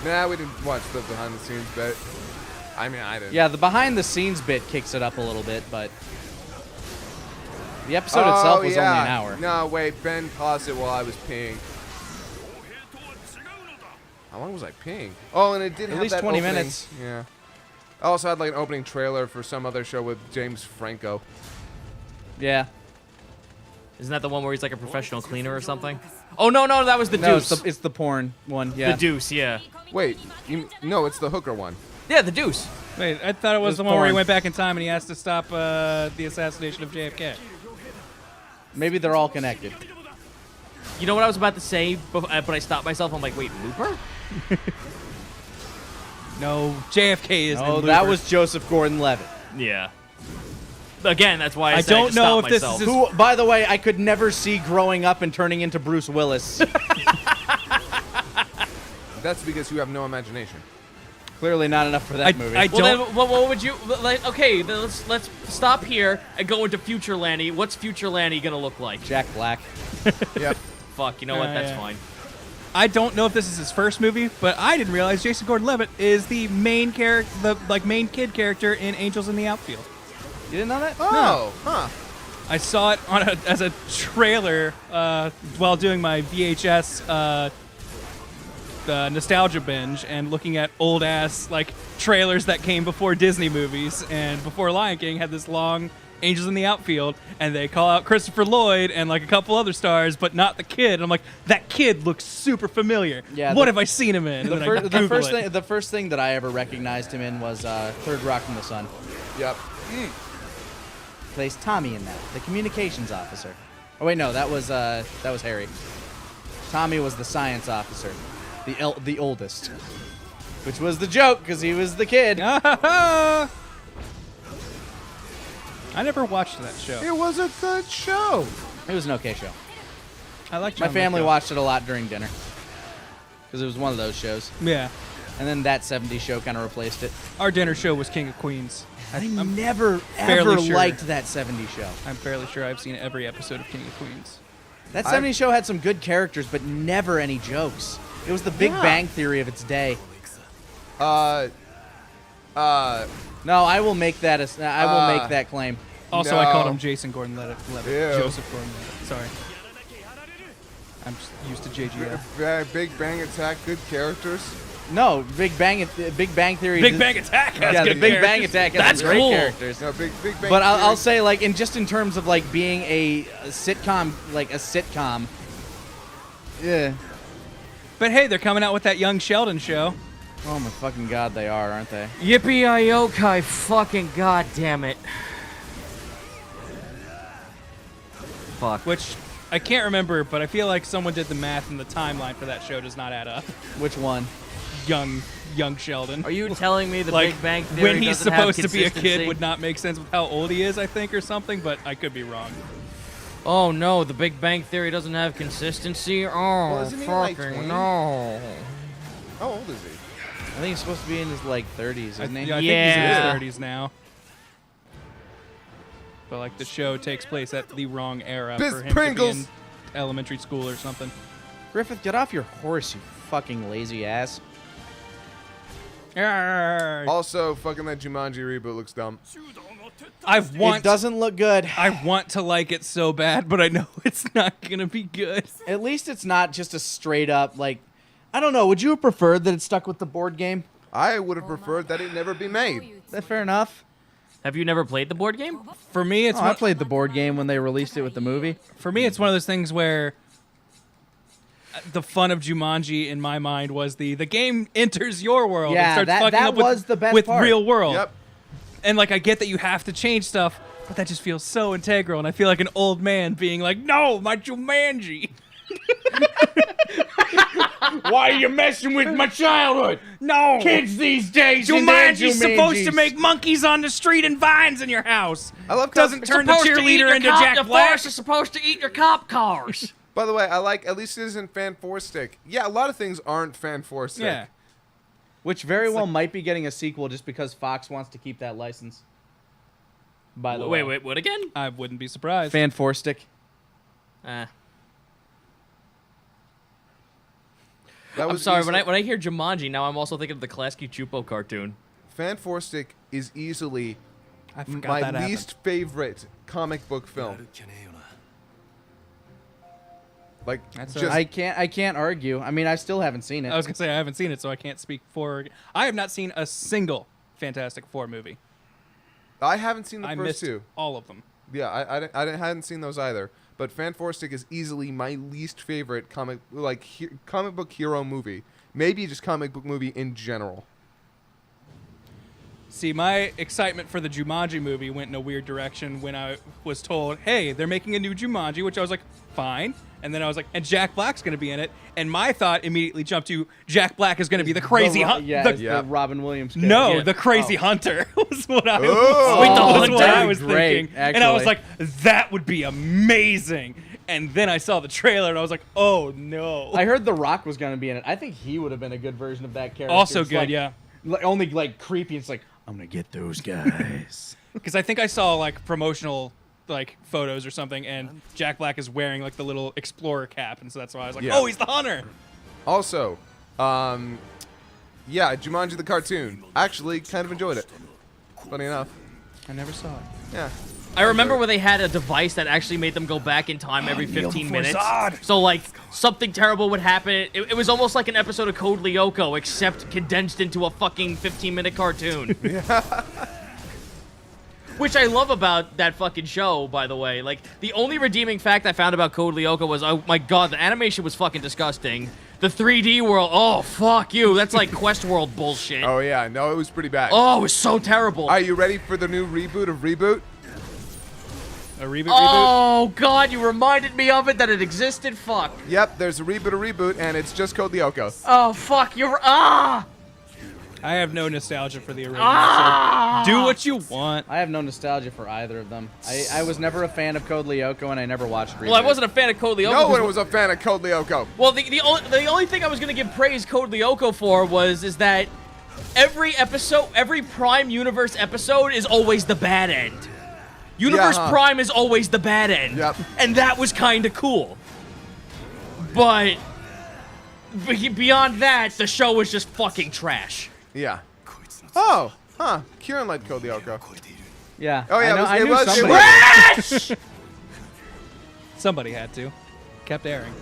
S4: Nah, we didn't watch the behind the scenes bit. I mean, I didn't.
S1: Yeah, the behind-the-scenes bit kicks it up a little bit, but the episode itself was only an hour.
S4: No, wait, Ben paused it while I was peeing. How long was I peeing? Oh, and it did
S1: At
S4: have
S1: least
S4: that
S1: 20
S4: opening.
S1: minutes.
S4: Yeah. I also had like an opening trailer for some other show with James Franco.
S1: Yeah.
S7: Isn't that the one where he's like a professional cleaner or something? Oh no, that was the
S1: No,
S7: Deuce.
S1: it's the porn one. Yeah.
S7: The Deuce, yeah.
S4: Wait, no, it's the hooker one.
S7: Yeah, the Deuce.
S2: Wait, I thought it was
S1: It's
S2: the one where he
S1: porn.
S2: went back in time and he has to stop the assassination of JFK.
S1: Maybe they're all connected.
S7: You know what I was about to say, but I stopped myself. I'm like, wait, Looper?
S2: No, JFK is.
S1: Oh,
S2: in
S1: that
S2: Looper.
S1: was Joseph Gordon-Levitt.
S7: Yeah. Again, that's why I
S2: I
S7: said
S2: don't
S7: just
S2: know
S7: stop
S2: if this
S7: myself.
S2: is his-
S1: Who, by the way, I could never see growing up and turning into Bruce Willis.
S4: That's because you have no imagination.
S1: Clearly not enough for that movie.
S2: I
S7: Well, then,
S2: don't.
S7: what would you like? Okay, then let's stop here and go into Future Lanny. What's Future Lanny gonna look like?
S1: Jack Black.
S4: Yep.
S7: Fuck, you know what? That's
S2: Yeah.
S7: fine.
S2: I don't know if this is his first movie, but I didn't realize Jason Gordon-Levitt is the main character, the main kid character in Angels in the Outfield.
S1: You didn't know that?
S4: Oh, huh.
S2: I saw it as a trailer while doing my VHS nostalgia binge and looking at old ass like trailers that came before Disney movies and before Lion King had this long Angels in the Outfield, and they call out Christopher Lloyd and like a couple other stars, but not the kid. And I'm like, that kid looks super familiar.
S1: Yeah,
S2: what
S1: the-
S2: have I seen him in? And
S1: The,
S2: then
S1: fir-
S2: I
S1: the
S2: Google
S1: first
S2: it.
S1: thing, the first thing that I ever recognized him in was Third Rock from the Sun.
S4: Yep.
S1: Plays Tommy in that, the communications officer. Oh wait, no, that was Harry. Tommy was the science officer, the oldest, which was the joke because he was the kid.
S2: I never watched that show.
S4: It was a good show.
S1: It was an okay show.
S2: I like
S1: My family watched it a lot during dinner because it was one of those shows.
S2: Yeah,
S1: And then that 70s show kind of replaced it.
S2: our dinner show was King of Queens.
S1: I never
S2: fairly
S1: ever
S2: sure.
S1: liked that 70s show.
S2: I'm fairly sure I've seen every episode of King of Queens.
S1: That 70s show had some good characters, but never any jokes. It was the Big Bang Theory of its day.
S4: Uh,
S1: No, I will make that. I will make that claim.
S2: Also, I
S4: No.
S2: called him Jason Gordon-Levitt.
S4: Ew.
S2: Joseph Gordon-Levitt. Sorry. I'm just used to JGF.
S4: Big Bang Attack, good characters.
S1: No, Big Bang Theory.
S2: Big Bang Attack has
S1: Yeah, the
S2: good
S1: Big Bang
S2: characters.
S1: Attack has
S7: That's
S1: some great
S7: cool.
S1: characters.
S4: No, Big Bang.
S1: But I'll
S4: Theory.
S1: say, like, in terms of like being a sitcom, like a sitcom. Yeah.
S2: But hey, they're coming out with that Young Sheldon show.
S1: Oh my fucking god, they are, aren't they?
S7: Yippee-yi-yo-kai, fucking goddamn it. Fuck.
S2: Which I can't remember, but I feel like someone did the math and the timeline for that show does not add up.
S1: Which one?
S2: Young Sheldon.
S7: Are you telling me the
S2: like
S7: Big Bang Theory
S2: when he's
S7: doesn't have
S2: supposed to be a kid
S7: consistency?
S2: would not make sense with how old he is, I think, or something, but I could be wrong.
S7: Oh no, the Big Bang Theory doesn't have consistency? Oh,
S4: Well, isn't he like
S7: fucking
S4: 20?
S7: no.
S4: How old is he?
S1: I think he's supposed to be in his like 30s, isn't he?
S2: Yeah, I
S7: Yeah.
S2: think he's in his 30s now. But like the show takes place at the wrong era
S4: Biz
S2: for him
S4: Pringles.
S2: to be in elementary school or something.
S1: Griffith, get off your horse, you fucking lazy ass.
S4: Also, fucking that Jumanji reboot looks dumb.
S1: It doesn't look good.
S2: I want to like it so bad, but I know it's not gonna be good.
S1: At least it's not just a straight up like. I don't know. Would you have preferred that it stuck with the board game?
S4: I would have preferred that it never be made.
S1: Is that fair enough?
S7: Have you never played the board game?
S2: For me, it's
S1: I played the board game when they released it with the movie.
S2: For me, it's one of those things where the fun of Jumanji in my mind was the game enters your world
S1: Yeah,
S2: and starts
S1: that-
S2: fucking
S1: that
S2: up with,
S1: was the best
S2: with
S1: part.
S2: real world.
S4: Yep.
S2: And like I get that you have to change stuff, but that just feels so integral, and I feel like an old man being like, "No, my Jumanji."
S1: Why are you messing with my childhood?
S2: No,
S1: Kids these days. and their
S2: Jumanji's supposed to
S1: Jumanjis.
S2: make monkeys on the street and vines in your house.
S4: I love
S2: Doesn't turn the cheerleader into Jack
S7: The
S2: Black.
S7: forest is supposed to eat your cop cars.
S4: By the way, I like at least it isn't fan-four-stick. Yeah, a lot of things aren't fan-four-stick.
S2: Yeah.
S1: Which very well might be getting a sequel just because Fox wants to keep that license. By the way.
S7: Wait, what again?
S2: I wouldn't be surprised.
S1: Fan four stick.
S4: That
S7: I'm
S4: was
S7: sorry,
S4: easily-
S7: when I hear Jumanji, now I'm also thinking of the Klasky Chupo cartoon.
S4: Fan-four-stick is easily
S2: I forgot
S4: my
S2: that happened.
S4: least favorite comic book film. Like,
S2: That's
S4: just
S1: I can't argue. I mean, I still haven't seen it.
S2: I was gonna say I haven't seen it, so I can't speak for. I have not seen a single Fantastic Four movie.
S4: I haven't seen the
S2: I
S4: first
S2: missed
S4: two.
S2: all of them.
S4: Yeah, I hadn't seen those either. but Fan Four Stick is easily my least favorite comic book hero movie. Maybe just comic book movie in general.
S2: See, my excitement for the Jumanji movie went in a weird direction when I was told, hey, they're making a new Jumanji, which I was like, fine. And then I was like, and Jack Black's going to be in it. And my thought immediately jumped to Jack Black is going to be the crazy hunter.
S1: The Robin Williams character.
S2: No, the crazy hunter was what I was,
S4: Oh.
S2: what I was
S1: Great,
S2: thinking. And I was
S1: actually.
S2: like, that would be amazing. And then I saw the trailer and I was like, oh no.
S1: I heard The Rock was going to be in it. I think he would have been a good version of that character.
S2: Also
S1: It's
S2: good,
S1: like,
S2: yeah.
S1: Only like creepy. It's like, I'm going to get those guys.
S2: Because I think I saw like promotional like photos or something, and Jack Black is wearing like the little explorer cap, and so that's why I was like,
S4: Yeah.
S2: oh, he's the hunter.
S4: Also, yeah, Jumanji the cartoon. Actually, kind of enjoyed it. Funny enough.
S2: I never saw it.
S4: Yeah.
S7: I remember when they had a device that actually made them go back in time every 15 minutes. So, like, something terrible would happen. It was almost like an episode of Code Lyoko, except condensed into a fucking 15-minute cartoon. Which I love about that fucking show, by the way. Like, the only redeeming fact I found about Code Lyoko was, oh my god, the animation was fucking disgusting. The 3D world, oh, fuck you. That's like Quest World bullshit.
S4: Oh, yeah. No, it was pretty bad.
S7: Oh, it was so terrible.
S4: Are you ready for the new reboot of Reboot?
S2: A reboot?
S7: Oh, God, you reminded me of it, that it existed? Fuck.
S4: Yep, there's a reboot of Reboot, and it's just Code Lyoko.
S7: Oh, fuck, you're...
S2: I have no nostalgia for the original. So do what you want.
S1: I have no nostalgia for either of them. I was never a fan of Code Lyoko, and I never watched Reboot.
S7: Well, I wasn't a fan of Code Lyoko.
S4: No one was a fan of Code Lyoko.
S7: Well, the only thing I was gonna give praise Code Lyoko for is that every episode, every Prime Universe episode is always the bad end. Universe Prime is always the bad end.
S4: Yep.
S7: And that was kind of cool. But beyond that, the show was just fucking trash.
S4: Yeah. Oh, huh. Kieran liked Code Lyoko.
S1: Yeah.
S4: Oh, yeah,
S1: I
S4: it
S1: knew
S4: was-
S1: somebody.
S7: Trash!
S2: Somebody had to. Kept airing.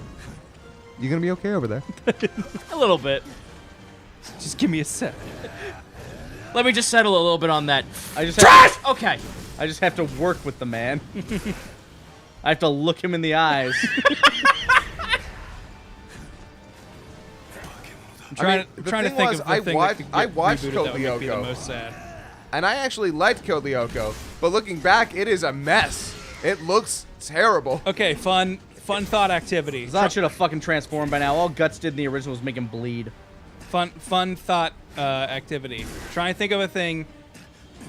S4: You gonna be okay over there?
S7: A little bit.
S2: Just give me a sec.
S7: Let me just settle a little bit on that.
S1: I just
S7: Trash! Okay.
S1: I just have to work with the man. I have to look him in the eyes.
S2: I'm trying
S4: the
S2: to
S4: thing
S2: think
S4: was,
S2: of the thing that could
S4: I
S2: get
S4: watched
S2: rebooted
S4: Code
S2: that would make me the
S4: Lyoko.
S2: most sad.
S4: And I actually liked Code Lyoko, but looking back, it is a mess. It looks terrible.
S2: Okay, fun thought activity.
S1: Zod should have fucking transformed by now. All Guts did in the original was make him bleed.
S2: Fun thought activity. Try and think of a thing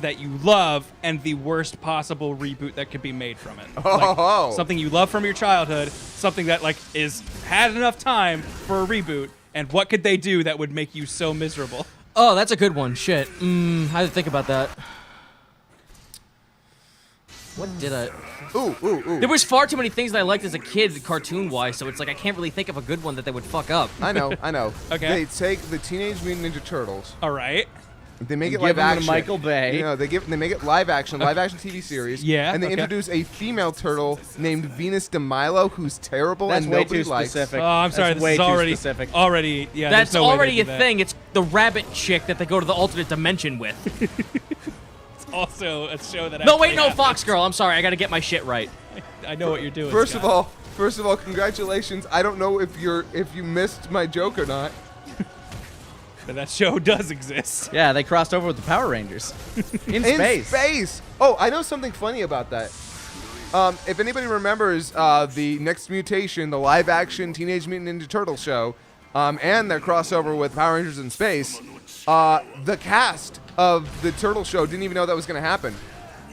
S2: that you love and the worst possible reboot that could be made from it.
S4: Oh.
S2: Like, something you love from your childhood, something that like is had enough time for a reboot, and what could they do that would make you so miserable?
S7: Oh, that's a good one. Shit. I had to think about that. What did I...
S4: Ooh.
S7: There was far too many things that I liked as a kid, cartoon-wise, so it's like I can't really think of a good one that they would fuck up.
S4: I know.
S2: Okay.
S4: They take the Teenage Mutant Ninja Turtles.
S2: All right.
S4: They make
S1: And
S4: it
S1: give
S4: live
S1: them to
S4: action.
S1: Michael Bay.
S4: You know, they make it live action TV series.
S2: Yeah,
S4: And they
S2: okay.
S4: introduce a female turtle named Venus de Milo, who's terrible
S1: That's
S4: and
S1: way
S4: nobody
S1: too
S4: likes.
S1: specific.
S2: Oh, I'm sorry.
S1: That's
S2: This
S1: way
S2: is
S1: too
S2: already
S1: specific.
S2: yeah.
S7: That's
S2: there's no way they
S7: already
S2: do
S7: a
S2: that.
S7: thing. It's the rabbit chick that they go to the alternate dimension with.
S2: It's also a show that.
S7: No,
S2: actually
S7: wait, no,
S2: happens.
S7: Fox Girl. I'm sorry. I gotta get my shit right.
S2: I know what you're doing.
S4: First of
S2: Scott.
S4: all, congratulations. I don't know if you missed my joke or not.
S2: But that show does exist.
S1: Yeah, they crossed over with the Power Rangers. In
S4: In
S1: space.
S4: space. Oh, I know something funny about that. If anybody remembers the Next Mutation, the live-action Teenage Mutant Ninja Turtle show, and their crossover with Power Rangers in space, the cast of the Turtle show didn't even know that was going to happen.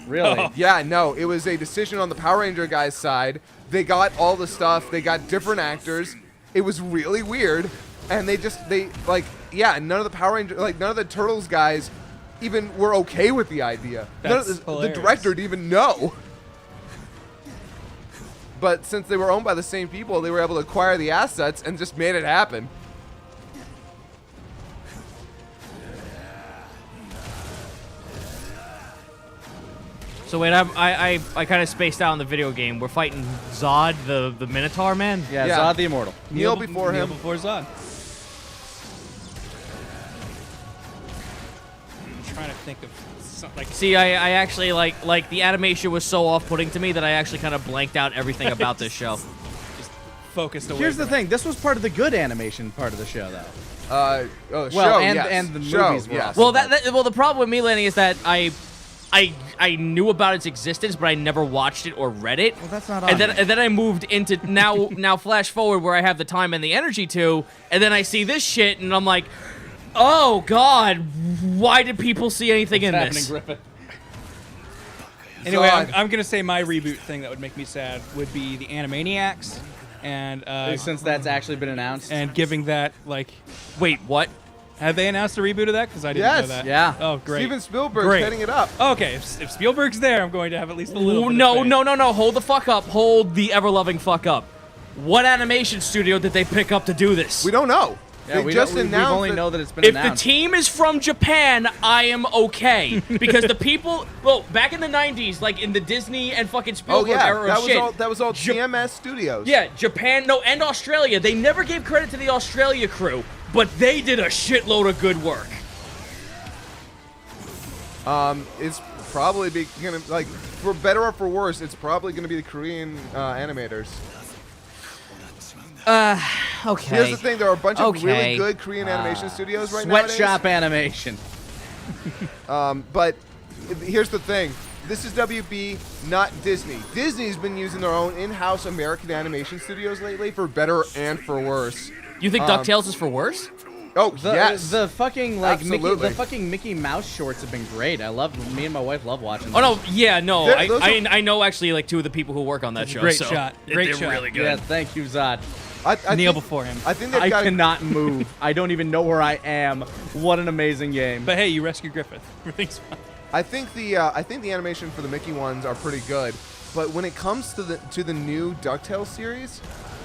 S1: Really?
S2: Oh.
S4: Yeah, no, it was a decision on the Power Ranger guys' side. They got all the stuff. They got different actors. It was really weird, and none of the Power Ranger, none of the Turtles guys even were okay with the idea.
S2: That's
S4: the
S2: hilarious.
S4: director didn't even know. But since they were owned by the same people, they were able to acquire the assets and just made it happen.
S7: So wait, I kind of spaced out on the video game. We're fighting Zod, the Minotaur man.
S1: Yeah,
S4: Yeah.
S1: Zod the Immortal.
S4: Kneel before him.
S2: Before Zod. I'm trying to think of like
S7: See, I actually like the animation was so off-putting to me that I actually kind of blanked out everything about this show.
S2: focused away.
S1: Here's the
S2: from it.
S1: thing. This was part of the good animation part of the show, though.
S4: Show,
S1: and
S4: yes.
S1: the
S4: Show,
S1: movies were
S4: yes.
S1: awesome.
S7: Well, well, the problem with me, Lanny, is that I knew about its existence, but I never watched it or read it.
S1: Well, that's not on
S7: and then
S1: me.
S7: and then I moved into now flash forward where I have the time and the energy to, and then I see this shit and I'm like, oh God, why did people see anything in
S1: happening,
S7: this?
S1: Griffin?
S2: Anyway,
S4: Zod.
S2: I'm gonna say my reboot thing that would make me sad would be the Animaniacs, and
S1: Since that's actually been announced.
S2: and giving that like,
S7: Wait, what?
S2: have they announced a reboot of that? Because I didn't
S4: Yes.
S2: know that.
S1: Yeah.
S2: Oh, great.
S4: Steven Spielberg's
S2: Great.
S4: heading it up.
S2: Okay, if Spielberg's there, I'm going to have at least a little.
S7: Ooh,
S2: bit
S7: no,
S2: of faith.
S7: no. Hold the fuck up. Hold the ever-loving fuck up. What animation studio did they pick up to do this?
S4: We don't know.
S1: Yeah,
S4: they
S1: we
S4: just
S1: don't, we
S4: announced
S1: only
S4: that-
S1: know that it's been
S7: If the
S1: announced.
S7: team is from Japan, I am okay. Because the people, well, back in the 90s, like in the Disney and fucking
S4: Oh
S7: Spielberg
S4: yeah,
S7: era of shit.
S4: that was all
S7: Ja-
S4: TMS Studios.
S7: Yeah, Japan, no, and Australia. They never gave credit to the Australia crew, but they did a shitload of good work.
S4: It's probably gonna, like, for better or for worse, it's probably gonna be the Korean animators.
S7: Okay.
S4: Here's the thing: there are a bunch of
S7: Okay.
S4: really good Korean animation studios right now.
S1: Sweatshop animation.
S4: But here's the thing: this is WB, not Disney. Disney's been using their own in-house American animation studios lately, for better and for worse.
S7: You think DuckTales is for worse?
S4: Oh
S1: The,
S4: yes,
S1: the fucking
S4: Absolutely.
S1: the fucking Mickey Mouse shorts have been great. Me and my wife love watching them.
S7: Oh no, yeah, no.
S4: Those
S7: I know actually like two of the people who work on that show.
S2: Great
S7: so
S2: shot.
S7: they're
S2: Great shot.
S7: really good.
S1: Yeah, thank you, Zod.
S4: I
S2: Kneel
S4: think,
S2: before him.
S4: I think they've
S1: I
S4: got.
S1: cannot move. I don't even know where I am. What an amazing game.
S2: But hey, you rescued Griffith. Everything's fine.
S4: I think the animation for the Mickey ones are pretty good, but when it comes to the new DuckTales series,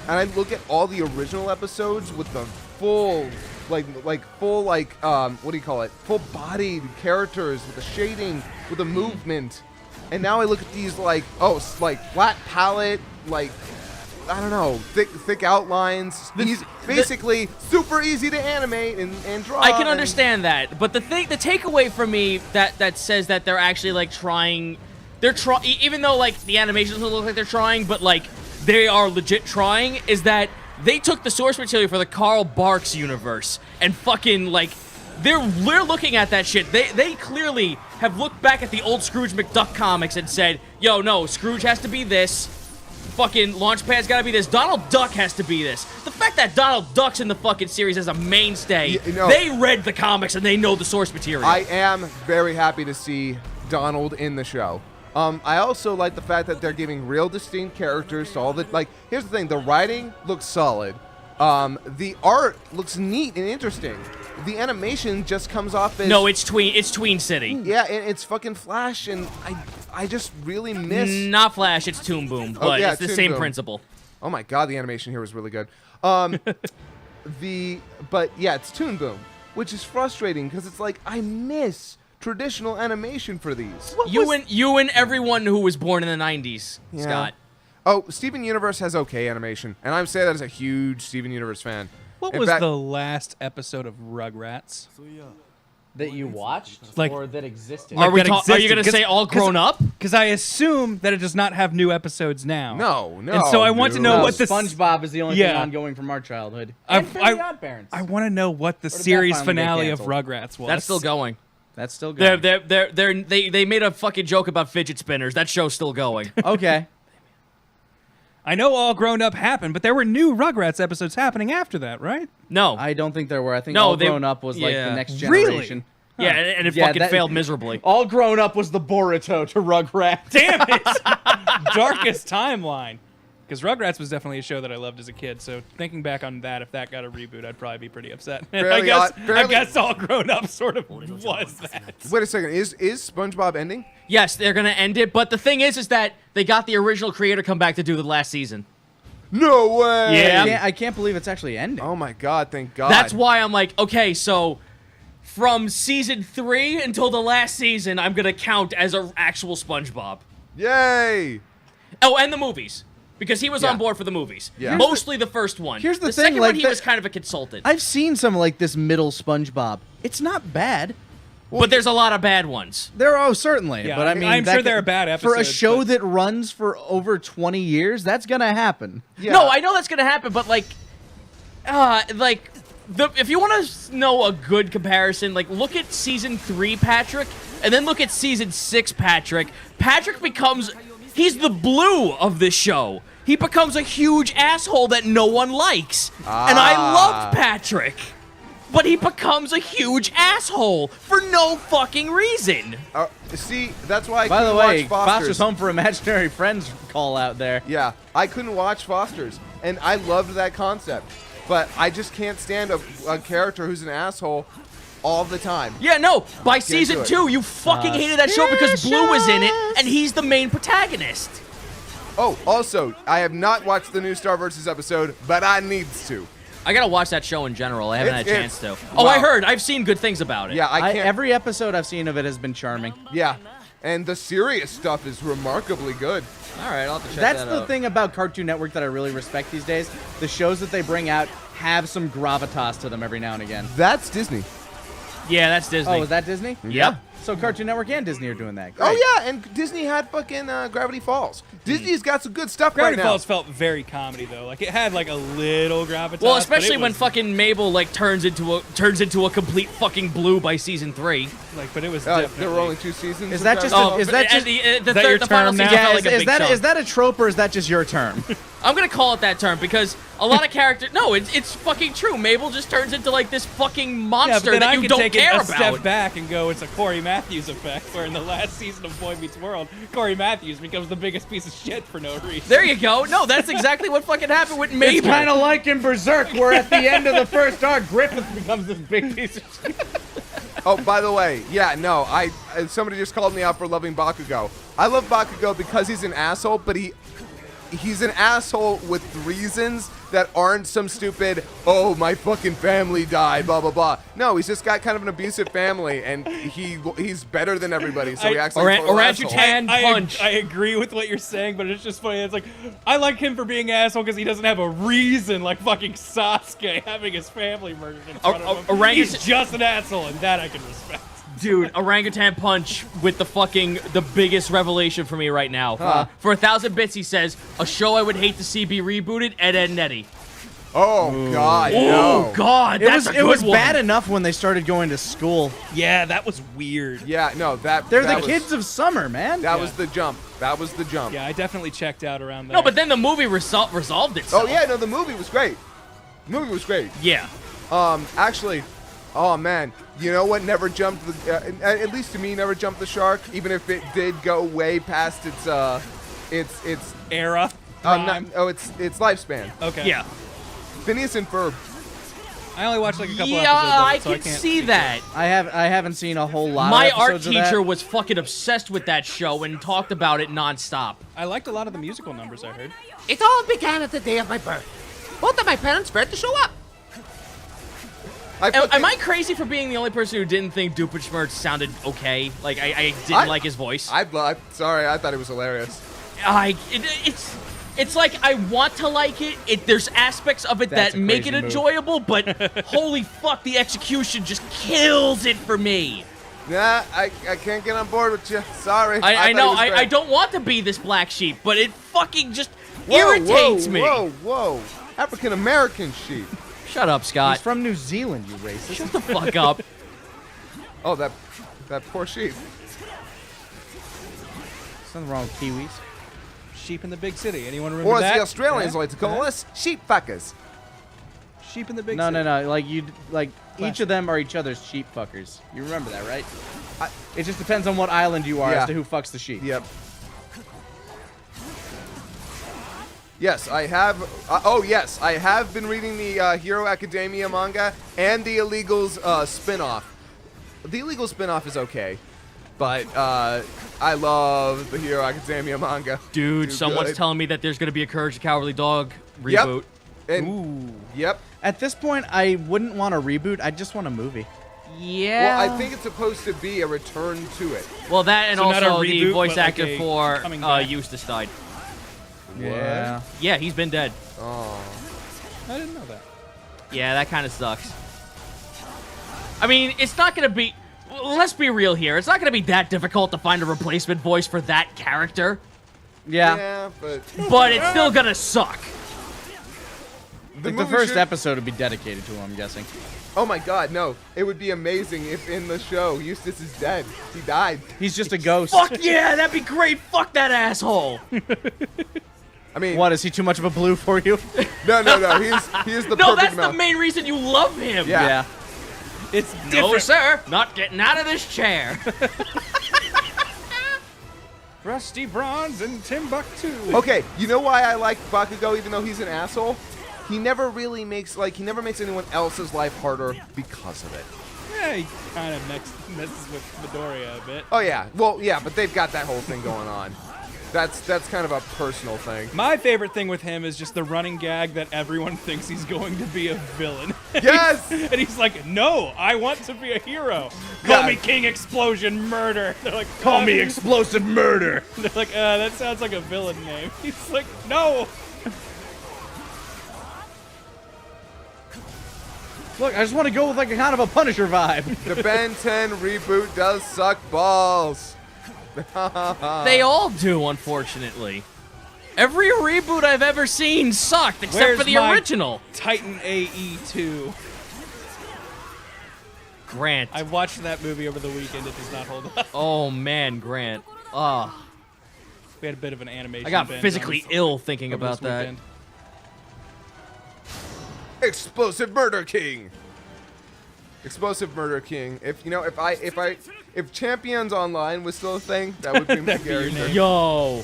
S4: and I look at all the original episodes with the full what do you call it? Full-bodied characters with the shading, with the movement, and now I look at these like flat palette, like I don't know, thick outlines. Basically super easy to animate and draw.
S7: I can understand that, but the takeaway for me that says that they're actually like trying, even though like the animations don't look like they're trying, but like they are legit trying, is that they took the source material for the Carl Barks universe and fucking like they're looking at that shit. They clearly have looked back at the old Scrooge McDuck comics and said, yo, no, Scrooge has to be this. Fucking Launchpad's gotta be this. Donald Duck has to be this. The fact that Donald Duck's in the fucking series as a mainstay, they read the comics and they know the source material.
S4: I am very happy to see Donald in the show. I also like the fact that they're giving real distinct characters to all the, like, here's the thing, the writing looks solid. The art looks neat and interesting. The animation just comes off as...
S7: No, it's Tween City.
S4: Yeah, and it's fucking Flash, and I just really miss...
S7: Not Flash, it's Toon Boom, but
S4: yeah,
S7: it's the
S4: Toon
S7: same
S4: Boom.
S7: principle.
S4: Oh my god, the animation here was really good. But yeah, it's Toon Boom, which is frustrating because it's like I miss traditional animation for these.
S7: You and everyone who was born in the 90s,
S4: Yeah.
S7: Scott.
S4: Oh, Steven Universe has okay animation, and I'm saying that as a huge Steven Universe fan.
S2: What
S4: In
S2: was
S4: fact-
S2: the last episode of Rugrats?
S1: That you watched
S2: Like-
S1: or that existed?
S7: Are you
S2: existed,
S7: gonna
S2: 'cause-
S7: say all grown up?
S2: Because I assume that it does not have new episodes now.
S4: No.
S2: And so I want to
S4: dude.
S2: know
S1: No,
S2: what the
S1: SpongeBob is the only
S2: Yeah.
S1: thing ongoing from our childhood.
S2: I-
S1: And Fairly Odd Parents.
S2: I want to know what the
S1: did that
S2: series
S1: finally get
S2: finale of
S1: canceled?
S2: Rugrats was.
S7: That's still going.
S1: That's still good.
S7: They made a fucking joke about fidget spinners. That show's still going.
S1: Okay.
S2: I know All Grown Up happened, but there were new Rugrats episodes happening after that, right?
S7: No.
S1: I don't think there were. I think
S7: No,
S1: All
S7: they-
S1: Grown Up was like
S7: yeah.
S1: the next
S2: Really?
S1: generation.
S7: yeah, and it
S1: Yeah,
S7: fucking
S1: that-
S7: failed miserably.
S1: All Grown Up was the Boruto to Rugrats.
S2: Damn it! Darkest timeline. Because Rugrats was definitely a show that I loved as a kid. So thinking back on that, if that got a reboot, I'd probably be pretty upset. I
S4: Fairly-
S2: guess All Grown Up sort of was that.
S4: Wait a second. Is SpongeBob ending?
S7: Yes, they're gonna end it, but the thing is that they got the original creator come back to do the last season.
S4: No way.
S7: Yeah.
S1: I can't believe it's actually ending.
S4: Oh my god! Thank God.
S7: That's why I'm like, okay, so from season 3 until the last season, I'm gonna count as an actual SpongeBob.
S4: Yay!
S7: Oh, and the movies. Because he was
S4: Yeah.
S7: on board for the movies.
S4: Yeah.
S7: Mostly the first one.
S1: Here's the thing,
S7: second
S1: like
S7: one, he
S1: the-
S7: was kind of a consultant.
S1: I've seen some like this middle SpongeBob. It's not bad.
S7: but there's a lot of bad ones.
S1: Certainly.
S2: Yeah,
S1: but I mean,
S2: I'm
S1: that
S2: sure there are bad
S1: For a
S2: episodes,
S1: show
S2: but-
S1: that runs for over 20 years, that's gonna happen.
S4: Yeah.
S7: No, I know that's gonna happen, but if you want to know a good comparison, like look at season 3, Patrick, and then look at season 6, Patrick. Patrick he's the Blue of this show. He becomes a huge asshole that no one likes. And I love Patrick. But he becomes a huge asshole for no fucking reason.
S4: See, that's why I
S1: By the
S4: couldn't
S1: way,
S4: watch Foster's.
S1: Foster's Home for Imaginary Friends call out there.
S4: Yeah, I couldn't watch Foster's, and I loved that concept. But I just can't stand a character who's an asshole all the time.
S7: Yeah, no, by
S4: do
S7: season
S4: it.
S7: 2, you fucking hated that show because Blue was in it, and he's the main protagonist.
S4: Oh, also, I have not watched the new Star vs. episode, but I needs to.
S7: I gotta watch that show in general. I haven't had a chance to.
S4: it's-
S7: Oh, I
S4: wow.
S7: heard. I've seen good things about it.
S4: Yeah, I can't.
S1: Every episode I've seen of it has been charming.
S4: Yeah, and the serious stuff is remarkably good.
S7: All right, I'll have to check
S1: That's
S7: that
S1: the
S7: out.
S1: thing about Cartoon Network that I really respect these days. The shows that they bring out have some gravitas to them every now and again.
S4: That's Disney.
S7: Yeah, that's Disney.
S1: Oh, is that Disney?
S7: Yep.
S1: So Cartoon Network and Disney are doing that.
S4: Oh
S1: Great.
S4: yeah, and Disney had fucking Gravity Falls. Disney's got some good stuff
S2: Gravity
S4: right now.
S2: Falls felt very comedy though. Like it had like a little gravitas.
S7: Well,
S2: but
S7: especially
S2: it
S7: when
S2: was,
S7: fucking Mabel turns into a complete fucking Blue by season 3.
S2: but it was
S4: There
S2: definitely.
S4: were only 2 seasons.
S1: Is
S4: of
S1: that just
S4: Gravity
S1: a-
S4: Falls?
S1: is that
S7: and
S1: just-
S7: the
S2: that your
S7: final
S2: term
S7: season
S2: now?
S7: felt like a big chunk.
S1: is that a trope or is that just your term?
S7: I'm gonna call it that term because a lot of characters. No, it's fucking true. Mabel just turns into like this fucking
S2: Yeah, but
S7: monster
S2: then
S7: that
S2: I
S7: you
S2: can
S7: don't
S2: take it
S7: care
S2: a
S7: about.
S2: step back and go, it's a Corey Matthews effect, where in the last season of Boy Meets World, Corey Matthews becomes the biggest piece of shit for no reason.
S7: There you go. No, that's exactly what fucking happened with Mabel.
S1: It's kind of like in Berserk, where at the end of the first arc, Griffith becomes this big piece of shit.
S4: Oh, by the way, yeah, no, somebody just called me out for loving Bakugo. I love Bakugo because he's an asshole, but he's an asshole with reasons that aren't some stupid, oh, my fucking family died, blah, blah, blah. No, he's just got kind of an abusive family, and he's better than everybody, so he acts like a total asshole.
S7: Orangutan punch.
S2: I agree with what you're saying, but it's just funny. It's like, I like him for being an asshole because he doesn't have a reason like fucking Sasuke having his family murdered in front of him.
S7: Orangutan-
S2: He's just an asshole, and that I can respect.
S7: Dude, Orangutan Punch with the biggest revelation for me right now. For 1,000 bits, he says, a show I would hate to see be rebooted, Ed, Edd n Eddy.
S4: Oh, God,
S7: Oh,
S4: no.
S7: God, that's a good
S1: It was
S7: one.
S1: bad enough when they started going to school.
S2: Yeah, that was weird.
S4: Yeah, no,
S1: They're
S4: that
S1: the
S4: was-
S1: kids of summer, man.
S4: That was the jump. That was the jump.
S2: Yeah, I definitely checked out around there.
S7: No, but then the movie resolved itself.
S4: Oh, yeah, no, the movie was great. The movie was great.
S7: Yeah.
S4: Actually, oh man, you know what never jumped at least to me never jumped the shark, even if it did go way past its
S2: era.
S4: its lifespan.
S2: Okay.
S7: Yeah.
S4: Phineas and Ferb.
S2: I only watched like a couple
S7: Yeah,
S2: episodes of
S7: I
S2: it, so I
S7: can
S2: can't
S7: see
S2: speak
S7: that.
S1: I haven't seen a whole lot.
S7: My
S1: of
S7: art
S1: episodes of that.
S7: teacher was fucking obsessed with that show and talked about it nonstop.
S2: I liked a lot of the musical numbers I heard.
S8: It all began at the day of my birth. Both of my parents failed to show up.
S7: Am I crazy for being the only person who didn't think Doofenshmirtz sounded okay? Like, I didn't like his voice.
S4: Sorry, I thought it was hilarious.
S7: It's like I want to like it. There's aspects of it
S1: That's
S7: that
S1: a
S7: make it
S1: crazy move.
S7: enjoyable, but holy fuck, the execution just kills it for me.
S4: Nah, I can't get on board with you. Sorry.
S7: I
S4: thought
S7: know,
S4: it was great.
S7: I don't want to be this black sheep, but it fucking just
S4: Whoa,
S7: irritates me.
S4: Whoa. African American sheep.
S7: Shut up, Scott.
S1: He's from New Zealand, you racist.
S7: Shut the fuck up.
S4: Oh, that poor sheep.
S1: There's nothing wrong with Kiwis.
S2: Sheep in the Big City. Anyone remember
S4: Or as
S2: that?
S4: the Australians like to call us, sheep fuckers.
S2: Sheep in the Big
S1: No,
S2: City.
S1: no. Like each of them are each other's sheep fuckers. You remember that, right? It just depends on what island you are
S4: Yeah.
S1: as to who fucks the sheep.
S4: Yep. Yes, I have. Yes, I have been reading the Hero Academia manga and the Illegals spin-off. The Illegal spin-off is okay, but I love the Hero Academia manga.
S7: Dude,
S4: Too
S7: someone's
S4: good.
S7: telling me that there's gonna be a Courage the Cowardly Dog reboot.
S4: Yep. And, Yep.
S1: At this point, I wouldn't want a reboot. I just want a movie.
S7: Yeah.
S4: Well, I think it's supposed to be a return to it.
S7: Well, that and
S2: So not a
S7: also the
S2: reboot,
S7: voice
S2: but like
S7: actor
S2: a
S7: for
S2: coming back.
S7: Eustace died.
S1: Yeah.
S7: Yeah, he's been dead.
S4: Oh.
S2: I didn't know that.
S7: Yeah, that kind of sucks. I mean, it's not gonna be. let's be real here. It's not going to be that difficult to find a replacement voice for that character.
S1: Yeah.
S7: But it's still going to suck.
S1: The first episode would be dedicated to him, I'm guessing.
S4: Oh my God, no! It would be amazing if in the show Eustace is dead. He died.
S1: He's just a ghost.
S7: Fuck yeah, that'd be great. Fuck that asshole.
S4: I mean,
S1: What, is he too much of a blue for you?
S4: no. He is the
S7: No,
S4: perfect
S7: that's
S4: amount.
S7: the main reason you love him.
S4: Yeah.
S2: It's
S7: No,
S2: different.
S7: sir. Not getting out of this chair.
S2: Rusty Bronze and Timbuktu.
S4: Okay, you know why I like Bakugo, even though he's an asshole? He never really makes anyone else's life harder because of it.
S2: Yeah, he kind of messes with Midoriya a bit.
S4: Oh yeah, well yeah, but they've got that whole thing going on. That's kind of a personal thing.
S2: My favorite thing with him is just the running gag that everyone thinks he's going to be a villain.
S4: Yes!
S2: and he's like, no, I want to be a hero. Call
S4: Yeah.
S2: me King Explosion Murder. They're like,
S1: Call me Explosive Murder.
S2: They're like, that sounds like a villain name. He's like, no.
S1: Look, I just want to go with like a kind of a Punisher vibe.
S4: The Ben 10 reboot does suck balls.
S7: They all do, unfortunately. Every reboot I've ever seen sucked, except
S2: Where's
S7: for the
S2: my
S7: original.
S2: Titan AE2.
S7: Grant.
S2: I watched that movie over the weekend. It does not hold up.
S7: Oh, man, Grant. Ah,
S2: We had a bit of an animation.
S7: I got
S2: binge
S7: physically
S2: on
S7: ill thinking
S2: over
S7: about
S2: this
S7: that.
S2: weekend.
S4: Explosive Murder King. Explosive Murder King. If Champions Online was still a thing, that would be my
S2: That'd be your
S4: character.
S2: name.
S7: Yo.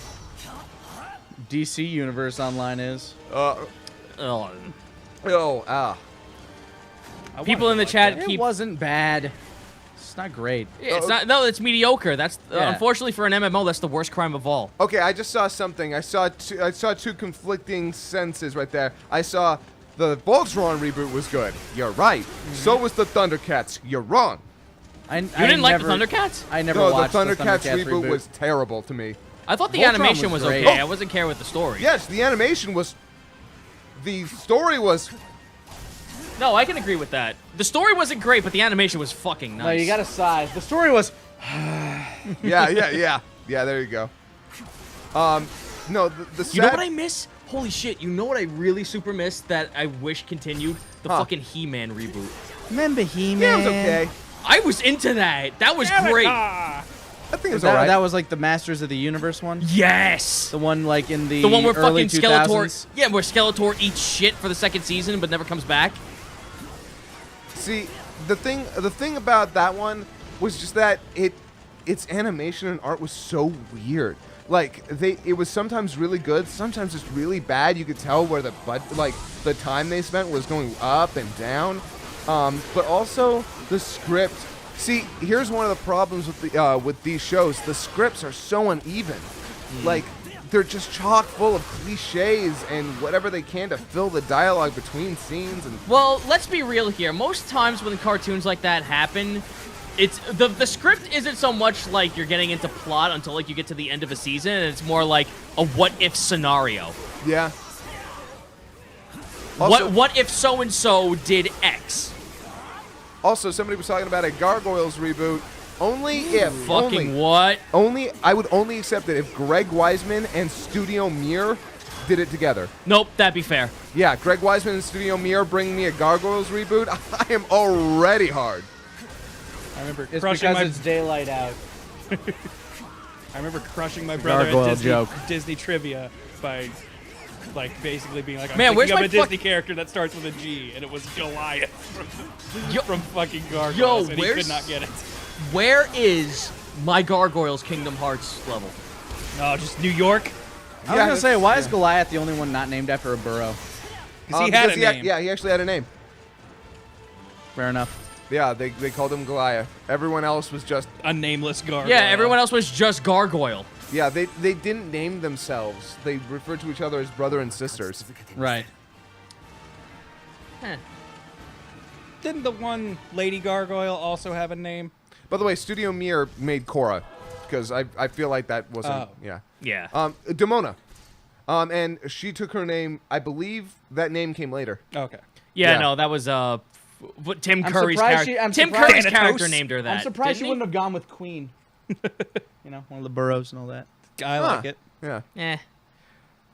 S1: DC Universe Online is.
S7: Oh.
S2: I
S7: People
S2: wanted
S7: in the
S2: to
S7: chat
S1: It
S7: keep.
S1: wasn't bad. It's not great.
S7: It's not. No, it's mediocre. That's
S1: Yeah.
S7: unfortunately for an MMO. That's the worst crime of all.
S4: Okay, I just saw something. I saw two conflicting senses right there. I saw the Voltron reboot was good. You're right. So was the Thundercats. You're wrong.
S1: You
S7: You didn't like the Thundercats?
S1: I never
S4: No, the
S1: watched
S4: Thundercats,
S1: Thundercats
S4: reboot was terrible to me.
S7: I thought the
S1: Voltron
S7: animation
S1: was
S7: was
S1: great.
S7: okay. I wasn't care with the story.
S4: Yes, the animation was. The story was.
S7: No, I can agree with that. The story wasn't great, but the animation was fucking nice.
S1: No, you gotta sigh. The story was.
S4: Yeah. There you go. No, the sad.
S7: You know what I miss? Holy shit! You know what I really super miss that I wish continued? The fucking He-Man reboot.
S1: Remember He-Man?
S4: Yeah, it was okay.
S7: I was into that. That was great.
S4: I think it was
S1: That,
S4: alright.
S1: that was like the Masters of the Universe one?
S7: Yes.
S1: The one like in the
S7: The one where
S1: early
S7: fucking
S1: 2000s?
S7: Skeletor, yeah, where Skeletor eats shit for the second season but never comes back.
S4: See, the thing about that one was just that its animation and art was so weird. Like it was sometimes really good, sometimes just really bad. You could tell where the time they spent was going up and down. But also the script. See, here's one of the problems with these shows. The scripts are so uneven. Like they're just chock full of cliches and whatever they can to fill the dialogue between scenes. And
S7: Well, let's be real here. Most times when cartoons like that happen, it's the script isn't so much like you're getting into plot until like you get to the end of a season, and it's more like a what if scenario.
S4: yeah. Also,
S7: What if so and so did X?
S4: Also, somebody was talking about a Gargoyles reboot. Only if.
S7: Fucking what?
S4: I would only accept it if Greg Weisman and Studio Mir did it together.
S7: Nope, that'd be fair.
S4: Yeah, Greg Weisman and Studio Mir bring me a Gargoyles reboot. I am already hard.
S2: I remember
S1: It's
S2: crushing
S1: because
S2: my.
S1: it's daylight out.
S2: I remember crushing my brother
S1: gargoyle
S2: at
S1: joke.
S2: Disney trivia by, like, basically being like, I'm
S7: Man, where's
S2: thinking of
S7: my
S2: a Disney character that starts with a G, and it was Goliath from fucking Gargoyles,
S7: Yo,
S2: and he
S7: where's-
S2: could not get it.
S7: Where is my Gargoyles Kingdom Hearts level?
S2: No, just New York.
S1: I was gonna say, why is Goliath the only one not named after a burrow?
S2: Because he had a
S4: because
S2: name.
S4: he actually had a name.
S1: Fair enough.
S4: Yeah, they called him Goliath. Everyone else was just.
S2: A nameless Gargoyle.
S7: Yeah, everyone else was just Gargoyle.
S4: Yeah, they didn't name themselves. They referred to each other as brother and sisters.
S1: Right.
S7: Huh.
S2: Didn't the one Lady Gargoyle also have a name?
S4: By the way, Studio Mir made Korra, because I feel like that wasn't.
S2: Oh.
S4: Yeah.
S7: Yeah.
S4: Demona. And she took her name. I believe that name came later.
S2: Okay.
S7: Yeah,
S4: Yeah.
S7: no, that was But Tim
S1: I'm
S7: Curry's
S1: surprised
S7: character.
S1: I'm
S7: Tim
S1: surprised-
S7: Curry's
S2: Thanatos.
S7: character named her that.
S1: I'm surprised she
S7: didn't
S1: wouldn't have gone with Queen. You know, one of the boroughs and all that.
S2: I like it.
S4: Yeah.
S7: he? Eh.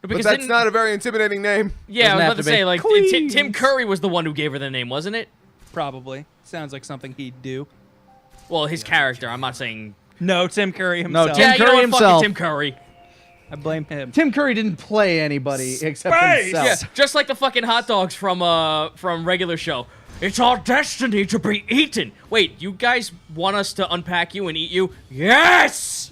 S4: But
S7: Because
S4: that's
S7: didn't-
S4: not a very intimidating name.
S7: Yeah, I was
S1: Doesn't
S7: about
S1: have
S7: to
S1: to be.
S7: say, like,
S1: Queens.
S7: Tim Curry was the one who gave her the name, wasn't it?
S2: Probably. Sounds like something he'd do.
S7: Well, his character. I'm not saying.
S2: No, Tim Curry
S1: No,
S2: himself.
S1: Tim
S7: Yeah, you know
S1: Curry
S7: what?
S1: himself.
S7: Fucking Tim Curry.
S2: I blame him.
S1: Tim Curry didn't play anybody except
S2: Space!
S1: himself.
S7: Yeah, just like the fucking hot dogs from regular show. It's our destiny to be eaten. Wait, you guys want us to unpack you and eat you? Yes.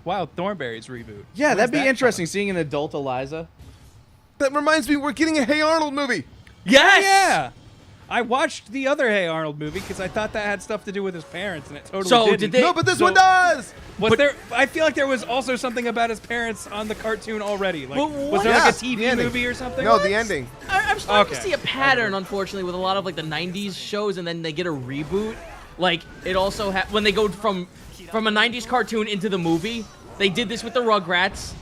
S2: Wow, Thornberry's reboot.
S1: Yeah,
S2: Where's
S1: that'd be
S2: that
S1: interesting seeing an adult Eliza.
S4: That reminds me, we're getting a Hey Arnold movie.
S7: Yes.
S2: Yeah. I watched the other Hey Arnold movie because I thought that had stuff to do with his parents, and it totally
S7: So,
S2: didn't.
S7: did they-
S4: No, but this
S2: So-
S4: one does.
S2: Was there? I feel like there was also something about his parents on the cartoon already. Like,
S7: But
S2: was
S7: what?
S2: there like
S4: Yeah,
S2: a TV
S4: the ending.
S2: movie or something?
S4: No, the ending.
S7: I'm starting to
S2: Okay.
S7: see a pattern, unfortunately, with a lot of like the '90s shows, and then they get a reboot. Like it also when they go from a '90s cartoon into the movie. They did this with the Rugrats.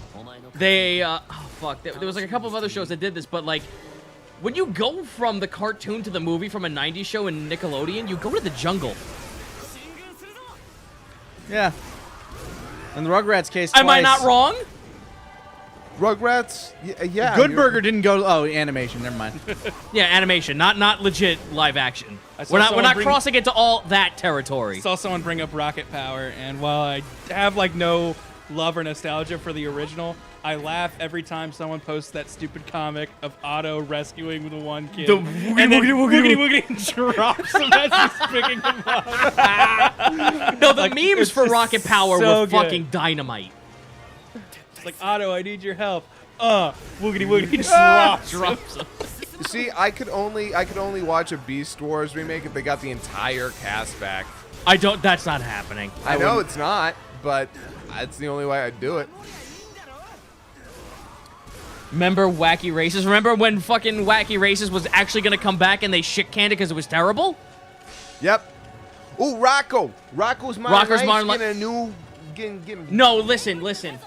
S7: They oh fuck, there was like a couple of other shows that did this, but like when you go from the cartoon to the movie from a '90s show in Nickelodeon, you go to the jungle.
S1: Yeah. In the Rugrats case,
S7: Am I
S1: twice.
S7: not wrong?
S4: Rugrats. Yeah.
S1: Good
S4: you're-
S1: Burger didn't go. Oh, animation. Never mind.
S7: Yeah, animation, not legit live action.
S2: I saw
S7: We're not
S2: someone bring-
S7: crossing into all that territory.
S2: Saw someone bring up Rocket Power, and while I have like no love or nostalgia for the original, I laugh every time someone posts that stupid comic of Otto rescuing the one kid.
S7: The
S2: and then woogity drops him as he's picking him up.
S7: No, the
S2: Like,
S7: memes
S2: it's
S7: for
S2: just
S7: Rocket Power
S2: so
S7: were
S2: good.
S7: fucking dynamite.
S2: It's like, Otto, I need your help. Woogity drops.
S7: Drops them.
S4: You see, I could only watch a Beast Wars remake if they got the entire cast back.
S7: That's not happening.
S4: I know it's not, but that's the only way I'd do it.
S7: Remember Wacky Races? Remember when fucking Wacky Races was actually gonna come back and they shit canned it because it was terrible?
S4: Yep. Ooh, Rocco. Rocco's Modern
S7: Rocco's
S4: Life
S7: Modern
S4: getting a new. Getting,
S7: No, listen.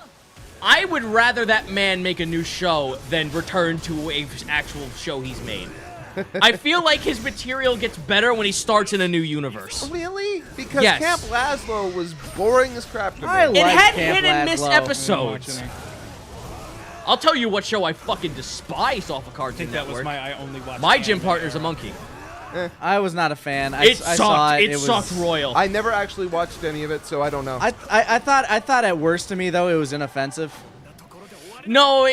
S7: I would rather that man make a new show than return to a actual show he's made. I feel like his material gets better when he starts in a new universe.
S4: Really? Because
S7: Yes.
S4: Camp Lazlo was boring as crap to me.
S1: I
S7: It
S1: like
S7: had
S1: Camp
S7: hit and miss
S1: Lazlo.
S7: episodes. I'll tell you what show I fucking despised off of
S2: I
S7: Cartoon
S2: think that was
S7: Network.
S2: I only watched
S7: My
S2: anime.
S7: gym partner's a monkey.
S1: I was not a fan. I
S7: It
S1: saw
S7: sucked.
S1: it.
S7: It
S1: was,
S7: sucked royal.
S4: I never actually watched any of it, so I don't know.
S1: I thought at worst to me though it was inoffensive.
S7: No,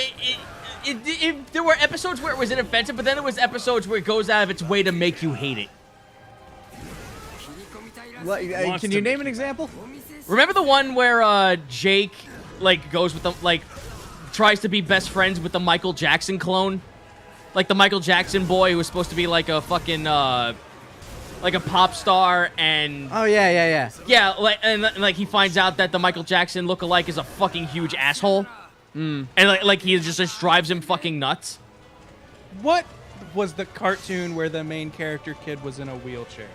S7: there were episodes where it was inoffensive, but then there was episodes where it goes out of its way to make you hate it.
S2: Wants
S1: Can
S2: to
S1: you
S2: be.
S1: name an example?
S7: Remember the one where Jake like goes with the tries to be best friends with the Michael Jackson clone? Like the Michael Jackson boy who was supposed to be like a fucking like a pop star and
S1: Oh yeah.
S7: yeah, like he finds out that the Michael Jackson lookalike is a fucking huge asshole. And like he just drives him fucking nuts.
S2: What was the cartoon where the main character kid was in a wheelchair?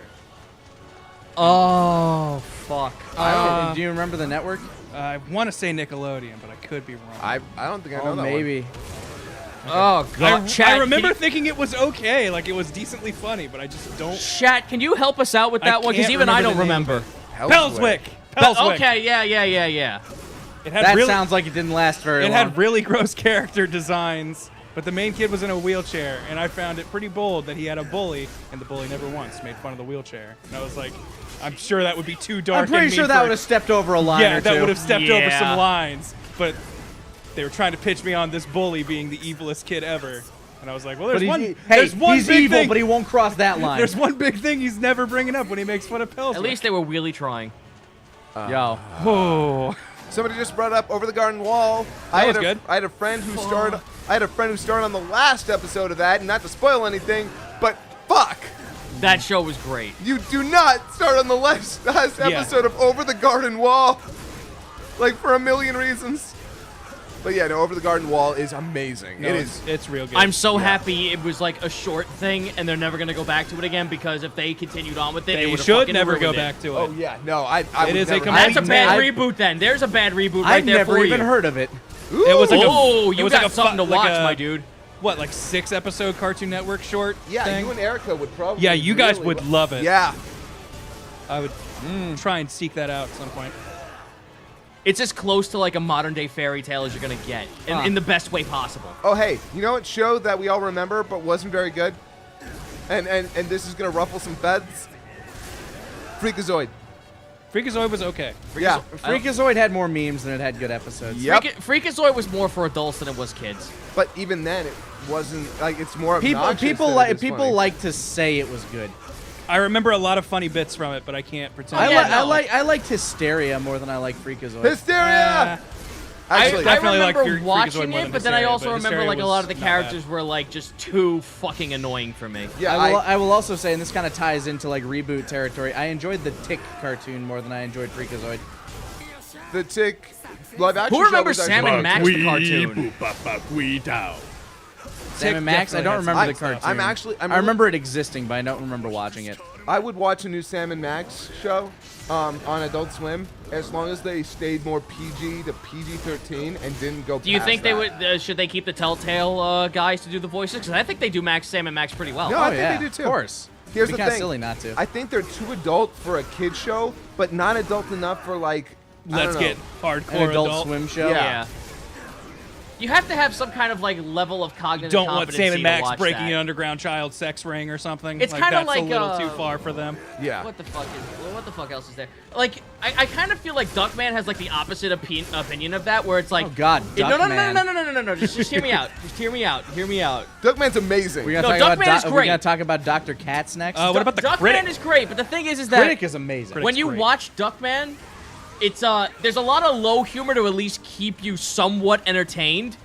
S7: Oh fuck.
S1: Do you remember the network?
S2: I want to say Nickelodeon, but I could be wrong.
S4: I don't think I know
S1: Oh,
S4: that
S1: maybe.
S7: Oh god.
S2: I remember thinking it was okay, like it was decently funny, but I just don't.
S7: Chat, can you help us out with that
S2: I
S7: one? Because
S2: can't
S7: even I don't
S2: remember
S7: remember.
S2: Pelswick. Pelswick.
S7: Okay, yeah.
S2: It had
S1: That
S2: really,
S1: sounds like it didn't last very
S2: It
S1: long.
S2: had really gross character designs, but the main kid was in a wheelchair, and I found it pretty bold that he had a bully, and the bully never once made fun of the wheelchair. And I was like, I'm sure that would be too dark.
S1: I'm pretty
S2: and
S1: sure
S2: mean
S1: that
S2: for-
S1: would have stepped over a line
S2: Yeah,
S1: or two.
S2: that would have stepped over
S7: Yeah.
S2: some lines, but they were trying to pitch me on this bully being the evilest kid ever, and I was like, well,
S1: But
S2: there's one.
S1: hey,
S2: there's one
S1: he's
S2: big
S1: evil,
S2: thing.
S1: but he won't cross that line.
S2: There's one big thing he's never bringing up when he makes fun of Pelswick.
S7: At least they were really trying.
S1: Yo.
S2: Oh.
S4: Somebody just brought up Over the Garden Wall.
S2: That was good.
S4: I had a friend who starred. I had a friend who starred on the last episode of that, and not to spoil anything, but fuck,
S7: That show was great.
S4: you do not start on the last episode of Over the Garden Wall. Like for a million reasons. But yeah, no, Over the Garden Wall is amazing.
S2: No,
S4: it is.
S2: It's real good.
S7: I'm so happy it was like a short thing and they're never gonna go back to it again because if they continued on with it,
S2: They
S7: would've
S2: should
S7: fucking
S2: never go
S7: ruined it.
S2: back to it.
S4: Oh yeah, no, I
S2: It
S4: would
S2: is a
S4: never-
S2: complete
S7: That's a bad
S1: I've-
S7: reboot then. There's a bad reboot right
S1: I've
S7: there
S1: never
S7: for
S1: even
S7: you.
S1: heard of it.
S2: It was like
S7: Oh,
S2: it
S7: you
S2: was
S7: got
S2: like a
S7: something to
S2: like
S7: watch,
S2: a-
S7: my dude.
S2: What, like 6-episode Cartoon Network short?
S4: Yeah,
S2: thing?
S4: you and Erica would probably.
S2: Yeah, you guys
S4: really
S2: would love it.
S4: Yeah.
S2: I would try and seek that out at some point.
S7: It's as close to like a modern day fairy tale as you're gonna get, in the best way possible.
S4: Oh, hey, you know what show that we all remember but wasn't very good? And this is gonna ruffle some feathers. Freakazoid.
S2: Freakazoid was okay.
S4: Yeah.
S1: Freakazoid had more memes than it had good episodes.
S4: Yep.
S7: Freakazoid was more for adults than it was kids.
S4: But even then, it wasn't like it's more
S1: People
S4: obnoxious
S1: people
S4: than
S1: like
S4: it is
S1: people
S4: funny.
S1: like to say it was good.
S2: I remember a lot of funny bits from it, but I can't pretend.
S1: I liked Hysteria more than I like Freakazoid.
S4: Hysteria. Actually,
S7: I
S2: definitely like
S7: remember
S2: Freakazoid
S7: watching
S2: more
S7: it,
S2: than
S7: but then I
S2: Hysteria,
S7: also
S2: but
S7: remember
S2: Hysteria
S7: like a lot of the
S2: was not bad.
S7: characters were like just too fucking annoying for me.
S4: yeah,
S1: I will also say, and this kind of ties into like reboot territory, I enjoyed the Tick cartoon more than I enjoyed Freakazoid.
S4: the Tick live action.
S7: Who remembers
S4: show was
S7: Sam and
S4: actually-
S7: Max the cartoon?
S1: Sam and Max, I don't
S2: definitely had
S1: remember the
S2: some
S1: cartoon.
S4: I'm
S1: I remember it existing, but I don't remember watching it.
S4: I would watch a new Sam and Max show on Adult Swim as long as they stayed more PG to PG-13 and didn't go.
S7: Do you
S4: past
S7: think they
S4: that.
S7: would? Should they keep the Telltale guys to do the voices? Because I think they do Sam and Max pretty well.
S4: No,
S1: Oh
S4: I think
S1: yeah,
S4: they do too.
S1: of course.
S4: Here's
S1: It'd be
S4: the
S1: kinda
S4: thing.
S1: silly not to.
S4: I think they're too adult for a kid show, but not adult enough for like. I
S2: Let's
S4: don't know.
S2: get hardcore
S1: An Adult Swim show.
S4: Yeah.
S7: You have to have some kind of like level of cognitive
S2: Don't want
S7: competency
S2: Sam and
S7: to
S2: Max
S7: watch
S2: breaking
S7: that.
S2: an underground child sex ring or something.
S7: It's kinda
S2: that's
S7: like,
S2: a little too far for them.
S4: Yeah.
S7: What the fuck else is there? Like, I kind of feel like Duckman has like the opposite opinion of that, where it's like,
S1: Oh, God,
S7: no,
S1: Duckman.
S7: no, just hear me out, hear me out.
S4: Duckman's amazing.
S1: We
S7: No,
S1: gotta talk
S7: Duckman
S1: about
S7: is
S1: we
S7: great.
S1: gotta talk about Dr. Katz next.
S2: What about the
S7: Duckman
S2: Critic?
S7: is great, but the thing is that
S1: Critic is amazing.
S7: when you
S2: great.
S7: watch Duckman, it's there's a lot of low humor to at least keep you somewhat entertained.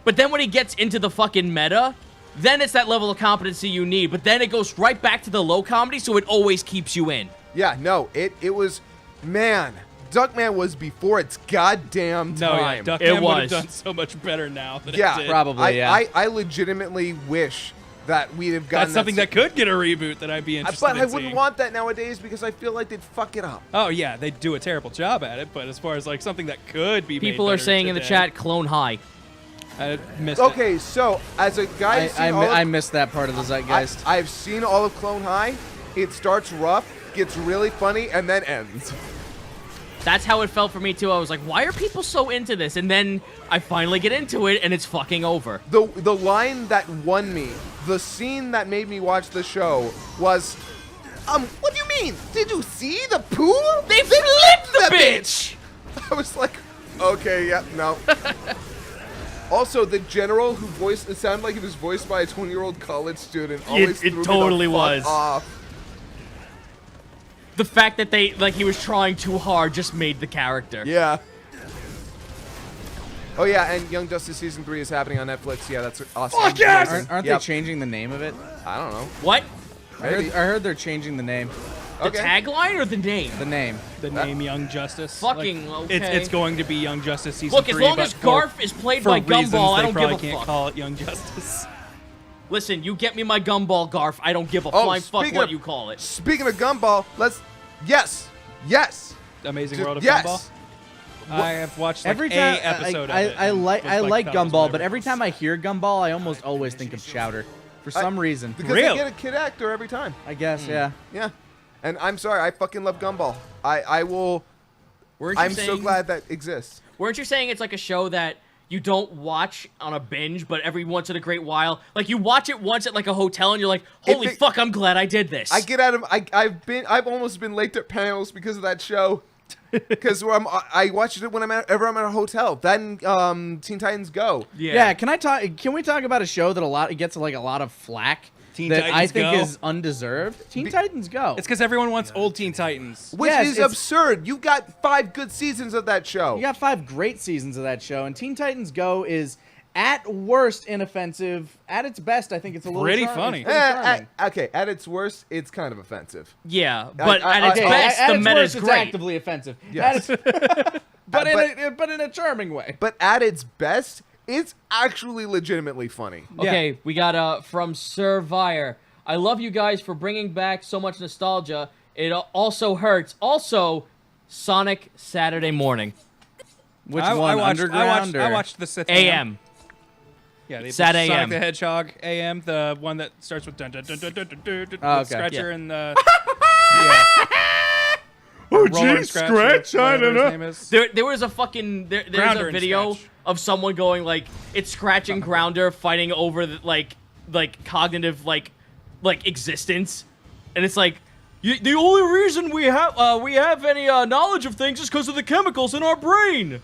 S7: But then when he gets into the fucking meta, then it's that level of competency you need. But then it goes right back to the low comedy, so it always keeps you in.
S4: Yeah, no, it was, man, Duckman was before its goddamn
S2: No, yeah,
S4: time.
S2: Duckman
S7: It
S2: would
S7: was.
S2: have done so much better now than
S4: Yeah,
S2: it did.
S1: Probably, yeah.
S4: I legitimately wish that we'd have gotten
S2: That's something that could get a reboot that I'd be interested
S4: But
S2: in
S4: I wouldn't
S2: seeing.
S4: want that nowadays because I feel like they'd fuck it up.
S2: Oh yeah, they do a terrible job at it. But as far as like something that could be,
S7: People
S2: made
S7: are
S2: better
S7: saying in the
S2: today,
S7: chat, Clone High.
S2: I missed it.
S4: Okay, so as a guy, who's seen all
S1: I
S4: of-
S1: missed that part of the zeitgeist.
S4: I've seen all of Clone High. It starts rough, gets really funny, and then ends.
S7: That's how it felt for me too. I was like, why are people so into this? And then I finally get into it, and it's fucking over.
S4: The line that won me, the scene that made me watch the show was, what do you mean? Did you see the pool?
S7: They flipped the bitch!
S4: I was like, okay, yeah, no. Also, the general who voiced it sounded like he was voiced by a 20-year-old college student. Always
S7: it
S4: threw me
S7: totally
S4: the fuck
S7: was.
S4: Off.
S7: The fact that he was trying too hard just made the character.
S4: Yeah. Oh yeah, and Young Justice season 3 is happening on Netflix. Yeah, that's awesome.
S2: Fuck yes!
S1: Aren't
S4: Yep.
S1: they changing the name of it?
S4: I don't know.
S7: What?
S1: I heard,
S4: Maybe.
S1: I heard they're changing the name.
S7: The
S4: Okay.
S7: tagline or the name?
S1: The name.
S2: The name Young Justice.
S7: Fucking
S2: like,
S7: okay.
S2: It's going to be Young Justice season
S7: Look,
S2: 3.
S7: as long
S2: but
S7: as
S2: for-
S7: Garf is played
S2: for
S7: by
S2: reasons
S7: Gumball, I
S2: they
S7: don't
S2: probably
S7: give a
S2: can't
S7: fuck.
S2: call it Young Justice.
S7: Listen, you get me my Gumball, Garf. I don't give a
S4: Oh,
S7: flying fuck
S4: speaking
S7: what
S4: of-
S7: you call it.
S4: Speaking of Gumball, yes.
S2: Amazing
S4: Just-
S2: World of
S4: yes.
S2: Gumball. I have watched like
S1: Every time
S2: a episode
S1: I,
S2: of it.
S1: I
S2: and
S1: like
S2: was
S1: I like
S2: that was
S1: Gumball,
S2: whatever.
S1: but every time I hear Gumball, I almost always think of Chowder for some reason.
S4: Because
S2: Real.
S4: they get a kid actor every time.
S1: I guess, yeah.
S4: Yeah. And I'm sorry, I fucking love Gumball. I will.
S7: Weren't you
S4: I'm so
S7: saying-
S4: glad that exists.
S7: Weren't you saying it's like a show that you don't watch on a binge, but every once in a great while, like you watch it once at like a hotel, and you're like, "Holy
S4: it-
S7: fuck, I'm glad I did this."
S4: I get out of. I've almost been late to panels because of that show. Because I watched it when I'm at a hotel. Then Teen Titans Go.
S1: Yeah, can we talk about a show that gets like a lot of flack
S2: Teen
S1: that I
S2: Titans
S1: think
S2: Go?
S1: is undeserved? Teen Titans Go.
S2: It's because everyone wants old Teen Titans.
S4: Which
S1: Yes,
S4: is
S1: it's-
S4: absurd. You got 5 good seasons of that show.
S1: You got 5 great seasons of that show, and Teen Titans Go is at worst inoffensive. At its best, I think it's a little
S2: Pretty
S1: charm-
S2: funny.
S1: it's pretty charming.
S4: Okay, at its worst, it's kind of offensive.
S7: Yeah, but
S4: I-
S7: at its
S4: okay,
S7: best,
S1: at
S7: the
S1: its
S7: meta
S1: worst,
S7: is
S1: it's
S7: great.
S1: actively offensive.
S4: Yes.
S1: But in a charming way.
S4: But at its best, it's actually legitimately funny.
S7: Okay, we got from Sir Vire. I love you guys for bringing back so much nostalgia. It also hurts. Also, Sonic Saturday Morning.
S1: Which
S2: I
S1: one?
S2: watched,
S1: Underground?
S2: I
S1: or?
S2: watched the Sith
S7: AM.
S2: Yeah, the
S7: Sat
S2: Sonic
S7: AM.
S2: the Hedgehog AM, the one that starts with dun dun dun dun dun dun dun, dun,
S1: Oh,
S2: with
S1: okay.
S2: Scratcher
S7: Yeah.
S2: and yeah.
S9: Oh,
S2: Roller
S9: gee,
S2: and
S9: Scratch, I
S2: whatever
S9: don't
S2: his
S9: know.
S2: name is.
S7: There was a fucking there's
S2: Grounder
S7: a
S2: and
S7: video
S2: Scratch.
S7: of someone going like it's Scratch and Grounder fighting over the, like cognitive like existence, and it's like the only reason we have any knowledge of things is because of the chemicals in our brain.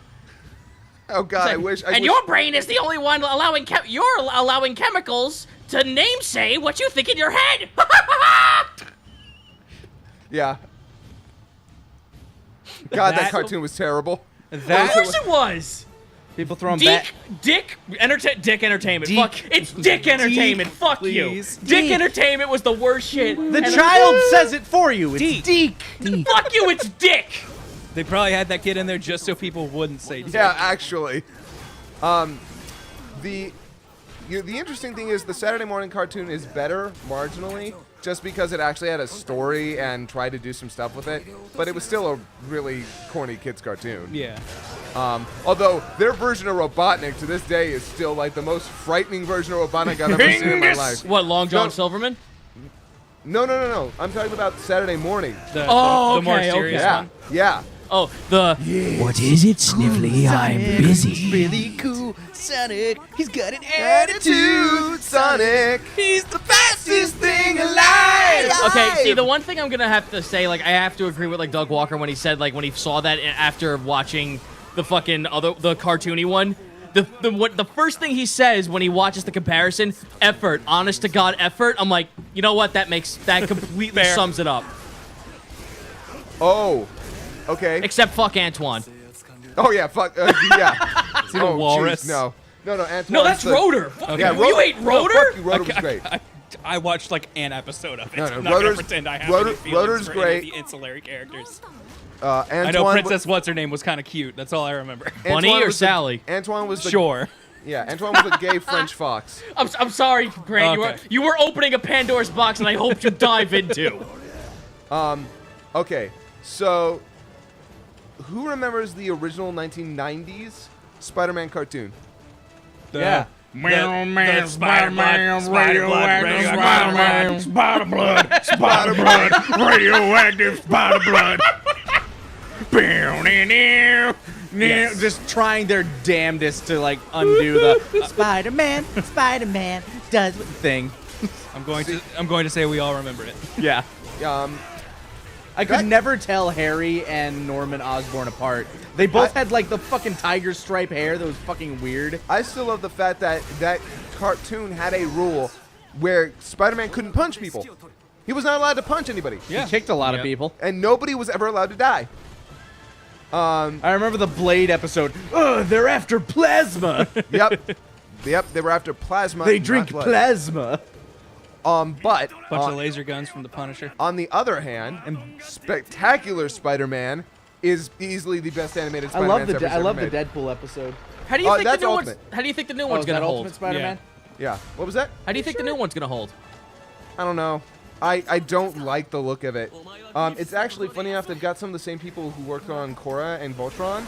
S4: Oh God, I wish.
S8: And your brain is the only one allowing you're allowing chemicals to namesay what you think in your head.
S4: Yeah. God, that
S2: That-
S4: cartoon was terrible.
S7: Of
S2: That
S7: course it was.
S1: People throwing back.
S7: Dick Entertainment.
S1: Deek.
S7: Fuck, it's Dick Entertainment. Fuck
S2: please.
S7: you. Dick
S1: Deek.
S7: Entertainment was the worst shit.
S1: The
S7: And-
S1: child says it for you. It's
S2: Deek.
S1: Deek.
S7: Fuck you, it's Dick.
S2: They probably had that kid in there just so people wouldn't say Dick.
S4: Yeah, actually. The interesting thing is the Saturday morning cartoon is better marginally, just because it actually had a story and tried to do some stuff with it. But it was still a really corny kids cartoon.
S2: Yeah.
S4: Although their version of Robotnik to this day is still like the most frightening version of Robotnik I've ever seen in my life.
S7: What, Long John
S4: No.
S7: Silverman?
S4: No. I'm talking about Saturday morning.
S2: The more
S7: okay,
S2: serious
S4: Yeah,
S2: one.
S4: yeah.
S7: Oh, the
S8: What is it, Sniffly? I'm busy.
S1: Really cool. Sonic. He's got an
S4: Attitude, Sonic.
S1: He's the fastest thing alive.
S7: Okay, see, the one thing I'm gonna have to say, like, I have to agree with like Doug Walker when he said, like, when he saw that after watching the fucking the cartoony one. The first thing he says when he watches the comparison, effort, honest to God effort. I'm like, you know what? That completely
S2: Fair.
S7: sums it up.
S4: Oh, okay.
S7: Except fuck Antoine.
S4: Oh yeah, fuck. Yeah.
S2: See the walrus?
S4: Geez, no. Antoine.
S7: No, that's Rotor.
S4: Yeah,
S7: You ate
S4: No,
S7: Rotor?
S4: fuck you, Rotor was great.
S2: I watched like an episode of it.
S4: No,
S2: I'm not gonna
S4: Rotor's-
S2: pretend I have
S4: Rotor-
S2: any feelings
S4: Rotor's
S2: for
S4: great.
S2: any of the ancillary characters.
S4: Antoine,
S2: I know Princess What's her name was kind of cute. That's all I remember.
S7: Bunny
S4: Antoine
S7: or
S4: was the-
S7: Sally?
S4: Antoine was the
S2: Sure.
S4: Yeah, Antoine was a gay French fox.
S7: I'm sorry, Grant.
S2: Okay.
S7: You were opening a Pandora's box, and I hoped you'd dive into.
S4: Okay, so who remembers the original 1990s Spider-Man cartoon?
S1: Yeah.
S2: The Spider-Man, radioactive
S9: Spider-Man, spider blood, radioactive spider blood.
S1: Just trying their damnedest to like undo the Spider-Man does thing.
S2: I'm going to say we all remember it.
S1: Yeah.
S4: Um,
S1: I could
S4: That-
S1: never tell Harry and Norman Osborn apart. They both had like the fucking tiger stripe hair that was fucking weird.
S4: I still love the fact that that cartoon had a rule where Spider-Man couldn't punch people. He was not allowed to punch anybody.
S2: Yeah.
S1: He kicked a lot of
S7: Yep.
S1: people.
S4: And nobody was ever allowed to die.
S1: I remember the Blade episode. Ugh, they're after plasma.
S4: Yep, they were after plasma.
S1: They
S4: not
S1: drink
S4: blood.
S1: plasma.
S4: But
S2: Bunch of laser guns from the Punisher.
S4: on the other hand, Spectacular Spider-Man is easily the best animated
S1: I
S4: Spider-Man.
S1: love the
S4: ever
S1: I love the
S4: made.
S1: Deadpool episode.
S7: How do you think the
S4: that's
S7: new one's?
S4: Ultimate.
S7: How do you think the new
S1: Oh,
S7: one's
S1: is that
S7: gonna hold?
S1: Ultimate Spider-Man?
S4: Yeah. What was that?
S7: How do you think the new one's gonna hold?
S4: I don't know. I don't like the look of it. It's actually funny enough. They've got some of the same people who worked on Korra and Voltron.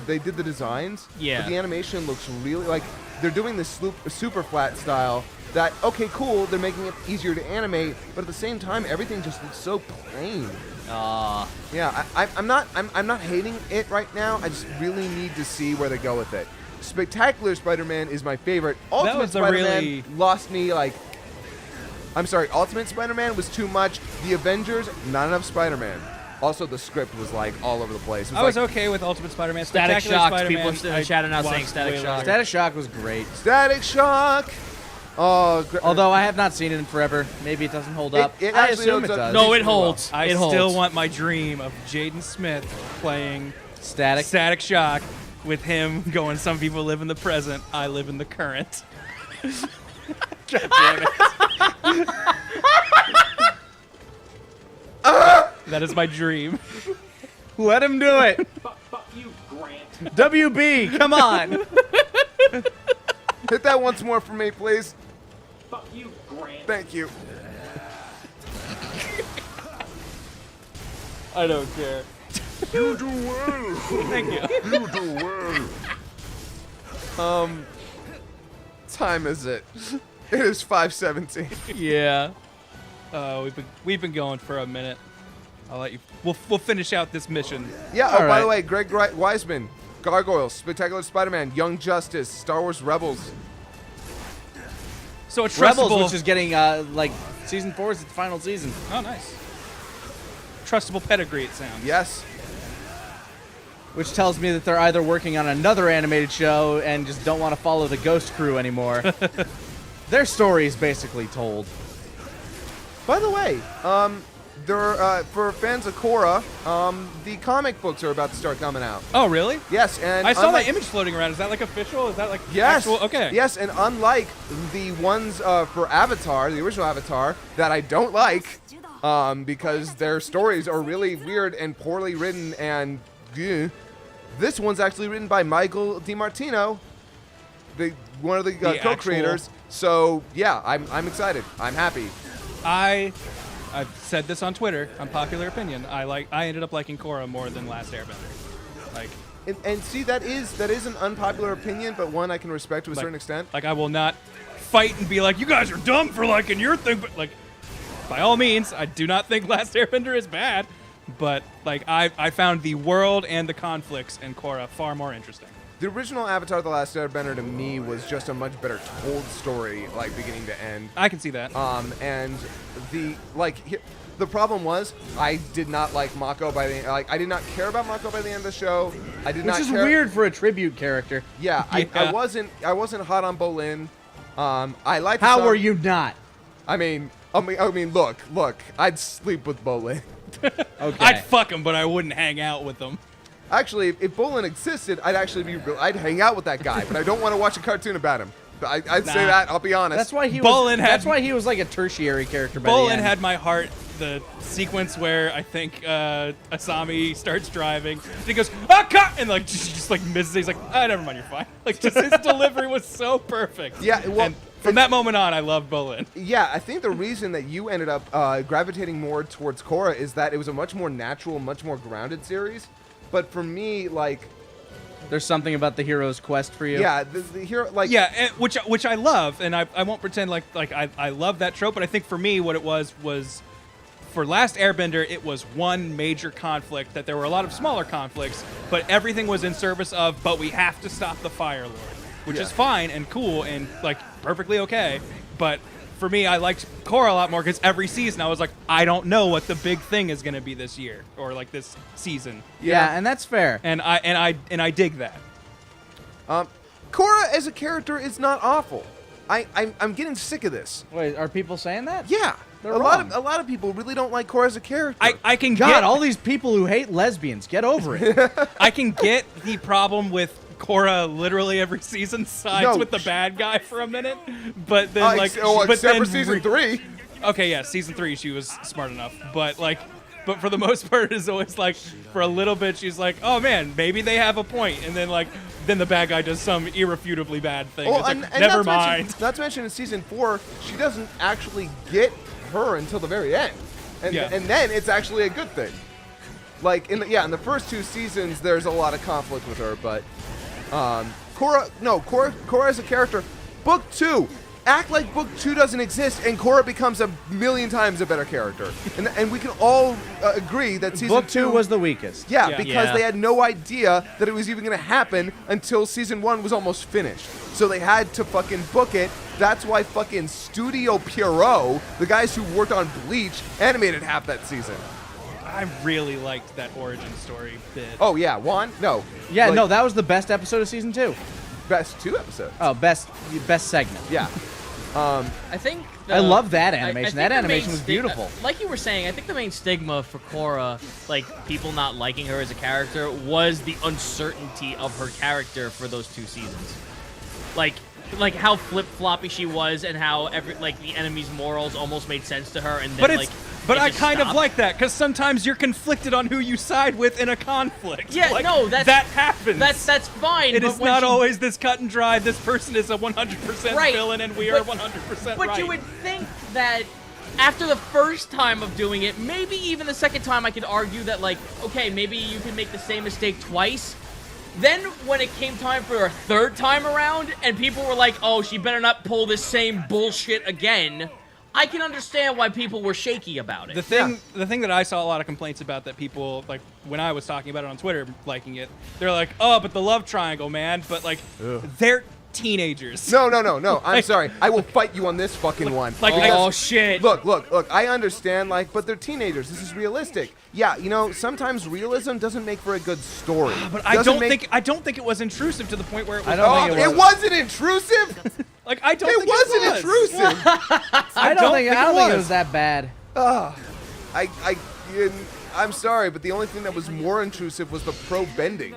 S4: They did the designs.
S7: Yeah.
S4: But the animation looks really like they're doing this super flat style. That okay, cool. They're making it easier to animate, but at the same time, everything just looks so plain. Yeah, I'm not hating it right now. I just really need to see where they go with it. Spectacular Spider-Man is my favorite. Ultimate
S2: was a
S4: Spider-Man
S2: really-
S4: lost me like. I'm sorry, Ultimate Spider-Man was too much. The Avengers, not enough Spider-Man. Also, the script was like all over the place. It
S2: I was
S4: like,
S2: okay with Ultimate Spider-Man.
S7: Static
S2: Spectacular
S7: Shock.
S2: Spider-Man,
S7: People in
S2: I
S7: the chat are now saying
S2: watched
S7: Static
S2: way
S7: Shock.
S2: later.
S1: Static Shock was great.
S4: Static Shock. Oh,
S1: Although I have not seen it in forever. Maybe it doesn't hold up.
S4: it
S1: I
S4: actually
S1: assume it
S4: holds up.
S1: does.
S7: No, it holds.
S2: I
S7: it holds.
S2: still want my dream of Jaden Smith playing
S1: Static.
S2: Static Shock with him going, some people live in the present, I live in the current. God damn it. That is my dream.
S1: Let him do it.
S5: Fuck you, Grant.
S1: WB, come on.
S4: Hit that once more for me, please.
S5: Fuck you, Grant.
S4: Thank you.
S2: I don't care.
S9: You do well.
S2: Thank you.
S9: You do well.
S4: Time is it? It is 5:17.
S7: Yeah.
S2: We've been going for a minute. I'll let you. We'll finish out this mission.
S4: Yeah.
S1: All
S4: By
S1: right.
S4: the way, Greg Wiseman, Gargoyles, Spectacular Spider-Man, Young Justice, Star Wars Rebels.
S2: So it's
S1: Rebels,
S2: trustable.
S1: which is getting like season 4 is its final season.
S2: Oh, nice. Trustable pedigree. It sounds.
S4: Yes.
S1: Which tells me that they're either working on another animated show and just don't want to follow the Ghost Crew anymore. Their story is basically told.
S4: By the way, for fans of Korra, the comic books are about to start coming out.
S2: Oh, really?
S4: Yes, and
S2: I saw
S4: unlike-
S2: that image floating around. Is that like official? Is that like
S4: Yes.
S2: actual? Okay.
S4: Yes, and unlike the ones for Avatar, the original Avatar, that I don't like, because their stories are really weird and poorly written, and this one's actually written by Michael DiMartino, one of the co-creators.
S2: actual-
S4: So yeah, I'm excited. I'm happy.
S2: I've said this on Twitter. Unpopular opinion. I ended up liking Korra more than Last Airbender. Like
S4: And see, that is an unpopular opinion, but one I can respect to a certain extent.
S2: Like I will not fight and be like, you guys are dumb for liking your thing, but like, by all means, I do not think Last Airbender is bad, but like I found the world and the conflicts in Korra far more interesting.
S4: The original Avatar: The Last Airbender to me was just a much better told story, like beginning to end.
S2: I can see that.
S4: And the problem was I did not like Mako by the I did not care about Mako by the end of the show. I did
S1: Which
S4: not
S1: is
S4: care.
S1: weird for a tribute character.
S4: Yeah,
S2: Yeah.
S4: I wasn't hot on Bolin. I liked.
S1: How were you not?
S4: I mean, look. I'd sleep with Bolin.
S1: Okay.
S2: I'd fuck him, but I wouldn't hang out with him.
S4: Actually, if Bolin existed, I'd hang out with that guy, but I don't want to watch a cartoon about him. I'd say
S2: Nah.
S4: that. I'll be honest.
S1: That's why he
S2: Bolin
S1: was.
S2: had-
S1: That's why he was like a tertiary character. By the
S2: Bolin
S1: end.
S2: had my heart. The sequence where I think Asami starts driving, and he goes, "Ah, cut!" and like just like misses. He's like, "Ah, never mind, you're fine." Like just his delivery was so perfect.
S4: Yeah, well,
S2: and from that moment on, I loved Bolin.
S4: Yeah, I think the reason that you ended up gravitating more towards Korra is that it was a much more natural, much more grounded series. But for me, like,
S1: There's something about the hero's quest for you.
S4: yeah, the hero, like,
S2: Yeah, and, which I love, and I won't pretend like I love that trope. But I think for me, what it was for Last Airbender, it was one major conflict. That there were a lot of smaller conflicts, but everything was in service of. But we have to stop the Fire Lord, which
S4: Yeah.
S2: is fine and cool and like perfectly okay. But for me, I liked Korra a lot more because every season I was like, I don't know what the big thing is going to be this year or like this season,
S1: Yeah, and that's fair.
S2: and I dig that.
S4: Korra as a character is not awful. I'm getting sick of this.
S1: Wait, are people saying that?
S4: Yeah,
S1: They're
S4: a
S1: wrong.
S4: lot of people really don't like Korra as a character.
S2: I can
S1: God,
S2: get
S1: all these people who hate lesbians, get over it.
S2: I can get the problem with Korra literally every season sides
S4: No.
S2: with the bad guy for a minute, but then like but
S4: except
S2: then
S4: for season 3.
S2: Okay, yeah, season 3 she was smart enough, but for the most part it's always like for a little bit she's like, oh man, maybe they have a point, and then the bad guy does some irrefutably bad thing.
S4: Well,
S2: It's like,
S4: and
S2: never
S4: not to mention-
S2: mind.
S4: Not to mention in season 4, she doesn't actually get her until the very end, and
S2: Yeah.
S4: and then it's actually a good thing. Like in the first 2 seasons, there's a lot of conflict with her, but Korra as a character, book 2. Act like book 2 doesn't exist, and Korra becomes a million times a better character, and we can all agree that season
S1: Book 2 was the weakest.
S4: Yeah,
S2: Yeah.
S4: because
S7: Yeah.
S4: they had no idea that it was even going to happen until season 1 was almost finished. So they had to fucking book it. That's why fucking Studio Pierrot, the guys who worked on Bleach, animated half that season.
S2: I really liked that origin story bit.
S4: Oh yeah, Juan? No.
S1: Yeah,
S4: Like,
S1: no, that was the best episode of season 2.
S4: best 2 episodes.
S1: Oh, best segment.
S4: Yeah.
S8: I think
S1: I love that
S8: I
S1: animation.
S8: think
S1: That
S8: the main
S1: animation was
S8: stigma-
S1: beautiful.
S8: Like you were saying, I think the main stigma for Korra, like people not liking her as a character, was the uncertainty of her character for those 2 seasons. Like how flip-floppy she was, and how the enemy's morals almost made sense to her, and then
S2: But
S8: it
S2: I
S8: just
S2: kind of
S8: stopped.
S2: like that because sometimes you're conflicted on who you side with in a conflict.
S8: Yeah,
S2: Like,
S8: no, that
S2: happens.
S8: That's fine.
S2: It
S8: but
S2: is
S8: when
S2: not
S8: she-
S2: always this cut and dry. This person is a 100%
S8: Right,
S2: villain, and we are
S8: but-
S2: 100%
S8: But
S2: right.
S8: you would think that after the first time of doing it, maybe even the second time, I could argue that, like, okay, maybe you can make the same mistake twice. Then when it came time for a third time around, and people were like, oh, she better not pull this same bullshit again, I can understand why people were shaky about it.
S2: The thing that I saw a lot of complaints about that people, like, when I was talking about it on Twitter, liking it, they're like, oh, but the love triangle, man. But, like, they're teenagers.
S4: No. I'm sorry. I will fight you on this fucking one.
S8: Like,
S4: Because-
S8: oh, shit.
S4: Look. I understand, like, but they're teenagers. This is realistic. Yeah, you know, sometimes realism doesn't make for a good story.
S2: But I don't think it was intrusive to the point where it was.
S1: I don't think
S4: it wasn't intrusive.
S2: Like, I don't
S4: It
S2: think
S4: wasn't
S2: it was.
S4: intrusive.
S1: I don't think it was that bad.
S4: I'm sorry, but the only thing that was more intrusive was the pro bending.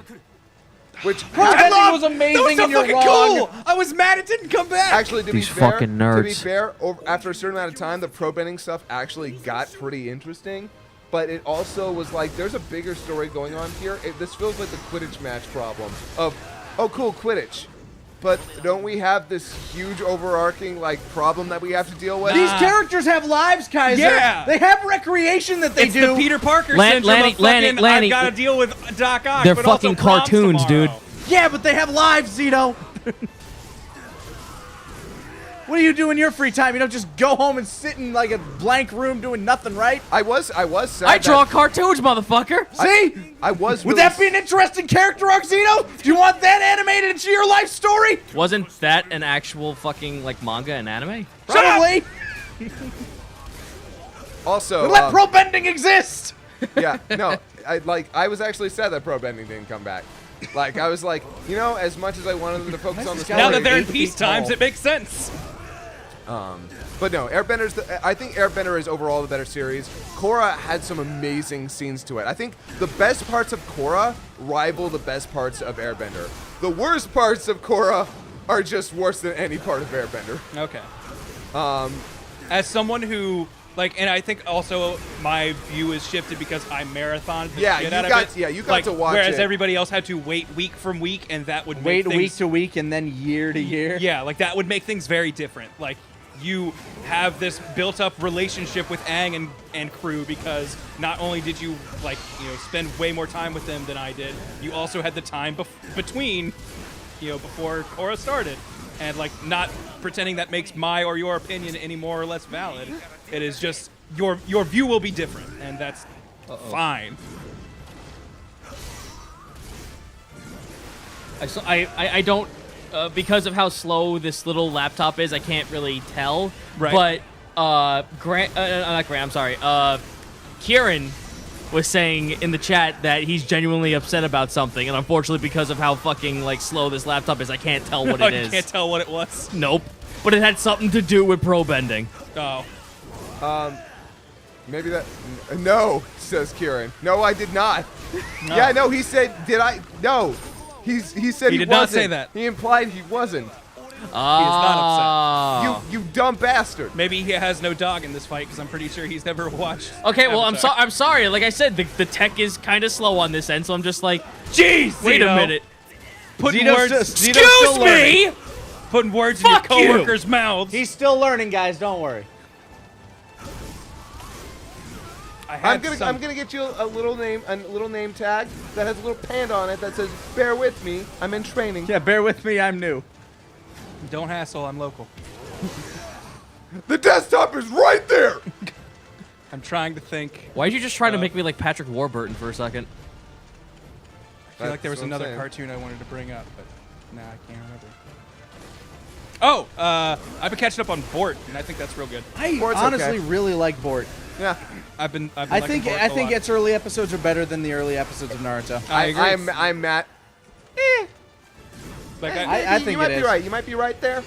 S4: Which
S1: Bending was amazing,
S2: That
S1: and
S2: was so
S1: you're
S2: fucking
S1: wrong.
S2: cool. I was mad it didn't come back.
S4: actually, to
S7: These
S4: be fair,
S7: fucking
S4: to be
S7: nerds.
S4: fair, after a certain amount of time, the pro bending stuff actually got pretty interesting. But it also was like, there's a bigger story going on here. This feels like the Quidditch match problem of, oh, cool, Quidditch. But don't we have this huge overarching, like, problem that we have to deal with?
S1: These characters have lives, Kaiser.
S2: Yeah.
S1: They have recreation that they
S2: It's
S1: do.
S2: the Peter Parker
S7: Lan-
S2: syndrome
S7: Lanny-
S2: of fucking,
S7: Lanny,
S2: I've got to deal with Doc Ock.
S7: They're
S2: but also
S7: fucking
S2: prom's
S7: cartoons,
S2: tomorrow.
S7: dude.
S1: Yeah, but they have lives, Zito. What do you do in your free time? You don't just go home and sit in like a blank room doing nothing, right?
S4: I was sad.
S8: I draw cartoons, motherfucker.
S1: See?
S4: I was.
S1: Would
S4: really
S1: that be an interesting character arc, Zito? Do you want that animated into your life story?
S8: Wasn't that an actual fucking, like, manga and anime?
S1: Probably.
S4: Also,
S1: Let pro bending exist.
S4: yeah, no, I was actually sad that pro bending didn't come back. Like, I was like, you know, as much as I wanted them to focus on the story,
S2: Now that they're in
S1: 8 feet
S2: peace times,
S1: tall.
S2: it makes sense.
S4: but no, I think Airbender is overall the better series. Korra had some amazing scenes to it. I think the best parts of Korra rival the best parts of Airbender. The worst parts of Korra are just worse than any part of Airbender.
S2: Okay. As someone who, like, and I think also my view is shifted because I marathoned the
S4: Yeah,
S2: shit
S4: you
S2: out
S4: got-
S2: of it.
S4: yeah, you got
S2: Like,
S4: to watch
S2: whereas
S4: it.
S2: everybody else had to wait week from week, and that would
S1: Wait
S2: make
S1: week
S2: things,
S1: to week and then year to year.
S2: yeah, like that would make things very different. Like, you have this built-up relationship with Aang and crew because not only did you, like, you know, spend way more time with them than I did, you also had the time between, you know, before Korra started. And, like, not pretending that makes my or your opinion any more or less valid. It is just your view will be different, and that's fine.
S8: I don't, because of how slow this little laptop is, I can't really tell.
S2: Right.
S8: But, not Graham, sorry. Kieran was saying in the chat that he's genuinely upset about something, and unfortunately because of how fucking, like, slow this laptop is, I can't tell what it
S2: I
S8: is.
S2: can't tell what it was.
S8: Nope. But it had something to do with pro bending.
S2: Oh.
S4: Maybe that. No, says Kieran. No, I did not. Yeah, no, he said, did I? No. He said he
S2: did not
S4: wasn't.
S2: say that.
S4: He implied he wasn't.
S2: He is not upset.
S4: You dumb bastard.
S2: Maybe he has no dog in this fight because I'm pretty sure he's never watched.
S8: Okay, well,
S2: Avatar.
S8: I'm sorry. Like I said, the tech is kind of slow on this end, so I'm just like,
S2: Jeez,
S8: wait a
S2: Zito.
S8: minute.
S2: Putting
S1: Zito's
S2: words.
S1: still- Zito's
S8: Excuse
S1: still learning.
S8: me!
S2: Putting words
S8: Fuck
S2: in
S8: you.
S2: your coworkers' mouths.
S1: He's still learning, guys. Don't worry.
S4: I'm gonna get you a little name tag that has a little panda on it that says, "Bear with me, I'm in training."
S1: Yeah, bear with me. I'm new.
S2: Don't hassle. I'm local.
S4: The desktop is right there.
S2: I'm trying to think.
S8: Why'd you just try to make me like Patrick Warburton for a second?
S2: I feel like there was
S4: That's what I'm
S2: another
S4: saying.
S2: cartoon I wanted to bring up, but nah, I can't remember. Oh, I've been catching up on Bort, and I think that's real good.
S1: I
S4: Bort's
S1: honestly
S4: okay.
S1: really like Bort.
S4: Yeah,
S2: I've been
S1: I
S2: liking
S1: think
S2: Bort
S1: I
S2: a
S1: think
S2: lot.
S1: its early episodes are better than the early episodes of Naruto.
S2: I agree.
S4: I'm Matt.
S2: Like,
S1: I think
S4: you might
S1: it
S4: be
S1: is.
S4: right. You might be right there.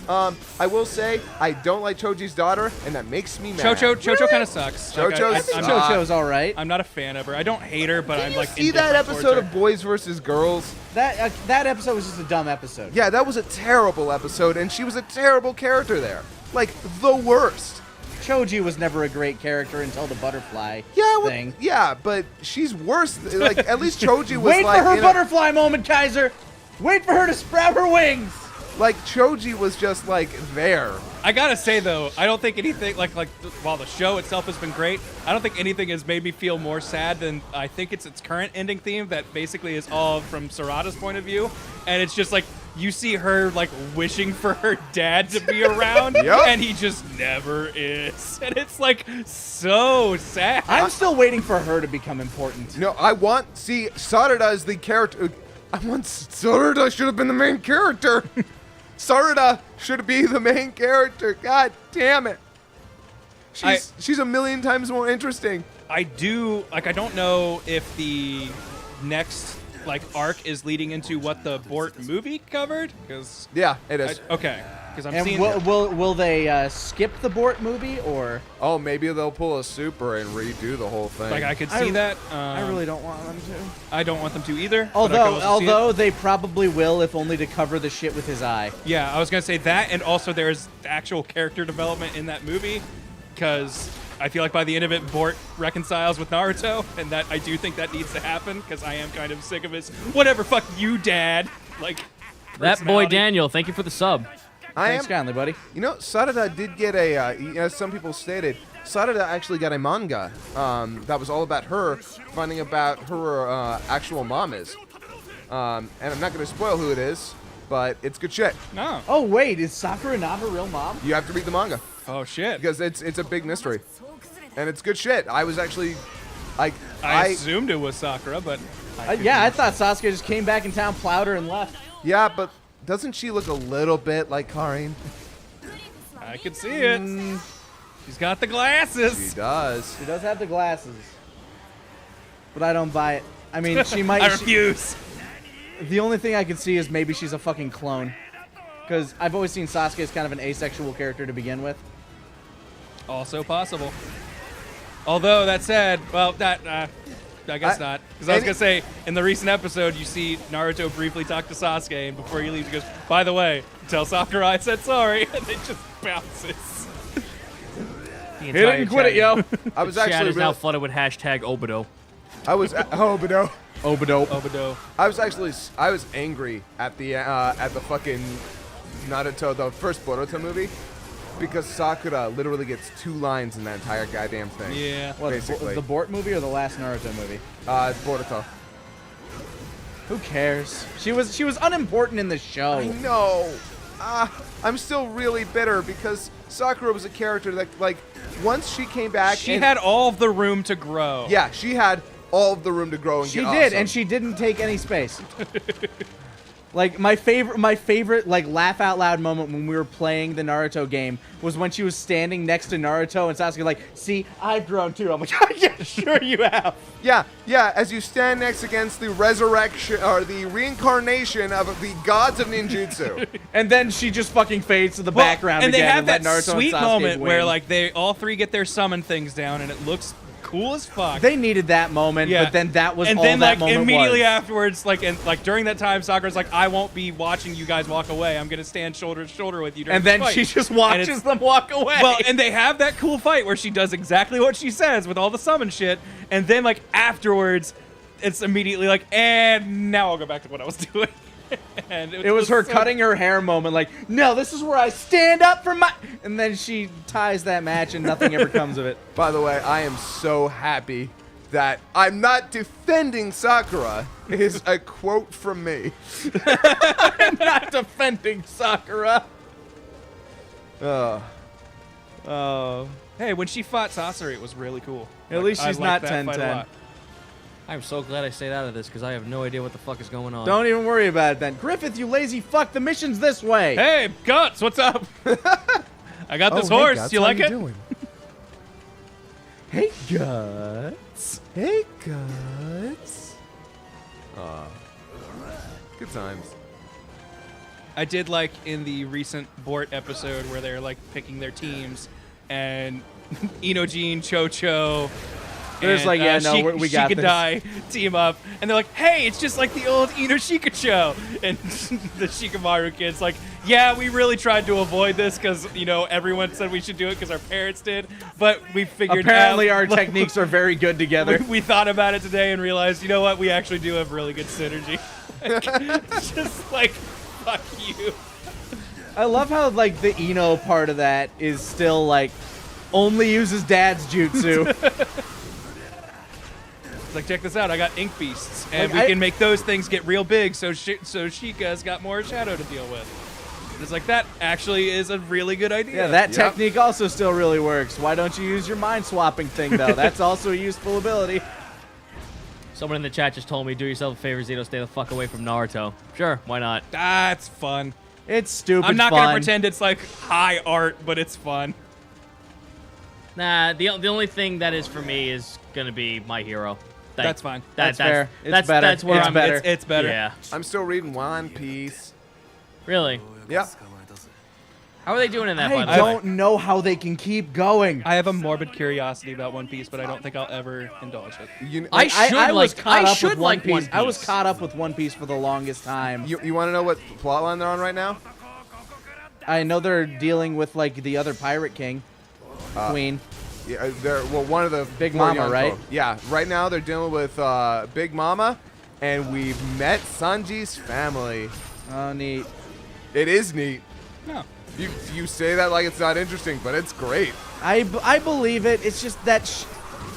S4: I will say I don't like Choji's daughter, and that makes me mad.
S2: Chocho kind of sucks.
S4: Chocho's-
S2: I'm,
S1: JoJo's all right.
S2: I'm not a fan of her. I don't hate her, but I'm like.
S4: See that
S2: indifferent
S4: episode
S2: towards
S4: of Boys versus Girls?
S1: That episode was just a dumb episode.
S4: Yeah, that was a terrible episode, and she was a terrible character there. Like, the worst.
S1: Choji was never a great character until the butterfly thing.
S4: Yeah, but she's worse. Like, at least Choji was
S1: Wait
S4: like.
S1: for her
S4: in a-
S1: butterfly moment, Kaiser. Wait for her to sprout her wings.
S4: Like Choji was just like there.
S2: I gotta say though, I don't think anything while the show itself has been great, I don't think anything has made me feel more sad than I think it's its current ending theme that basically is all from Sarada's point of view, and it's just like you see her like wishing for her dad to be around,
S4: Yep.
S2: and he just never is, and it's like so sad.
S1: I'm still waiting for her to become important.
S4: No, Sarada is the character. Sarada should have been the main character. Sarada should be the main character. God damn it. She's a million times more interesting.
S2: I don't know if the next arc is leading into what the Bort movie covered, because
S4: Yeah, it is.
S2: okay, because I'm
S1: And
S2: seeing
S1: will they skip the Bort movie or?
S4: Oh, maybe they'll pull a super and redo the whole thing.
S2: I could see that.
S1: I really don't want them to.
S2: I don't want them to either. but I could also see it.
S1: Although they probably will, if only to cover the shit with his eye.
S2: Yeah, I was gonna say that, and also there's actual character development in that movie, because I feel like by the end of it, Bort reconciles with Naruto, and that I do think that needs to happen, because I am kind of sick of his whatever, fuck you, dad.
S7: That boy
S2: personality.
S7: Daniel, thank you for the sub.
S1: Thanks kindly, buddy.
S4: You know, Sarada did get as some people stated, Sarada actually got a manga that was all about her finding about who her actual mom is. And I'm not going to spoil who it is, but it's good shit.
S2: No.
S1: Oh wait, is Sakura not her real mom?
S4: You have to read the manga
S2: Oh shit.
S4: because it's a big mystery, and it's good shit. I was actually like
S2: I assumed it was Sakura, but
S1: Yeah, I thought Sasuke just came back in town, plowed her, and left.
S4: yeah, but doesn't she look a little bit like Karin?
S2: I could see it. She's got the glasses.
S4: She does.
S1: She does have the glasses, but I don't buy it. I mean, she might.
S2: I refuse.
S1: The only thing I can see is maybe she's a fucking clone, because I've always seen Sasuke as kind of an asexual character to begin with.
S2: Also possible. Although that said, well, that I guess not, because I was gonna say in the recent episode you see Naruto briefly talk to Sasuke, and before he leaves he goes, "By the way, tell Sakura I said sorry," and it just bounces.
S7: The
S1: He
S7: entire
S1: didn't quit it, yo.
S4: I was
S7: Chat
S4: actually
S7: is now flooded with hashtag Obito.
S4: Obido.
S1: Obido.
S4: I was angry at the fucking Naruto, the first Boruto movie, because Sakura literally gets 2 lines in that entire goddamn thing.
S2: Yeah.
S1: What,
S4: Basically.
S1: the Bort movie or the last Naruto movie?
S4: Boruto.
S1: Who cares? She was unimportant in the show.
S4: I know. I'm still really bitter because Sakura was a character that, like, once she came back,
S2: She had all of the room to grow.
S4: Yeah, she had all of the room to grow and
S1: She
S4: get
S1: did,
S4: awesome.
S1: and she didn't take any space. Like my favorite like laugh out loud moment when we were playing the Naruto game was when she was standing next to Naruto and Sasuke like, "See, I've grown too." I'm like, "Yeah, sure you have."
S4: Yeah, as you stand next against the resurrection or the reincarnation of the gods of ninjutsu.
S1: And then she just fucking fades to the background
S2: and they
S1: again
S2: have
S1: and let
S2: that
S1: Naruto
S2: sweet
S1: and Sasuke
S2: moment where
S1: win.
S2: like they all 3 get their summon things down, and it looks cool as fuck.
S1: They needed that moment,
S2: Yeah.
S1: but then that was
S2: and
S1: all
S2: then
S1: that
S2: like
S1: moment
S2: immediately
S1: was.
S2: afterwards, like during that time, Sakura's like, "I won't be watching you guys walk away. I'm gonna stand shoulder to shoulder with you." During
S1: And then
S2: the fight.
S1: she just
S2: And
S1: watches
S2: it's-
S1: them walk away.
S2: Well, and they have that cool fight where she does exactly what she says with all the summon shit, and then like afterwards, it's immediately like, and now I'll go back to what I was doing. And
S1: it was her
S2: so-
S1: cutting her hair moment, like, "No, this is where I stand up for my..." And then she ties that match and nothing ever comes of it.
S4: By the way, I am so happy that I'm not defending Sakura is a quote from me.
S1: I'm not defending Sakura.
S4: Uh,
S1: Oh.
S2: Hey, when she fought Sasori, it was really cool.
S1: At least
S2: I
S1: she's
S2: liked
S1: not
S2: that fight a
S1: 10-10.
S2: lot.
S7: I'm so glad I stayed out of this because I have no idea what the fuck is going on.
S1: Don't even worry about it then. Griffith, you lazy fuck, the mission's this way.
S2: Hey, Guts, what's up? I got this
S4: oh, hey,
S2: horse.
S4: Guts,
S2: you
S4: how
S2: like it?
S4: Doing?
S1: Hey, Guts.
S4: Hey, Guts. Good times.
S2: I did like in the recent Bort episode where they're like picking their teams, and Inojin, Chocho,
S1: There's
S2: and,
S1: like, yeah, no, we got this.
S2: Shikadai team up, and they're like, "Hey, it's just like the old Inoshika show." And the Shikamaru kid's like, "Yeah, we really tried to avoid this because everyone said we should do it because our parents did, but we figured
S1: Apparently
S2: out,
S1: our techniques are very good together.
S2: we thought about it today and realized, you know what, we actually do have really good synergy." Just like, fuck you.
S1: I love how like the Ino part of that is still like only uses dad's jutsu.
S2: It's like, check this out. I got ink beasts, and
S1: Like,
S2: we can make those things get real big. So Sheikah's got more shadow to deal with. It's like that actually is a really good idea.
S1: Yeah, that technique also still really works. Why don't you use your mind swapping thing though? That's also a useful ability.
S8: Someone in the chat just told me, do yourself a favor, Zito, stay the fuck away from Naruto. Sure, why not?
S2: That's fun.
S1: It's stupid.
S2: I'm not
S1: fun.
S2: gonna pretend it's like high art, but it's fun.
S8: Nah, the only thing that is for me is gonna be My Hero.
S2: That's fine.
S1: That's fair. It's better.
S8: That's where
S1: It's
S8: I'm.
S1: better.
S2: It's better.
S8: Yeah.
S4: I'm still reading One Piece.
S8: Really?
S4: Yep.
S8: How are they doing in that? by
S1: I
S8: the way?
S1: don't know how they can keep going.
S2: I have a morbid curiosity about One Piece, but I don't think I'll ever indulge it.
S8: I should
S1: I was
S8: like.
S1: caught
S8: I
S1: up
S8: should
S1: with
S8: like
S1: One Piece. I was
S8: Piece.
S1: caught up with One Piece for the longest time.
S4: You want to know what plotline they're on right now?
S1: I know they're dealing with like the other pirate king, queen.
S4: Yeah, they're one of the
S1: Big
S4: four
S1: Mama,
S4: young
S1: right?
S4: folk. Yeah, right now they're dealing with Big Mama, and we've met Sanji's family.
S1: Oh, neat.
S4: It is neat.
S2: No.
S4: You say that like it's not interesting, but it's great.
S1: I believe it. It's just that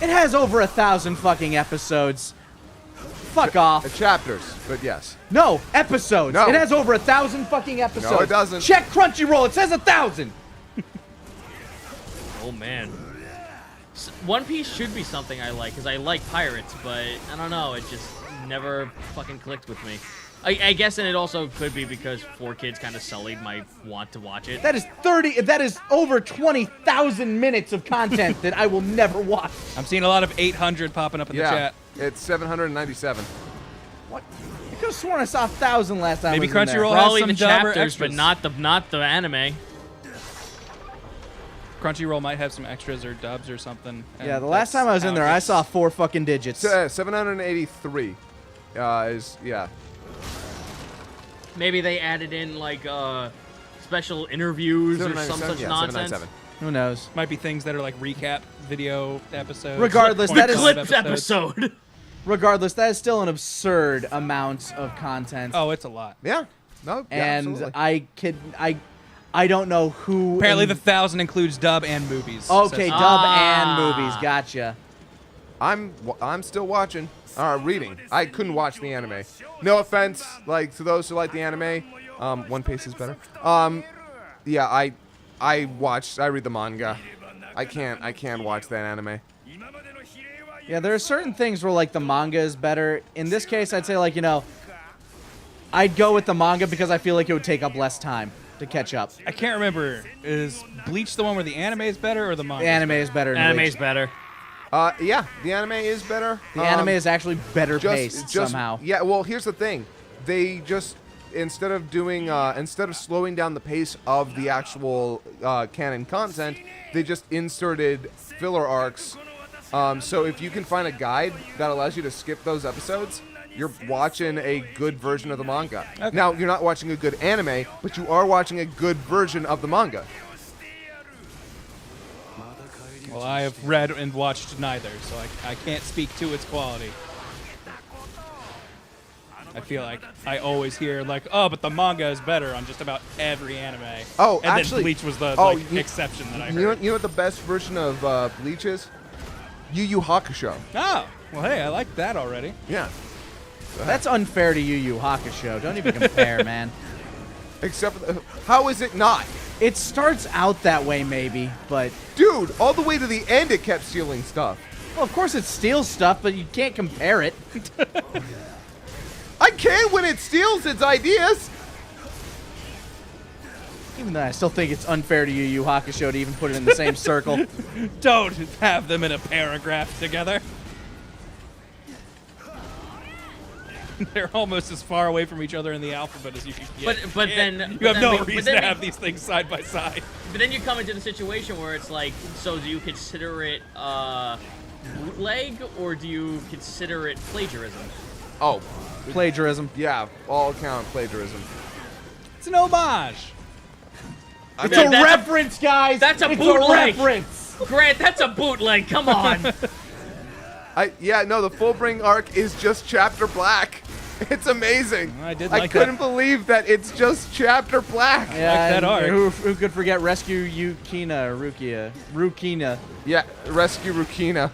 S1: it has over 1,000 fucking episodes. Fuck off.
S4: Chapters, but yes.
S1: No, episodes.
S4: No.
S1: It has over 1,000 fucking episodes.
S4: No, it doesn't.
S1: Check Crunchyroll. It says 1,000.
S8: Oh man. One Piece should be something I like because I like pirates, but I don't know. It just never fucking clicked with me. I guess, and it also could be because 4Kids kind of sullied my want to watch it.
S1: That is 30. That is over 20,000 minutes of content that I will never watch.
S2: I'm seeing a lot of 800 popping up in the chat.
S4: It's 797.
S1: What? I could have sworn I saw 1,000 last time.
S2: Maybe
S1: I was in there.
S2: Crunchyroll
S8: Probably
S2: has
S8: the
S2: some dub or
S8: chapters, but
S2: extras.
S8: not the anime.
S2: Crunchyroll might have some extras or dubs or something.
S1: Yeah,
S2: and
S1: the last
S2: that's
S1: time I was in
S2: how
S1: there,
S2: it
S1: I
S2: gets-
S1: saw 4 fucking digits.
S4: 783 is, yeah.
S8: Maybe they added in like special interviews or some
S4: 797,
S8: such
S4: yeah,
S8: nonsense.
S4: 797.
S1: Who knows?
S2: Might be things that are like recap video episodes.
S1: Regardless, that is-
S8: Clips episode.
S1: Regardless, that is still an absurd amount of content.
S2: Oh, it's a lot.
S4: Yeah. No, yeah,
S1: and
S4: absolutely.
S1: I don't know who.
S2: Apparently, the 1,000 includes dub and movies.
S1: Okay,
S2: Says-
S1: dub and movies. Gotcha.
S4: I'm still watching. Reading. I couldn't watch the anime. No offense, like to those who like the anime. One Piece is better. Yeah, I read the manga. I can't watch that anime.
S1: Yeah, there are certain things where like the manga is better. In this case, I'd say like I'd go with the manga because I feel like it would take up less time to catch up.
S2: I can't remember. Is Bleach the one where the anime is better or the manga?
S1: The anime is better. Than
S8: Anime's
S1: Bleach.
S8: better.
S4: Yeah, the anime is better.
S1: The anime is actually better paced somehow.
S4: Yeah, well, here's the thing. They just instead of slowing down the pace of the actual canon content, they just inserted filler arcs. So if you can find a guide that allows you to skip those episodes, you're watching a good version of the manga.
S2: Okay.
S4: Now, you're not watching a good anime, but you are watching a good version of the manga.
S2: Well, I have read and watched neither, so I can't speak to its quality. I feel like I always hear like, oh, but the manga is better on just about every anime.
S4: Oh,
S2: and
S4: actually,
S2: then Bleach was the
S4: you-
S2: exception that I
S4: You know,
S2: heard.
S4: you know what the best version of Bleach is? Yu Yu Hakusho.
S2: Oh, well, hey, I like that already.
S4: Yeah.
S1: That's unfair to Yu Yu Hakusho. Don't even compare, man.
S4: Except for how is it not?
S1: It starts out that way, maybe, but
S4: Dude, all the way to the end it kept stealing stuff.
S1: well, of course it steals stuff, but you can't compare it.
S4: I can when it steals its ideas.
S1: Even though I still think it's unfair to Yu Yu Hakusho to even put it in the same circle.
S2: Don't have them in a paragraph together. They're almost as far away from each other in the alphabet as you can get.
S8: But
S2: You
S8: then-
S2: can't-
S8: but
S2: you have
S8: then
S2: no
S8: we- but
S2: reason
S8: then
S2: to
S8: we-
S2: have these things side by side.
S8: But then you come into the situation where it's like, so do you consider it bootleg or do you consider it plagiarism?
S4: Oh,
S1: Plagiarism.
S4: yeah, all count plagiarism.
S2: It's an homage.
S1: It's
S8: mean,
S1: a
S8: that's a-
S1: reference, guys.
S8: that's a
S1: it's
S8: bootleg.
S1: a reference.
S8: Grant, that's a bootleg. Come on.
S4: Yeah, no, the Fullbring arc is just chapter black. It's amazing.
S2: I did
S4: I
S2: like
S4: couldn't
S2: that.
S4: believe that it's just chapter black.
S1: Yeah,
S2: that
S1: and
S2: art.
S1: Who could forget Rescue Rukina?
S4: Yeah, rescue Rukina.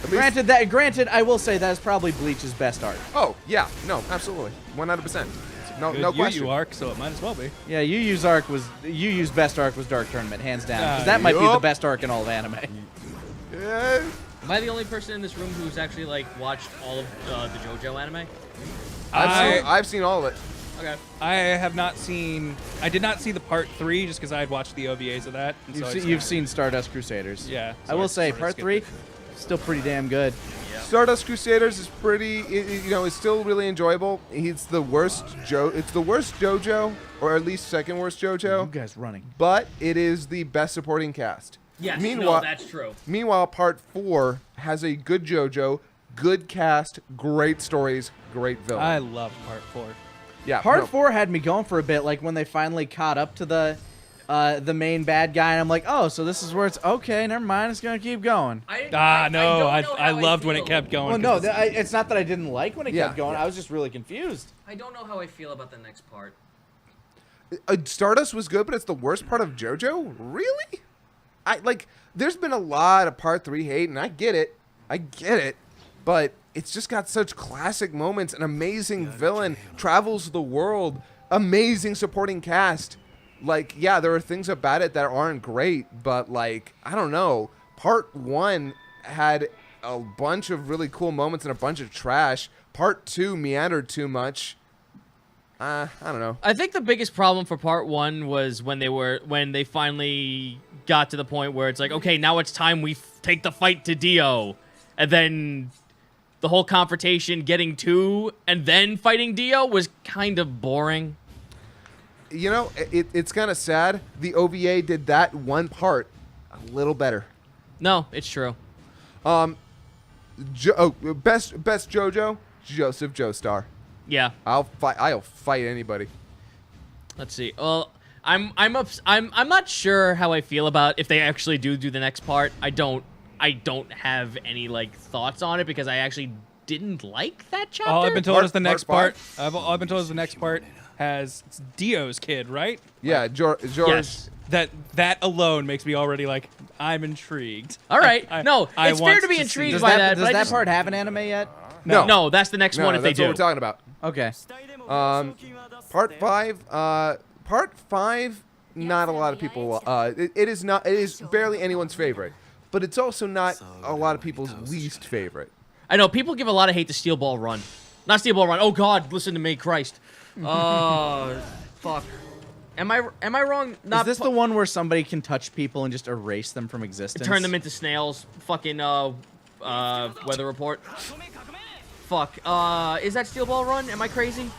S4: At least-
S1: Granted, I will say that is probably Bleach's best art.
S4: Oh yeah, no, absolutely, 100%. No,
S2: Good
S4: no question.
S2: Yu arc, so it might as well be.
S1: Yeah, Yu Yu's best arc was Dark Tournament, hands down. 'Cause that might be the
S4: yup.
S1: best arc in all of anime.
S4: Yeah.
S8: Am I the only person in this room who's actually like watched all of the JoJo anime?
S4: I've seen all of it.
S8: Okay.
S2: I have not seen. I did not see the part 3 just because I had watched the OVAs of that. and so I just
S1: You've
S2: kinda-
S1: seen Stardust Crusaders.
S2: Yeah.
S1: I will say,
S2: sort of
S1: part
S2: skipped
S1: 3,
S2: it.
S1: still pretty damn good.
S4: Stardust Crusaders is pretty, it's still really enjoyable. It's the worst JoJo, or at least second worst
S1: You
S4: JoJo,
S1: guys running.
S4: but it is the best supporting cast.
S8: Yes.
S4: Meanwhile,
S8: No, that's true.
S4: Meanwhile, part 4 has a good JoJo, good cast, great stories, great villain.
S2: I love part 4.
S4: Yeah,
S1: Part
S4: no.
S1: 4 had me going for a bit, like when they finally caught up to the main bad guy, and I'm like, oh, so this is where it's okay. Never mind, it's gonna keep going.
S2: No, I loved when it kept going.
S1: Well, no,
S2: 'cause
S1: it's not that I didn't like when it
S4: Yeah,
S1: kept going.
S4: yeah.
S1: I was just really confused.
S8: I don't know how I feel about the next part.
S4: Stardust was good, but it's the worst part of JoJo? Really? There's been a lot of part 3 hate, and I get it, but it's just got such classic moments, an amazing villain, travels the world, amazing supporting cast. Like, yeah, there are things about it that aren't great, but like, I don't know. Part 1 had a bunch of really cool moments and a bunch of trash. Part 2 meandered too much. I don't know.
S8: I think the biggest problem for part 1 was when they finally got to the point where it's like, okay, now it's time we take the fight to Dio, and then the whole confrontation getting to and then fighting Dio was kind of boring.
S4: You know, it's kind of sad. The OVA did that one part a little better.
S8: No, it's true.
S4: Best JoJo, Joseph Joestar.
S8: Yeah.
S4: I'll fight anybody.
S8: Let's see. Well, I'm not sure how I feel about if they actually do the next part. I don't have any like thoughts on it because I actually didn't like that chapter.
S2: all I've been told is the
S4: Part
S2: next part.
S4: 5?
S2: All I've been told is the next part has Dio's kid, right?
S4: Yeah, George.
S8: Yes.
S2: That alone makes me already like I'm intrigued.
S8: All right.
S2: I
S8: no, it's fair
S2: want
S8: to be
S2: see
S8: intrigued
S1: Does
S8: by
S1: that,
S8: that.
S1: does
S8: but I
S1: that
S8: just-
S1: part have an anime yet?
S4: No.
S8: No, that's the next one if they
S4: that's
S8: do.
S4: what we're talking about.
S1: Okay.
S4: Part 5. Part 5. Not a lot of people. It is not. It is barely anyone's favorite, but it's also not a lot of people's least favorite.
S8: I know people give a lot of hate to Steel Ball Run. Not Steel Ball Run. Oh God, listen to me, Christ. Fuck. Am I wrong?
S1: Is this the one where somebody can touch people and just erase them from existence?
S8: turn them into snails? Fucking weather report. Fuck. Is that Steel Ball Run? Am I crazy?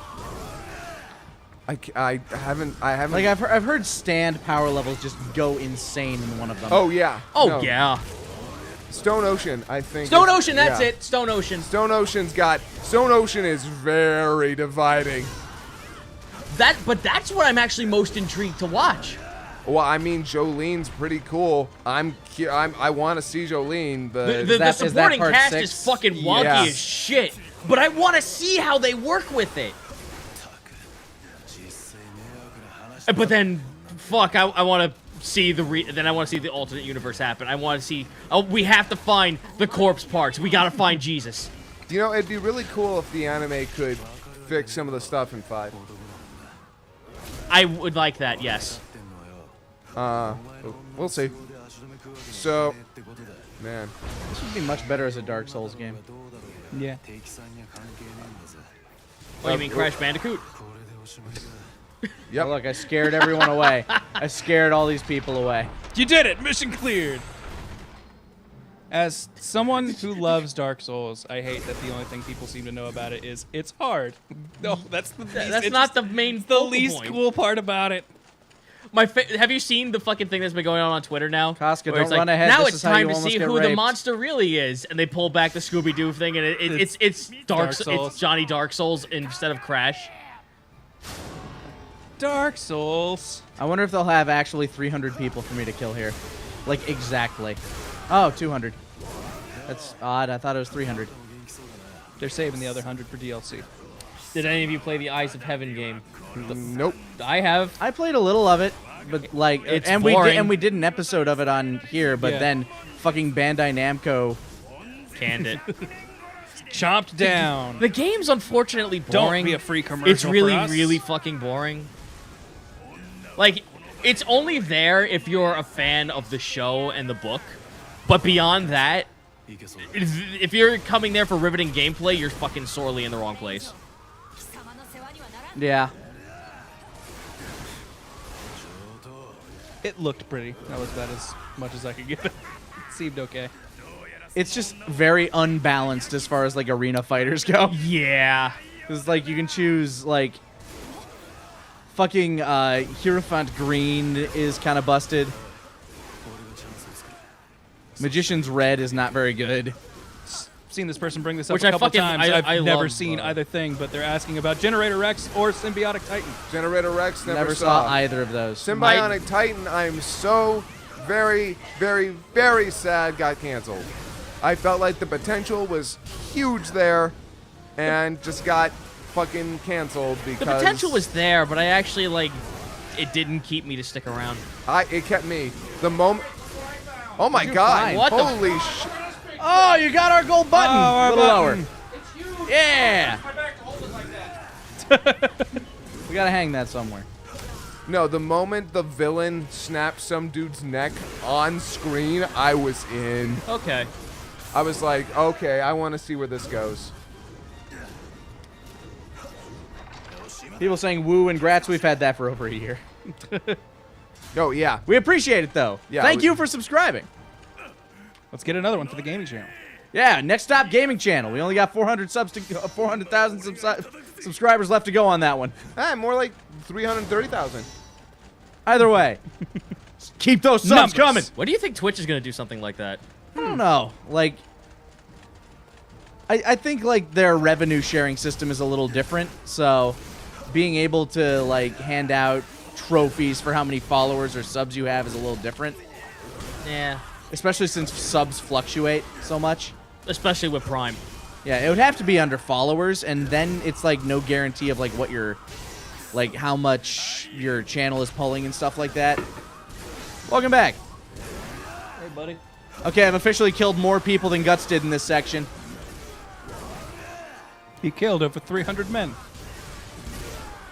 S4: I haven't.
S1: Like I've heard stand power levels just go insane in one of them.
S4: Oh yeah.
S8: Oh
S4: No.
S8: yeah.
S4: Stone Ocean, I think.
S8: Stone
S4: is-
S8: Ocean. That's
S4: yeah.
S8: it. Stone Ocean.
S4: Stone Ocean is very dividing.
S8: But that's what I'm actually most intrigued to watch.
S4: Well, I mean, Jolene's pretty cool. I want to see Jolene, but
S8: The
S1: that
S8: supporting
S1: part
S8: cast
S1: 6?
S8: is fucking wonky
S4: Yeah.
S8: as shit. But I want to see how they work with it. But then, fuck, I want to see I want to see the alternate universe happen. I want to see. Oh, we have to find the corpse parts. We gotta find Jesus.
S4: you know, it'd be really cool if the anime could fix some of the stuff in 5.
S8: I would like that. Yes.
S4: We'll see. So, man,
S1: This would be much better as a Dark Souls game.
S2: Yeah.
S8: Oh, you mean Crash Bandicoot?
S4: yep.
S1: Oh, look, I scared everyone away. I scared all these people away.
S2: You did it! Mission cleared! As someone who loves Dark Souls, I hate that the only thing people seem to know about it is it's hard. No, that's the least,
S8: That's not the main.
S2: the
S8: focal
S2: least
S8: point.
S2: cool part about it.
S8: Have you seen the fucking thing that's been going on Twitter now?
S1: Casca,
S8: Where it's
S1: don't run ahead.
S8: Now
S1: This
S8: it's
S1: is how
S8: time
S1: you
S8: to
S1: almost
S8: see
S1: get
S8: who the
S1: raped."
S8: monster really is, and they pull back the Scooby Doo thing, and it's
S2: Dark Souls.
S8: It's Johnny Dark Souls instead of Crash.
S2: Dark Souls.
S1: I wonder if they'll have actually 300 people for me to kill here. Like, exactly. Oh, 200. That's odd. I thought it was 300.
S2: They're saving the other 100 for DLC.
S7: Did any of you play the Eyes of Heaven game?
S4: Nope.
S7: I have.
S1: I played a little of it, but like,
S7: It's
S1: and
S7: boring.
S1: we did an episode of it on here, but
S2: Yeah.
S1: then fucking Bandai Namco.
S7: Canned it.
S2: Chomped down.
S7: The game's unfortunately
S2: Don't
S7: boring.
S2: be a free commercial
S7: It's really,
S2: for us.
S7: really fucking boring. Like, it's only there if you're a fan of the show and the book. But beyond that, if you're coming there for riveting gameplay, you're fucking sorely in the wrong place.
S1: Yeah.
S2: It looked pretty. That was about as much as I could give it. It seemed okay.
S1: It's just very unbalanced as far as like arena fighters go.
S7: Yeah.
S1: It's like you can choose like fucking Hierophant Green is kind of busted. Magician's Red is not very good.
S2: Seen this person bring this up
S7: Which
S2: a
S7: I
S2: couple
S7: fucking-
S2: times.
S7: I
S2: I've never
S7: love,
S2: seen either thing, but they're asking about Generator Rex or Symbiotic Titan.
S4: Generator Rex
S1: Never saw either of those.
S4: Symbionic Titan, I'm so very, very, very sad got canceled. I felt like the potential was huge there and just got fucking canceled because...
S7: The potential was there, but I actually, like, it didn't keep me to stick around.
S4: It kept me. The moment... Oh my
S1: You're
S4: god.
S1: fine.
S7: What the
S4: Holy shit.
S1: Oh, you got our gold button.
S2: Oh, our
S1: a little
S2: button.
S1: lower. Yeah. We gotta hang that somewhere.
S4: No, the moment the villain snapped some dude's neck on screen, I was in.
S7: Okay.
S4: I was like, okay, I want to see where this goes.
S1: People saying woo and grats. We've had that for over a year.
S4: Oh, yeah.
S1: We appreciate it though.
S4: Yeah,
S1: Thank
S4: we-
S1: you for subscribing.
S2: Let's get another one for the gaming channel.
S1: Yeah, Next Stop Gaming Channel. We only got 400,000 subscribers left to go on that one.
S4: More like 330,000.
S1: Either way, keep those subs
S2: Numbers.
S1: coming.
S7: What do you think Twitch is going to do something like that?
S1: I don't know. Like, I think like their revenue sharing system is a little different. So, being able to like hand out trophies for how many followers or subs you have is a little different.
S7: Yeah.
S1: Especially since subs fluctuate so much.
S7: Especially with Prime.
S1: Yeah, it would have to be under followers, and then it's like no guarantee of like what your, like how much your channel is pulling and stuff like that. Welcome back.
S7: Hey, buddy.
S1: Okay, I've officially killed more people than Guts did in this section.
S2: He killed over 300 men.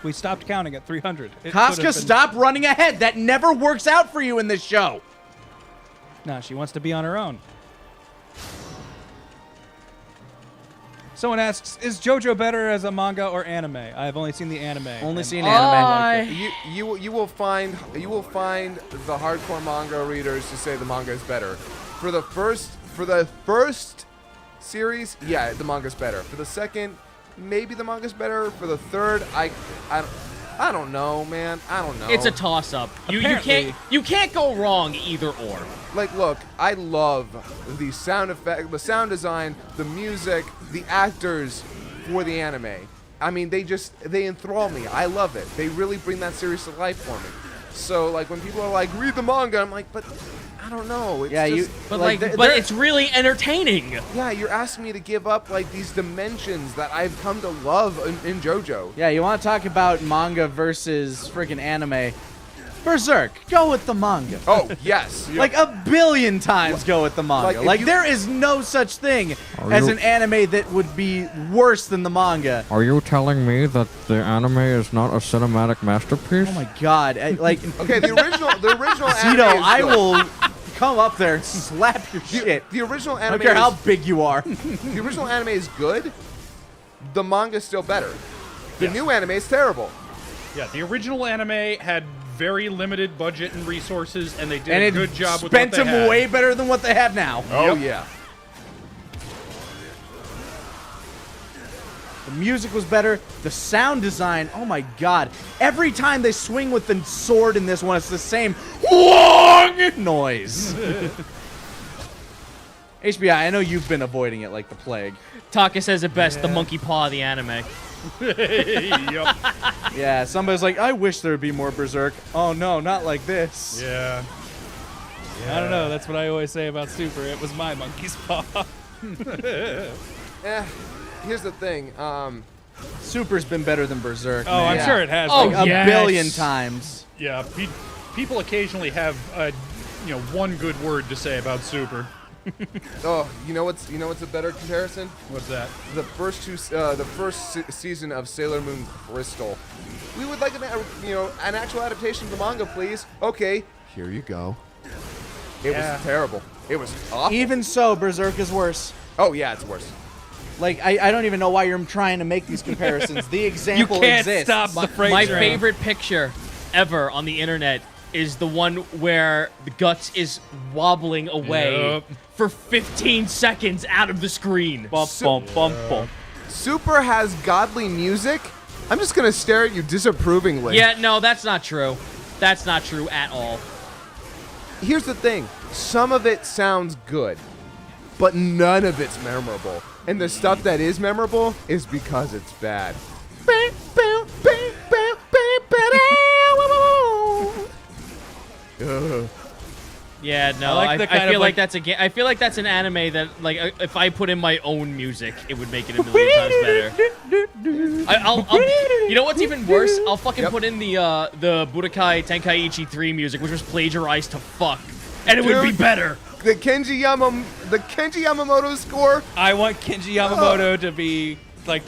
S2: We stopped counting at 300. It could
S1: Casca,
S2: have been-
S1: stop running ahead. That never works out for you in this show.
S2: No, she wants to be on her own. Someone asks, is JoJo better as a manga or anime? I have only seen the anime.
S1: Only
S2: and
S1: seen
S2: I
S1: anime.
S2: liked it.
S4: You will find the hardcore manga readers to say the manga is better. For the first series, yeah, the manga's better. For the second, maybe the manga's better. For the third, I don't know, man. I don't know.
S7: It's a toss-up. You
S2: Apparently-
S7: can't go wrong either or.
S4: Like, look, I love the sound effect, the sound design, the music, the actors for the anime. I mean, they enthrall me. I love it. They really bring that series to life for me. So, like, when people are like, read the manga, I'm like, but I don't know. It's
S1: Yeah,
S4: just,
S7: But
S1: they're-
S7: it's really entertaining.
S4: yeah, you're asking me to give up, like, these dimensions that I've come to love in JoJo.
S1: Yeah, you want to talk about manga versus freaking anime? Berserk, go with the manga.
S4: Oh, yes.
S1: Like a billion times go with the manga.
S4: Like,
S1: Like,
S4: if you-
S1: there is no such thing as an anime that would be worse than the manga.
S10: Are you telling me that the anime is not a cinematic masterpiece?
S1: Oh my god! Like,
S4: Okay, the original anime
S1: Zito,
S4: is
S1: I
S4: good.
S1: will come up there and slap your shit.
S4: The original
S1: I
S4: anime
S1: don't care how
S4: is-
S1: big you are.
S4: the original anime is good. The manga's still better. The new anime is terrible.
S3: Yeah, the original anime had very limited budget and resources, and they did
S1: And
S3: a
S1: it
S3: good job with
S1: spent
S3: what they
S1: them
S3: had.
S1: way better than what they have now.
S4: Oh yeah.
S1: The music was better. The sound design, oh my god. Every time they swing with the sword in this one, it's the same wong noise. HBI, I know you've been avoiding it like the plague.
S7: Taka says it best, the monkey paw of the anime.
S3: Yup.
S1: Yeah, somebody's like, I wish there would be more Berserk. Oh no, not like this.
S3: Yeah.
S2: I don't know. That's what I always say about Super. It was my monkey's paw.
S4: Here's the thing.
S1: Super's been better than Berserk.
S2: Oh,
S1: man.
S2: I'm sure it has.
S7: Oh,
S2: like,
S1: a billion times.
S3: Yeah, people occasionally have one good word to say about Super.
S4: Oh, you know what's a better comparison?
S3: What's that?
S4: The first season of Sailor Moon Crystal. We would like an actual adaptation of the manga, please. Okay, here you go. It was terrible. It was awful.
S1: Even so, Berserk is worse.
S4: Oh yeah, it's worse.
S1: Like, I don't even know why you're trying to make these comparisons. The example
S2: you can't
S1: exists.
S2: stop the phrase.
S8: My favorite picture ever on the internet is the one where the Guts is wobbling away for 15 seconds out of the screen.
S2: Bump, bump, bump, bump.
S4: Super has godly music. I'm just gonna stare at you disapprovingly.
S8: Yeah, no, that's not true. That's not true at all.
S4: Here's the thing. Some of it sounds good, but none of it's memorable. And the stuff that is memorable is because it's bad.
S8: Yeah, no,
S2: I like the kind
S8: I feel
S2: of,
S8: like
S2: like-
S8: that's a I feel like that's an anime that, like, if I put in my own music, it would make it a million times better. You know what's even worse? I'll fucking put in the Budokai Tenkaichi 3 music, which was plagiarized to fuck, and it would be
S4: Dude.
S8: better.
S4: The Kenji Yamamoto score.
S2: I want Kenji Yamamoto to be like,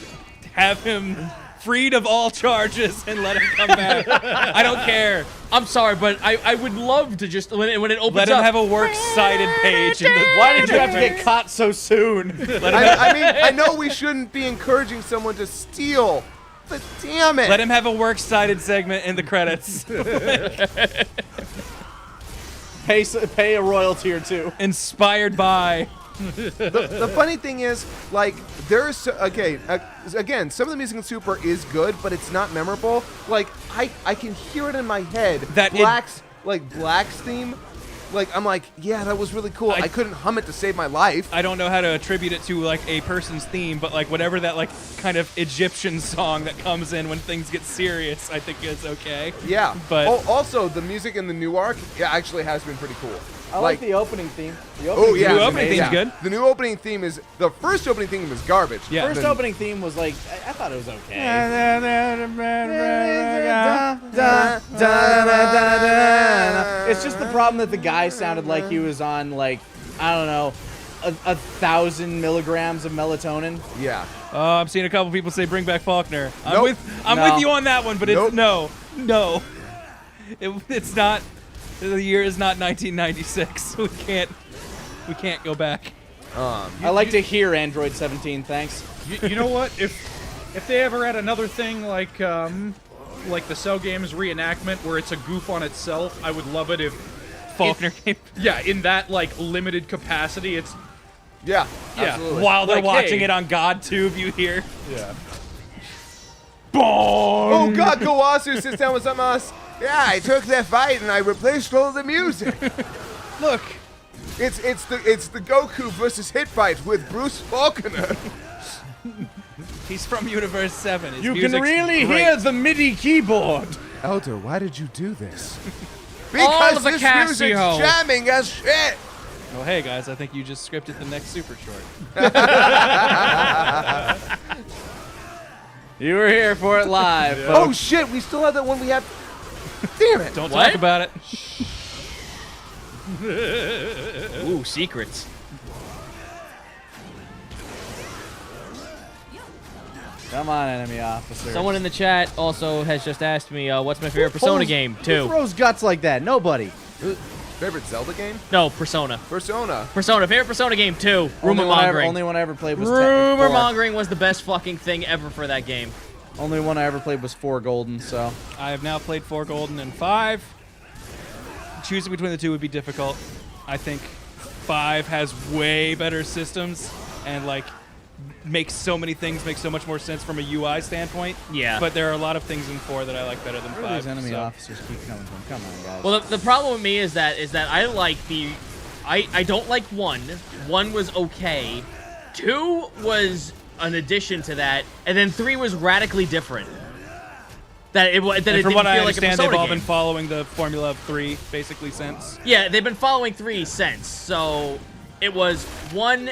S2: have him freed of all charges and let him come back. I don't care.
S8: I'm sorry, but I would love to just when it opens
S2: Let him
S8: up.
S2: have a works cited page.
S1: Why did you have to get caught so soon?
S4: I mean, I know we shouldn't be encouraging someone to steal, but damn it.
S2: Let him have a works cited segment in the credits.
S1: Pay a royalty or two.
S2: Inspired by.
S4: The funny thing is, like, there's again, some of the music in Super is good, but it's not memorable. Like, I can hear it in my head.
S2: That
S4: Black's theme. Like, I'm like, yeah, that was really cool. I couldn't hum it to save my life.
S2: I don't know how to attribute it to like a person's theme, but like whatever that like kind of Egyptian song that comes in when things get serious, I think is okay.
S4: Yeah,
S2: But-
S4: also the music in the new arc, actually has been pretty cool.
S1: I like the opening theme. The
S4: Oh yeah,
S2: The
S4: it's
S2: opening
S4: amazing.
S2: theme's good.
S4: The new opening theme is the first opening theme was garbage.
S2: Yeah.
S1: First
S4: Then-
S1: opening theme was like, I thought it was okay. It's just the problem that the guy sounded like he was on, like, I don't know, 1,000 milligrams of melatonin.
S4: Yeah.
S2: I'm seeing a couple people say bring back Faulkner. I'm
S4: Nope.
S2: with you on that one, but it's no. It's not. The year is not 1996. We can't go back.
S1: I like to hear Android 17, thanks.
S3: You know what? If they ever had another thing like the Cell Games reenactment where it's a goof on itself, I would love it if
S2: Faulkner came.
S3: Yeah, in that like limited capacity, it's
S4: Yeah. Absolutely.
S2: While they're
S3: Like,
S2: watching
S3: hey.
S2: it on GodTube, you hear.
S3: yeah.
S4: Oh God, Gowasu sits down with some of us. Yeah, I took that fight and I replaced all the music.
S2: Look,
S4: It's the Goku versus Hit Fight with Bruce Faulkner.
S2: he's from Universe 7. His
S1: You can
S2: music's
S1: really
S2: great.
S1: hear the MIDI keyboard.
S4: Elder, why did you do this?
S8: All
S4: Because
S8: of the
S4: this music's
S8: Casio.
S4: jamming as shit.
S2: Well, hey guys, I think you just scripted the next Super Short.
S1: You were here for it live.
S4: Oh
S1: folks.
S4: shit, we still have that one we have. Damn it.
S2: Don't
S8: What?
S2: talk about it.
S8: Ooh, secrets.
S1: Come on, enemy officer.
S8: Someone in the chat also has just asked me, what's my favorite Persona game?
S1: Who
S8: 2.
S1: throws guts like that? Nobody.
S4: Favorite Zelda game?
S8: No, Persona.
S4: Persona.
S8: Favorite Persona game 2. Rumor mongering.
S1: Only one I ever played was
S8: Rumor
S1: 4.
S8: mongering was the best fucking thing ever for that game.
S1: Only one I ever played was 4 Golden, so.
S2: I have now played 4 Golden and 5. Choosing between the two would be difficult. I think 5 has way better systems and like makes so many things make so much more sense from a UI standpoint.
S8: Yeah.
S2: But there are a lot of things in 4 that I like better than 5.
S1: Where do these enemy
S2: so.
S1: officers keep coming from? Come on, guys.
S8: Well, the problem with me is that I like the... I don't like 1. 1 was okay. 2 was an addition to that, and then 3 was radically different. That it
S2: And
S8: didn't
S2: from what I
S8: feel like a
S2: understand, they've
S8: Persona
S2: all
S8: game.
S2: been following the formula of 3 basically since.
S8: Yeah, they've been following 3 since, so It was one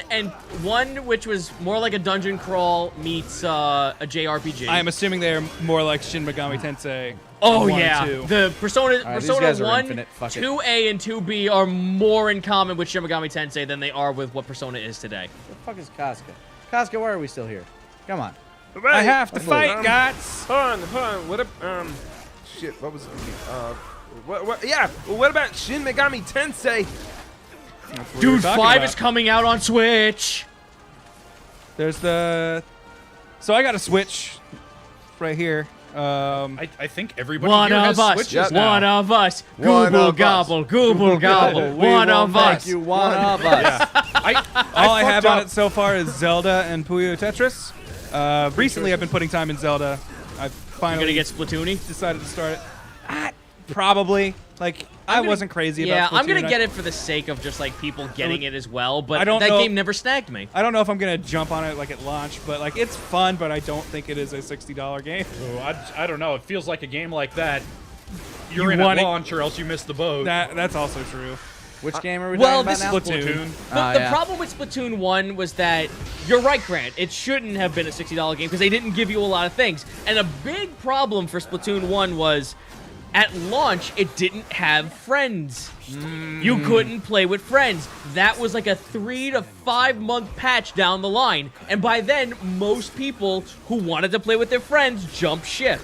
S8: which was more like a dungeon crawl meets a JRPG.
S2: I am assuming they're more like Shin Megami Tensei.
S8: Oh
S2: 1 and
S8: yeah,
S2: 2.
S8: the Persona
S1: these guys are
S8: 1,
S1: infinite. Fuck it.
S8: 2A, and 2B are more in common with Shin Megami Tensei than they are with what Persona is today.
S1: What the fuck is Casca? Casca, why are we still here? Come on.
S2: I have to fight,
S9: um,
S2: Gots.
S9: Hold on. What shit, what was it? What about Shin Megami Tensei?
S8: Dude,
S2: talking
S8: 5
S2: about.
S8: is coming out on Switch.
S2: There's the. So I got a Switch right here.
S3: I think everybody
S8: One
S3: here
S8: of
S3: has
S8: us.
S3: Switches now.
S8: One of us.
S4: One
S8: Google
S4: of us.
S8: gobble. Google gobble.
S1: We
S8: One
S1: will
S8: of
S1: make
S8: us.
S1: you one of us.
S2: All I have on
S3: up.
S2: it so far is Zelda and Puyo Tetris. Recently, I've been putting time in Zelda. I've
S8: You
S2: finally
S8: gonna get Splatoony?
S2: decided to start it. Probably. Like, I wasn't crazy
S8: Yeah,
S2: about Splatoon.
S8: I'm gonna get it for the sake of just like people getting it as well. But
S2: I don't
S8: that
S2: know-
S8: game never snagged me.
S2: I don't know if I'm gonna jump on it like at launch, but like it's fun. But I don't think it is a $60 game.
S3: Ooh, I don't know. It feels like a game like that. You're
S2: You
S3: in at
S2: want it-
S3: launch, or else you miss the boat.
S2: That's also true.
S1: Which game are we
S8: Well,
S1: talking about
S8: this
S1: now?
S8: is
S3: Splatoon.
S8: The
S1: Yeah.
S8: problem with Splatoon 1 was that, you're right, Grant, it shouldn't have been a $60 game because they didn't give you a lot of things. And a big problem for Splatoon 1 was, at launch, it didn't have friends. You couldn't play with friends. That was like a 3 to 5 month patch down the line. And by then, most people who wanted to play with their friends jumped ship.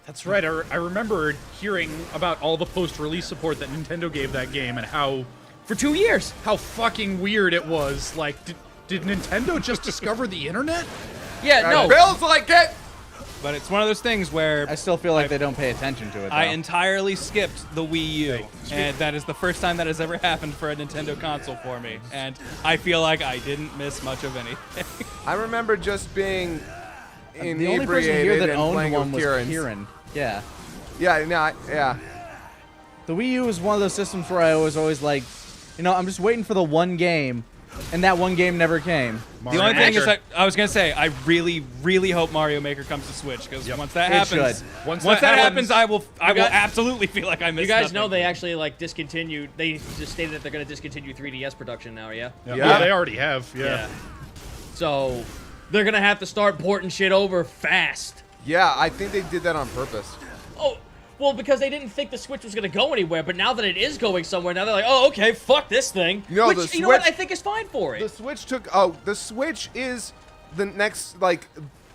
S3: That's right. I remember hearing about all the post-release support that Nintendo gave that game and how
S8: For 2 years.
S3: fucking weird it was. Like, did Nintendo just discover the internet?
S8: Yeah, no.
S4: Feels like it.
S2: But it's one of those things where
S1: I still feel like they don't pay attention to it. Though.
S2: I entirely skipped the Wii U, and that is the first time that has ever happened for a Nintendo console for me. And I feel like I didn't miss much of anything.
S4: I remember just being
S1: the only person here
S4: inebriated
S1: that
S4: and
S1: owned
S4: playing
S1: one
S4: with
S1: was
S4: Kieran's.
S1: Kieran. Yeah.
S4: Yeah, no, yeah.
S1: The Wii U is one of those systems where I was always like, you know, I'm just waiting for the one game, and that one game never came.
S2: The only thing is, I was gonna say, I really, really hope Mario Maker comes to Switch because once that
S1: It
S2: happens,
S1: should.
S3: Once
S2: that
S3: that
S2: happens, I will
S8: guys-
S2: absolutely feel like I missed.
S8: You guys
S2: nothing.
S8: know they actually like discontinued. They just stated that they're going to discontinue 3DS production now. Yeah.
S3: Yeah, they already have. Yeah.
S8: So they're going to have to start porting shit over fast.
S4: Yeah, I think they did that on purpose.
S8: Oh, well, because they didn't think the Switch was going to go anywhere, but now that it is going somewhere, now they're like, oh, okay, fuck this thing.
S4: You know,
S8: Which,
S4: the
S8: you know what,
S4: Switch-
S8: I think is fine for
S4: The
S8: it.
S4: Switch the Switch is the next, like,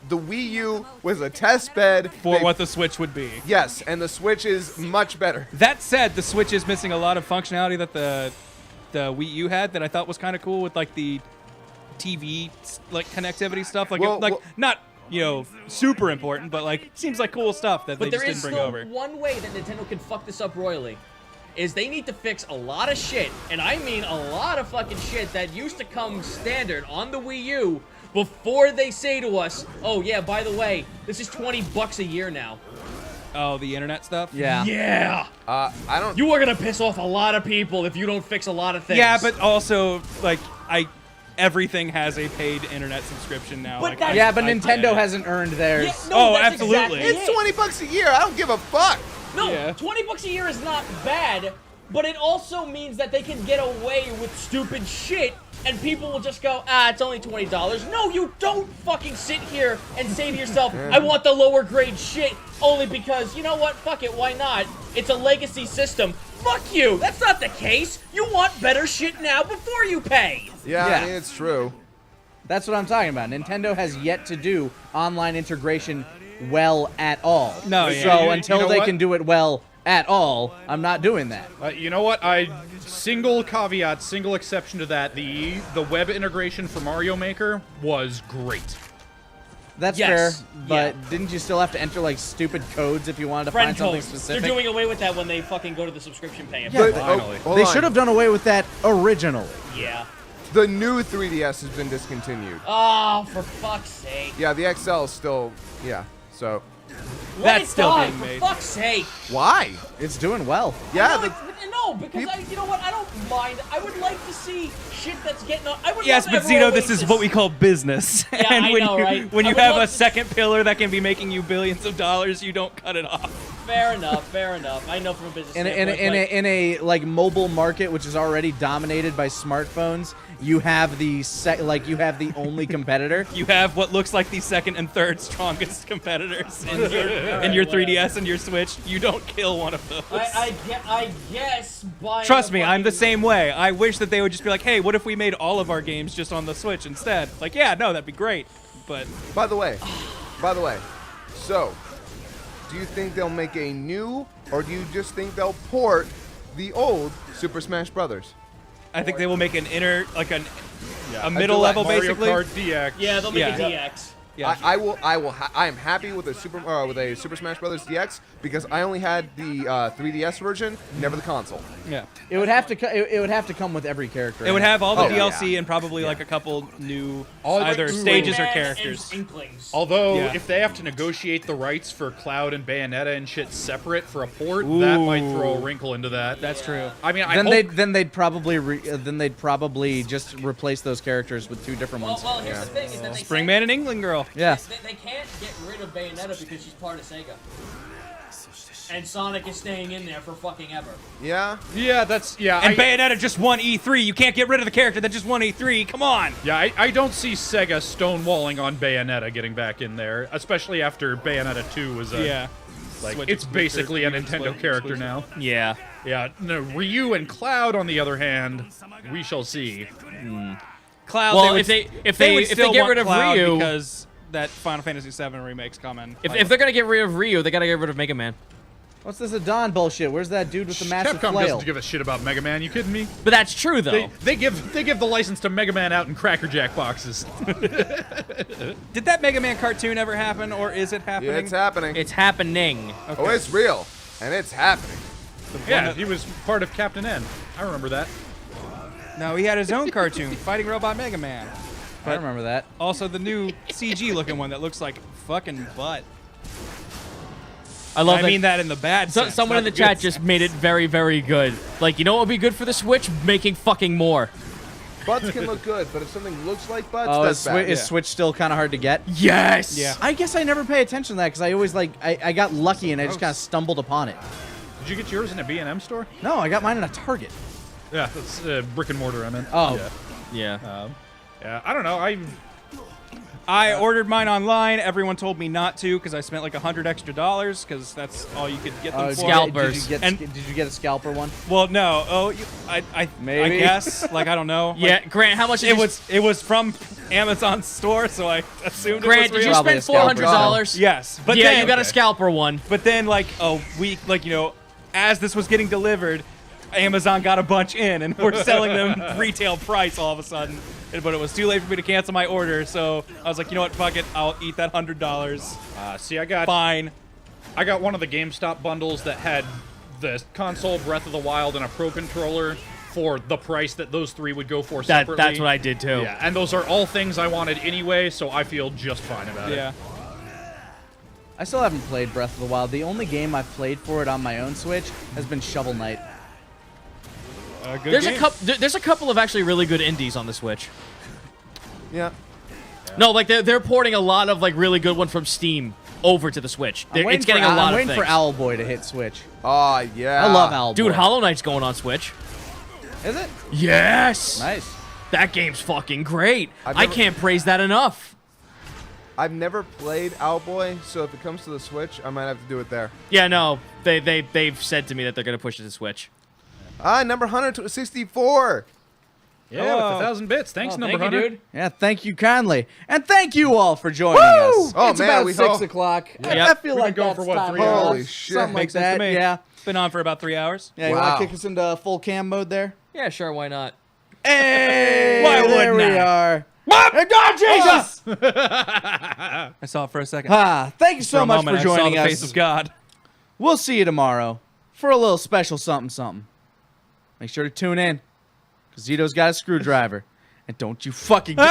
S4: the Wii U was a test bed.
S2: for what the Switch would be.
S4: Yes, and the Switch is much better.
S2: That said, the Switch is missing a lot of functionality that the Wii U had that I thought was kind of cool with like the TV like connectivity stuff. Like
S4: Well,
S2: not super important, but like seems like cool stuff that
S8: But
S2: they
S8: there
S2: just
S8: is
S2: didn't bring
S8: still
S2: over.
S8: one way that Nintendo can fuck this up royally. Is they need to fix a lot of shit, and I mean a lot of fucking shit that used to come standard on the Wii U before they say to us, oh yeah, by the way, this is $20 a year now.
S2: Oh, the internet stuff.
S1: Yeah.
S8: Yeah!
S4: I don't.
S8: You are gonna piss off a lot of people if you don't fix a lot of things.
S2: Yeah, but also like everything has a paid internet subscription now.
S8: But
S2: like,
S8: that's-
S1: Yeah, but
S2: I get
S1: Nintendo
S2: it.
S1: hasn't earned theirs.
S8: Yeah, no,
S2: Oh,
S8: that's
S2: absolutely.
S8: exactly
S4: It's
S8: it.
S4: $20 a year. I don't give a fuck.
S8: No,
S2: Yeah.
S8: $20 a year is not bad, but it also means that they can get away with stupid shit, and people will just go, it's only $20. No, you don't fucking sit here and say to yourself, I want the lower grade shit, only because, you know what, fuck it, why not? It's a legacy system. Fuck you! That's not the case! You want better shit now before you pay!
S4: Yeah,
S1: Yeah.
S4: I mean, it's true.
S1: That's what I'm talking about. Nintendo has yet to do online integration well at all.
S2: No, yeah.
S1: So
S3: You
S1: until
S3: know
S1: they
S3: what?
S1: can do it well at all, I'm not doing that.
S3: You know what? Single caveat, single exception to that. The web integration for Mario Maker was great.
S1: That's
S8: Yes.
S1: fair, but didn't you still have to enter like stupid codes if you wanted to
S8: Friend
S1: find something
S8: codes.
S1: specific?
S8: They're doing away with that when they fucking go to the subscription pay.
S4: But,
S3: Finally.
S4: hold
S1: They
S4: on.
S1: should have done away with that originally.
S8: Yeah.
S4: The new 3DS has been discontinued.
S8: Oh, for fuck's sake.
S4: Yeah, the XL is still. Yeah. So
S8: Let
S2: That's
S8: it
S2: still
S8: die,
S2: being
S8: for
S2: made.
S8: fuck's sake.
S4: why?
S1: It's doing well.
S4: Yeah.
S8: No,
S7: No, because you know what? I don't mind. I would like to see shit that's getting. I would
S2: Yes,
S7: love
S2: but
S7: Ever
S2: Zito, this is what we call business.
S7: Yeah,
S2: and
S7: I
S2: when
S7: know,
S2: you,
S7: right?
S2: When
S7: I
S2: you
S7: would
S2: have
S7: love
S2: a
S7: to-
S2: second pillar that can be making you billions of dollars, you don't cut it off.
S7: Fair enough. Fair enough. I know from a business
S1: In
S7: standpoint.
S1: a like mobile market which is already dominated by smartphones, you have the you have the only competitor.
S2: You have what looks like the second and third strongest competitors in your 3DS and your Switch. You don't kill one of those.
S7: I guess.
S2: Trust me, I'm the same way. I wish that they would just be like, hey, what if we made all of our games just on the Switch instead? Like, yeah, no, that'd be great. But
S4: By the way, so do you think they'll make a new, or do you just think they'll port the old Super Smash Brothers?
S2: I think they will make a middle
S4: like
S2: level,
S3: Mario
S2: basically.
S3: Kart DX.
S7: Yeah, they'll make a
S2: Yeah.
S7: DX.
S2: Yeah.
S4: I am happy with a Super Smash Brothers DX because I only had the 3DS version, never the console.
S2: Yeah.
S1: It would have to it would have to come with every character.
S2: It would have all the
S4: Oh, yeah.
S2: DLC and probably like a couple new
S3: All-
S2: either
S3: Ooh.
S2: stages or
S7: Rayman
S2: characters.
S7: and Inklings.
S3: Although,
S2: Yeah.
S3: if they have to negotiate the rights for Cloud and Bayonetta and shit separate for a port, that might throw a wrinkle into that.
S2: That's true.
S3: I mean, I
S1: Then
S3: hope
S1: they'd probably just replace those characters with two different ones.
S7: Well, here's the thing: is that they
S2: Springman and England Girl.
S1: Yeah.
S7: They can't get rid of Bayonetta because she's part of Sega. And Sonic is staying in there for fucking ever.
S4: Yeah.
S3: Yeah, that's
S2: And Bayonetta just won E3. You can't get rid of the character that just won E3. Come on.
S3: Yeah, I don't see Sega stonewalling on Bayonetta getting back in there, especially after Bayonetta 2 was a
S2: Yeah.
S3: like
S2: Switch
S3: it's
S2: exclusive,
S3: basically a
S2: even
S3: Nintendo
S2: Switch
S3: character
S2: exclusive.
S3: now.
S8: Yeah.
S3: Yeah, no, Ryu and Cloud on the other hand, we shall see.
S2: Cloud.
S8: Well,
S2: would-
S8: if they
S2: would
S8: if they
S2: still
S8: get
S2: want
S8: rid of
S2: Cloud
S8: Ryu,
S2: because that Final Fantasy VII remake's coming.
S8: if they're gonna get rid of Ryu, they gotta get rid of Mega Man.
S1: What's this Adon bullshit? Where's that dude with the massive
S3: Capcom
S1: flail?
S3: doesn't give a shit about Mega Man. You kidding me?
S8: But that's true though.
S3: They give the license to Mega Man out in Cracker Jack boxes.
S2: Did that Mega Man cartoon ever happen, or is it happening?
S4: Yeah, it's happening.
S8: It's happening.
S4: Oh, it's real, and it's happening.
S3: Yeah, he was part of Captain N. I remember that.
S2: No, he had his own cartoon, Fighting Robot Mega Man.
S1: I remember that.
S2: Also, the new CG looking one that looks like fucking butt.
S8: I love
S2: I
S8: that.
S2: mean that in the bad sense.
S8: Someone
S2: not
S8: in the
S2: good
S8: chat
S2: sense.
S8: just made it very, very good. Like, you know what would be good for the Switch? Making fucking more.
S4: Butts can look good, but if something looks like butts,
S1: Oh,
S4: that's bad.
S1: is Switch still kind of hard to get?
S8: Yes.
S2: Yeah.
S1: I guess I never pay attention to that because I always I got lucky and I just kind of stumbled upon it.
S3: Did you get yours in a B&M store?
S1: No, I got mine in a Target.
S3: Yeah, that's brick and mortar. I meant.
S1: Oh.
S3: Yeah.
S8: Yeah.
S3: Yeah. I don't know.
S2: I ordered mine online. Everyone told me not to because I spent like $100 extra because that's all you could get them for.
S8: Scalpers.
S1: Did you get a scalper one?
S2: Well, no. Oh, I
S1: Maybe.
S2: guess. Like I don't know. Like,
S8: Yeah, Grant, how much did
S2: it was from Amazon store, so I assumed
S8: Grant,
S2: it was
S8: did
S2: real.
S8: you
S1: Probably
S8: spend
S1: a scalper.
S8: $400?
S2: Yes, but
S8: yeah,
S2: then,
S8: you got a scalper one.
S2: But then, like a week, like as this was getting delivered, Amazon got a bunch in, and we're selling them retail price all of a sudden. But it was too late for me to cancel my order, so I was like, you know what, fuck it, I'll eat that $100.
S3: See, I got
S2: Fine.
S3: I got one of the GameStop bundles that had the console, Breath of the Wild, and a Pro controller for the price that those three would go for separately.
S8: That's what I did too.
S3: Yeah, and those are all things I wanted anyway, so I feel just fine about it.
S2: Yeah.
S1: I still haven't played Breath of the Wild. The only game I've played for it on my own Switch has been Shovel Knight.
S2: Good
S8: There's
S2: game.
S8: there's a couple of actually really good indies on the Switch.
S4: Yeah.
S8: No, like they're porting a lot of like really good ones from Steam over to the Switch. It's getting a lot
S1: I'm
S8: of
S1: waiting
S8: things.
S1: for Owlboy to hit Switch.
S4: Oh, yeah.
S1: I love Owlboy.
S8: Dude, Hollow Knight's going on Switch.
S1: Is it?
S8: Yes.
S1: Nice.
S8: That game's fucking great.
S4: I've
S8: I
S4: never-
S8: can't praise that enough.
S4: I've never played Owlboy, so if it comes to the Switch, I might have to do it there.
S8: Yeah, no, they've said to me that they're gonna push it to Switch.
S4: Number 164.
S3: Yeah, with 1,000 bits. Thanks,
S8: Oh,
S3: number
S8: thank you,
S3: 100.
S8: dude.
S1: Yeah, thank you kindly. And thank you all for joining us.
S4: Oh,
S1: it's
S4: man,
S1: about
S4: we
S1: 6
S4: hope-
S1: o'clock.
S8: Yep.
S1: I feel
S3: We've
S1: like
S3: been going
S1: that's
S3: for, what,
S1: time
S3: 3
S1: for
S3: hours?
S1: us.
S4: Holy shit.
S1: Something
S2: Makes
S1: like
S2: sense
S1: that.
S2: to me.
S1: Yeah.
S2: Been on for about 3 hours.
S1: Yeah, you
S4: Wow.
S1: want to kick us into full cam mode there?
S8: Yeah, sure, why not?
S1: Hey,
S2: Why
S1: there
S2: wouldn't
S1: we
S2: I?
S1: are. What? God, Jesus!
S2: I saw it for a second.
S1: Thank you so
S2: For a
S1: much
S2: moment,
S1: for joining
S2: I saw the
S1: us.
S2: face of God.
S1: We'll see you tomorrow for a little special something something. Make sure to tune in, because ZITO'S got a screwdriver. And don't you fucking... No!